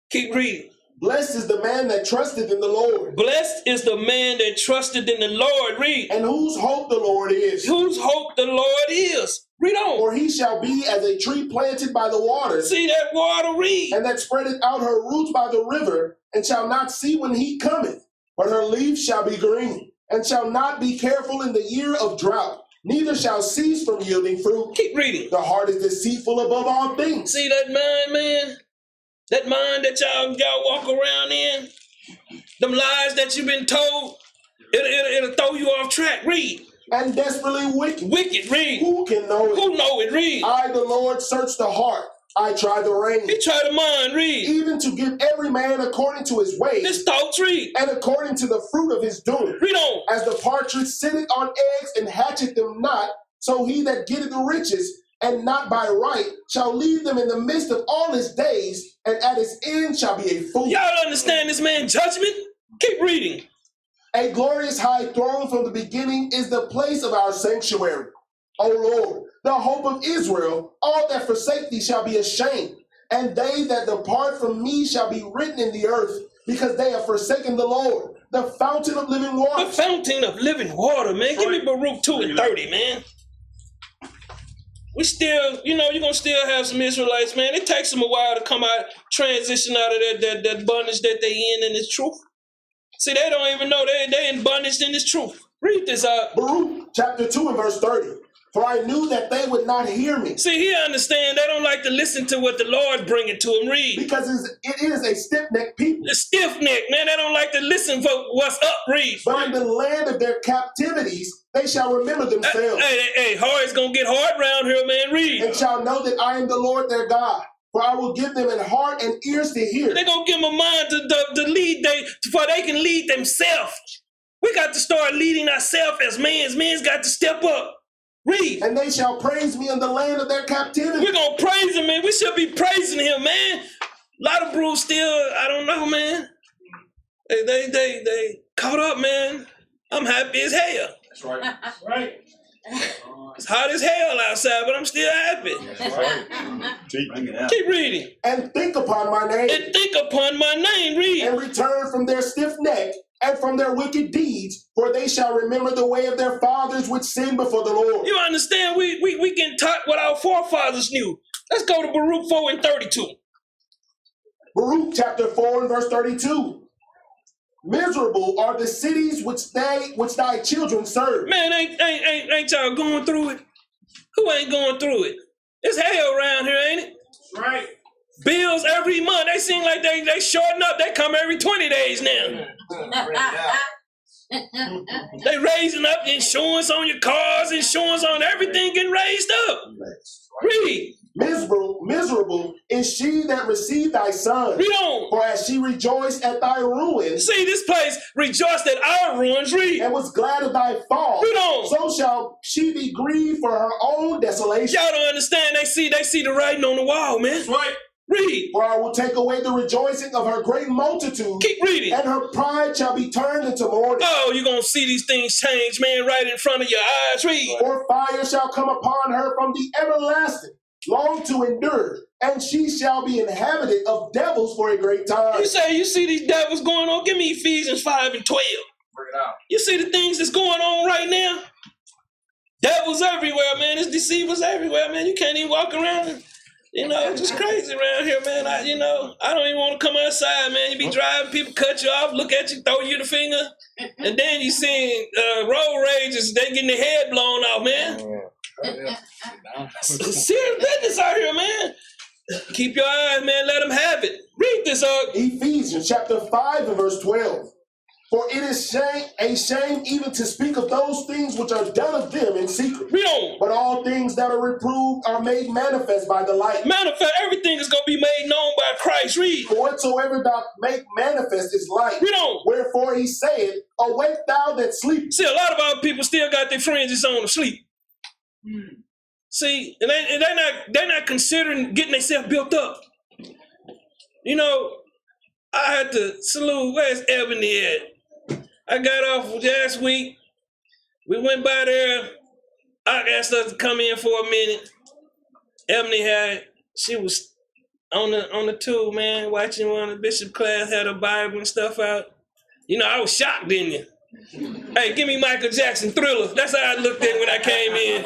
Keep reading. Blessed is the man that trusteth in the Lord. Blessed is the man that trusted in the Lord. Read. And whose hope the Lord is. Whose hope the Lord is. Read on. For he shall be as a tree planted by the waters. See that water, read. And that spreadeth out her roots by the river, and shall not see when heat cometh, but her leaves shall be green, and shall not be careful in the year of drought, neither shall cease from yielding fruit. Keep reading. The heart is deceitful above all things. See that mind, man? That mind that y'all walk around in? Them lies that you've been told, it'll throw you off track. Read. And desperately wicked. Wicked, read. Who can know it? Who know it? Read. I, the Lord, search the heart. I try the reins. He try the mind, read. Even to give every man according to his ways. His thoughts, read. And according to the fruit of his doing. Read on. As the partridge sitteth on eggs and hatcheth them not, so he that getteth the riches, and not by right, shall leave them in the midst of all his days, and at his end shall be a fool. Y'all understand this man's judgment? Keep reading. A glorious high throne from the beginning is the place of our sanctuary. O Lord, the hope of Israel, all that forsake thee shall be ashamed, and they that depart from me shall be written in the earth, because they have forsaken the Lord, the fountain of living water. The fountain of living water, man. Give me Baruch 2 and 30, man. We still, you're going to still have some Israelites, man. It takes them a while to come out, transition out of that bondage that they in this truth. See, they don't even know they in bondage in this truth. Read this out. Baruch chapter 2 and verse 30. For I knew that they would not hear me. See, he understand they don't like to listen to what the Lord bringing to them. Read. Because it is a stiff-necked people. A stiff-necked, man. They don't like to listen for what's up. Read. But in the land of their captivities, they shall remember themselves. Hey, hard is going to get hard around here, man. Read. And shall know that I am the Lord their God. For I will give them an heart and ears to hear. They're going to give them a mind to lead, for they can lead themselves. We got to start leading ourselves as men. Men's got to step up. Read. And they shall praise me in the land of their captivity. We're going to praise him, man. We should be praising him, man. A lot of brews still, I don't know, man. They caught up, man. I'm happy as hell. That's right. That's right. It's hot as hell outside, but I'm still happy. That's right. Keep reading. And think upon my name. And think upon my name. Read. And return from their stiff neck and from their wicked deeds, for they shall remember the way of their fathers which sinned before the Lord. You understand? We can taught what our forefathers knew. Let's go to Baruch 4 and 32. Baruch chapter 4 and verse 32. Miserable are the cities which thy children serve. Man, ain't y'all going through it? Who ain't going through it? It's hell around here, ain't it? That's right. Bills every month. They seem like they shorten up. They come every 20 days now. They raising up insurance on your cars, insurance on everything getting raised up. Read. Miserable is she that received thy son. Read on. For as she rejoiced at thy ruin. See, this place rejoiced at our ruins. Read. And was glad of thy fall. Read on. So shall she be grieved for her own desolation. Y'all don't understand. They see the writing on the wall, man. That's right. Read. For I will take away the rejoicing of her great multitude. Keep reading. And her pride shall be turned into mourning. Oh, you're going to see these things change, man, right in front of your eyes. Read. For fire shall come upon her from the everlasting, long to endure, and she shall be inhabited of devils for a great time. You say you see these devils going on? Give me Ephesians 5 and 12. Bring it out. You see the things that's going on right now? Devils everywhere, man. There's deceivers everywhere, man. You can't even walk around. You know, it's just crazy around here, man. I don't even want to come outside, man. You be driving, people cut you off, look at you, throw you the finger, and then you see road rages, they getting their head blown off, man. Serious business out here, man. Keep your eyes, man. Let them have it. Read this up. Ephesians chapter 5 and verse 12. For it is a shame even to speak of those things which are done of them in secret. Read on. But all things that are reproved are made manifest by the light. Manifest, everything is going to be made known by Christ. Read. For whatsoever doth make manifest is light. Read on. Wherefore he saith, awake thou that sleep. See, a lot of our people still got their fringes on to sleep. See, and they're not considering getting themselves built up. You know, I had to salute, where's Ebony at? I got off last week. We went by there. I asked her to come in for a minute. Ebony she was on the tool, man, watching one of the bishop class, had her Bible and stuff out. You know, I was shocked, didn't you? Hey, give me Michael Jackson Thriller. That's how I looked at it when I came in.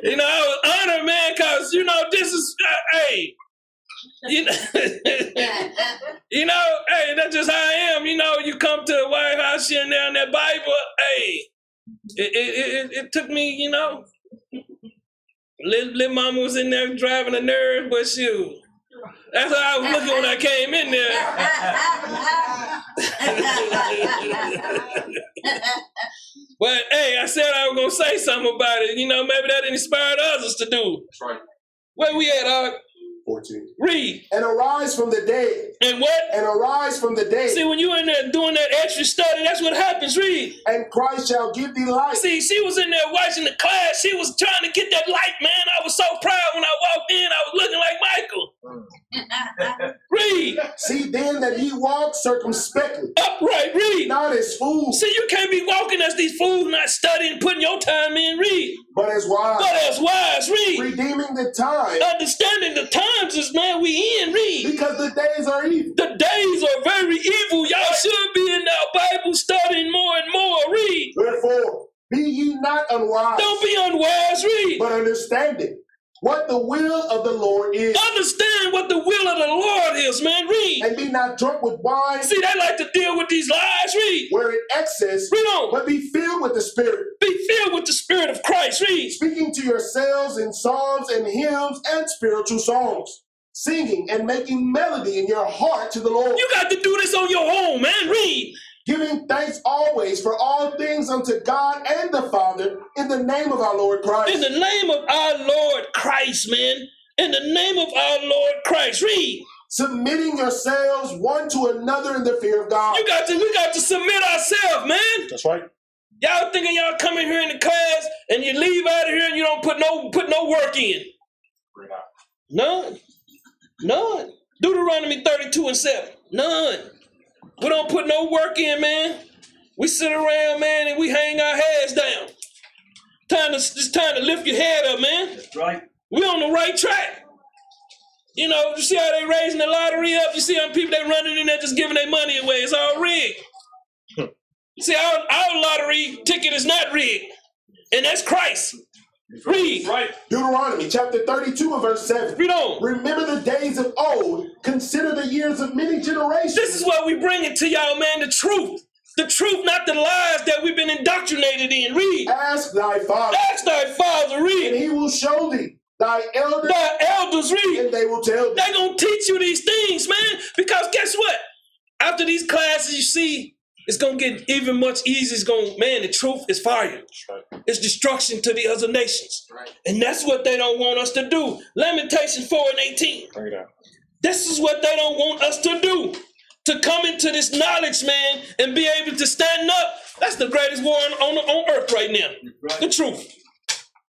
You know, I was honored, man, because, you know, this is, hey, you know, you know, hey, that's just how I am. You know, you come to the White House here and there in that Bible, hey, it took me, you know, little mama was in there driving a nerve, but shoot, that's how I was looking when I came in there. But hey, I said I was gonna say something about it. You know, maybe that inspired others to do. That's right. Where we at, Art? 14. Read. And arise from the dead. And what? And arise from the dead. See, when you in there doing that extra study, that's what happens. Read. And Christ shall give thee light. See, she was in there watching the class. She was trying to get that light, man. I was so proud when I walked in. I was looking like Michael. Read. See then that ye walk circumspectly. Upright. Read. Not as fools. See, you can't be walking as these fools, not studying, putting your time in. Read. But as wise. But as wise. Read. Redeeming the time. Understanding the times is, man, we in. Read. Because the days are evil. The days are very evil. Y'all should be in our Bible studying more and more. Read. Wherefore, be ye not unwise. Don't be unwise. Read. But understanding what the will of the Lord is. Understand what the will of the Lord is, man. Read. And be not drunk with wine. See, they like to deal with these lies. Read. Where in excess. Read on. But be filled with the Spirit. Be filled with the Spirit of Christ. Read. Speaking to yourselves in psalms and hymns and spiritual songs. Singing and making melody in your heart to the Lord. You got to do this on your own, man. Read. Giving thanks always for all things unto God and the Father in the name of our Lord Christ. In the name of our Lord Christ, man. In the name of our Lord Christ. Read. Submitting yourselves one to another in the fear of God. We got to submit ourselves, man. That's right. Y'all thinking y'all come in here in the class and you leave out of here and you don't put no work in. None. None. Deuteronomy 32:7. None. We don't put no work in, man. We sit around, man, and we hang our heads down. It's time to lift your head up, man. That's right. We on the right track. You know, you see how they raising the lottery up? You see how people they running in there just giving their money away. It's all rigged. See, our lottery ticket is not rigged. And that's Christ. Read. Right. Deuteronomy chapter 32 and verse 7. Read on. Remember the days of old. Consider the years of many generations. This is what we bring it to y'all, man. The truth. The truth, not the lies that we've been indoctrinated in. Read. Ask thy father. Ask thy father. Read. And he will show thee. thy elders, read. and they will tell thee. They're going to teach you these things, man. Because guess what? After these classes, you see, it's going to get even much easier. It's going, man, the truth is fire. It's destruction to the other nations. And that's what they don't want us to do. Lamentations 4:18. Bring it out. This is what they don't want us to do. To come into this knowledge, man, and be able to stand up. That's the greatest war on earth right now. The truth.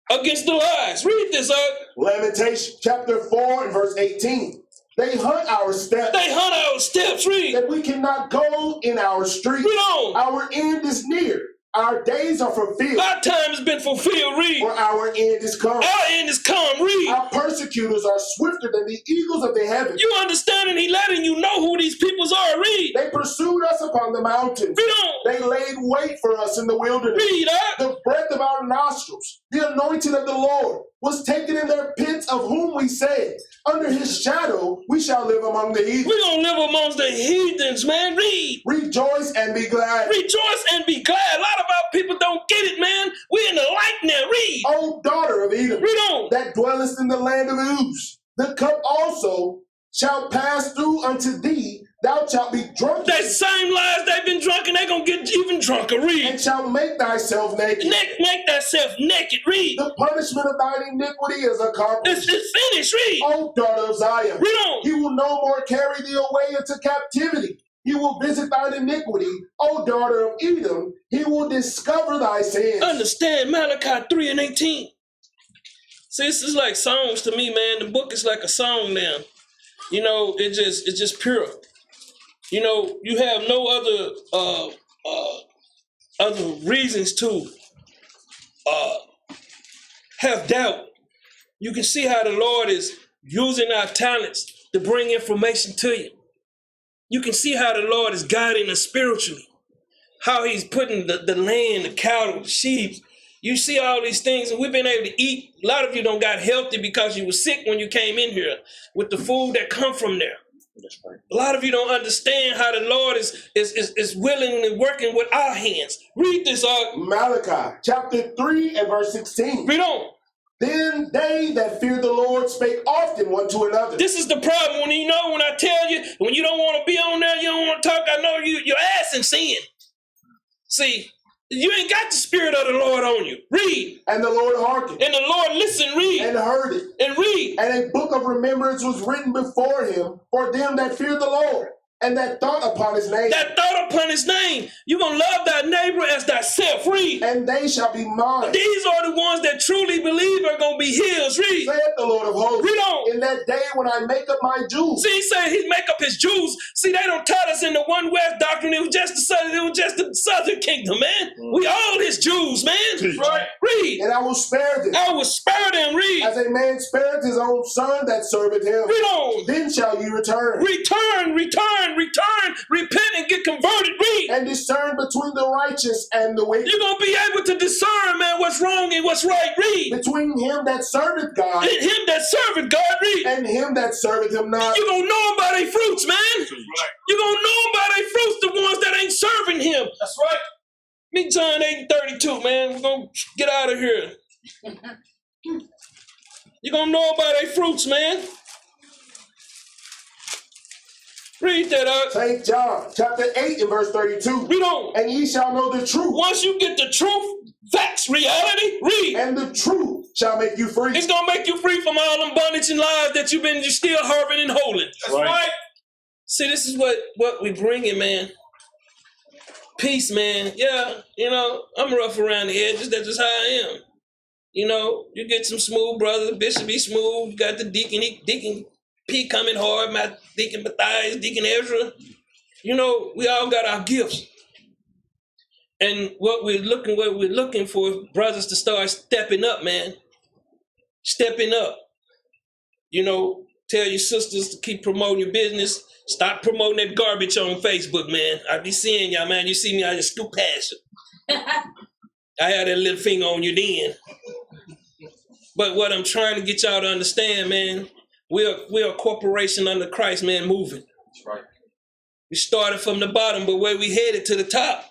Against the lies. Read this, Lamentation chapter 4 and verse 18. They hunt our steps. They hunt our steps, read. That we cannot go in our streets. Read on. Our end is near. Our days are fulfilled. Our time has been fulfilled, read. For our end is come. Our end is come, read. Our persecutors are swifter than the eagles of the heavens. You understanding? He letting you know who these peoples are, read. They pursued us upon the mountains. Read on. They laid wait for us in the wilderness. Read up. The breath of our nostrils, the anointing of the Lord, was taken in their pits, of whom we said, under his shadow we shall live among the heathens. We're going to live amongst the heathens, man. Read. Rejoice and be glad. Rejoice and be glad. A lot of our people don't get it, man. We're in the light now. Read. O daughter of Edom, read on. That dwellest in the land of Uz, the cup also shall pass through unto thee. Thou shalt be drunk. That same lies they've been drunk, and they're going to get even drunker. Read. And shall make thyself naked. Make thyself naked. Read. The punishment of thine iniquity is accomplished. It's finished. Read. O daughter of Zion. Read on. He will no more carry thee away into captivity. He will visit thine iniquity. O daughter of Edom, he will discover thy sins. Understand Malachi 3:18. See, this is like songs to me, man. The book is like a song now. You know, it's just pure. You know, you have no other reasons to have doubt. You can see how the Lord is using our talents to bring information to you. You can see how the Lord is guiding us spiritually, how he's putting the land, the cattle, the sheep. You see all these things, and we've been able to eat. A lot of you don't got healthy because you were sick when you came in here with the food that come from there. That's right. A lot of you don't understand how the Lord is willingly working with our hands. Read this, Malachi chapter 3 and verse 16. Read on. Then they that fear the Lord spake often one to another. This is the problem. When I tell you, when you don't want to be on there, you don't want to talk, I know your ass in sin. See, you ain't got the Spirit of the Lord on you. Read. And the Lord hearkened. And the Lord listened, read. And heard it. And read. And a book of remembrance was written before him for them that fear the Lord, and that thought upon his name. That thought upon his name. You're going to love thy neighbor as thyself. Read. And they shall be mine. These are the ones that truly believe are going to be his. Read. Saith the Lord of hosts. Read on. In that day when I make up my Jews. See, he said he'd make up his Jews. See, they don't taught us in the One West doctrine. It was just the southern kingdom, man. We all his Jews, man. Right. Read. And I will spare them. I will spare them. Read. As a man spareth his own son that serveth him. Read on. Then shall ye return. Return. Repent and get converted. Read. And discern between the righteous and the wicked. You're going to be able to discern, man, what's wrong and what's right. Read. Between him that serveth God. And him that serveth God. Read. And him that serveth him not. You're going to know them by their fruits, man. You're going to know them by their fruits, the ones that ain't serving him. That's right. Me, John 8:32, man. We're going to get out of here. You're going to know by their fruits, man. Read that out. St. John, chapter 8 and verse 32. Read on. And ye shall know the truth. Once you get the truth, facts, reality, read. And the truth shall make you free. It's going to make you free from all them bondage and lies that you're still harboring and holding. That's right. See, this is what we bringing, man. Peace, man. Yeah, you know, I'm rough around the edges. That's just how I am. You know, you get some smooth brothers. Bishop be smooth. You got the Deacon P coming hard. My Deacon Matthias, Deacon Ezra. You know, we all got our gifts. And what we're looking for is brothers to start stepping up, man. Stepping up. You know, tell your sisters to keep promoting your business. Stop promoting that garbage on Facebook, man. I be seeing y'all, man. You see me, I just scoop past you. I had that little finger on you then. But what I'm trying to get y'all to understand, man, we're a corporation under Christ, man, moving. That's right. We started from the bottom, but where we headed to the top.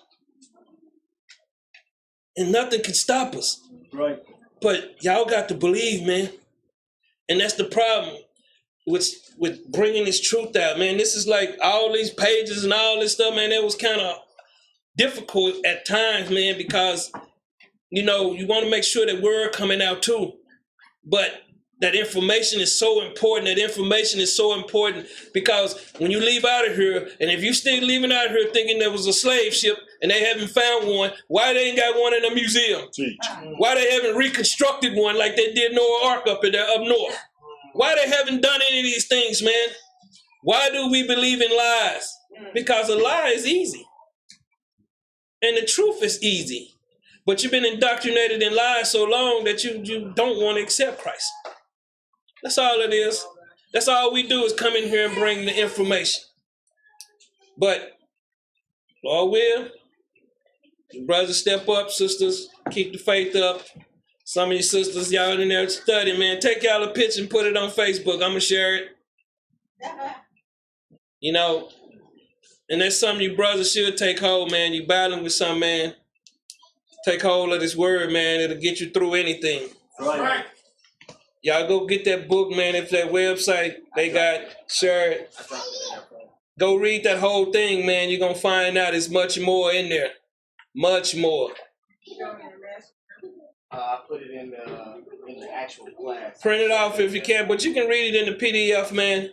And nothing can stop us. Right. But y'all got to believe, man. And that's the problem with bringing this truth out, man. This is like all these pages and all this stuff, man. It was kind of difficult at times, man, because, you know, you want to make sure that word coming out too. But that information is so important. That information is so important because when you leave out of here, and if you still leaving out of here thinking there was a slave ship and they haven't found one, why they ain't got one in the museum? Why they haven't reconstructed one like they did Noah Ark up north? Why they haven't done any of these things, man? Why do we believe in lies? Because a lie is easy. And the truth is easy. But you've been indoctrinated in lies so long that you don't want to accept Christ. That's all it is. That's all we do is come in here and bring the information. But, Lord will, brothers step up, sisters, keep the faith up. Some of you sisters, y'all in there studying, man. Take y'all a picture and put it on Facebook. I'm going to share it. You know, and that's something you brothers should take hold, man. You battling with something, man. Take hold of this word, man. It'll get you through anything. Right. Y'all go get that book, man. If that website they got, share it. Go read that whole thing, man. You're going to find out there's much more in there. Much more. I put it in the actual class. Print it off if you can, but you can read it in the PDF, man.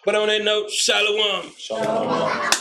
But on that note, shalom. Shalom.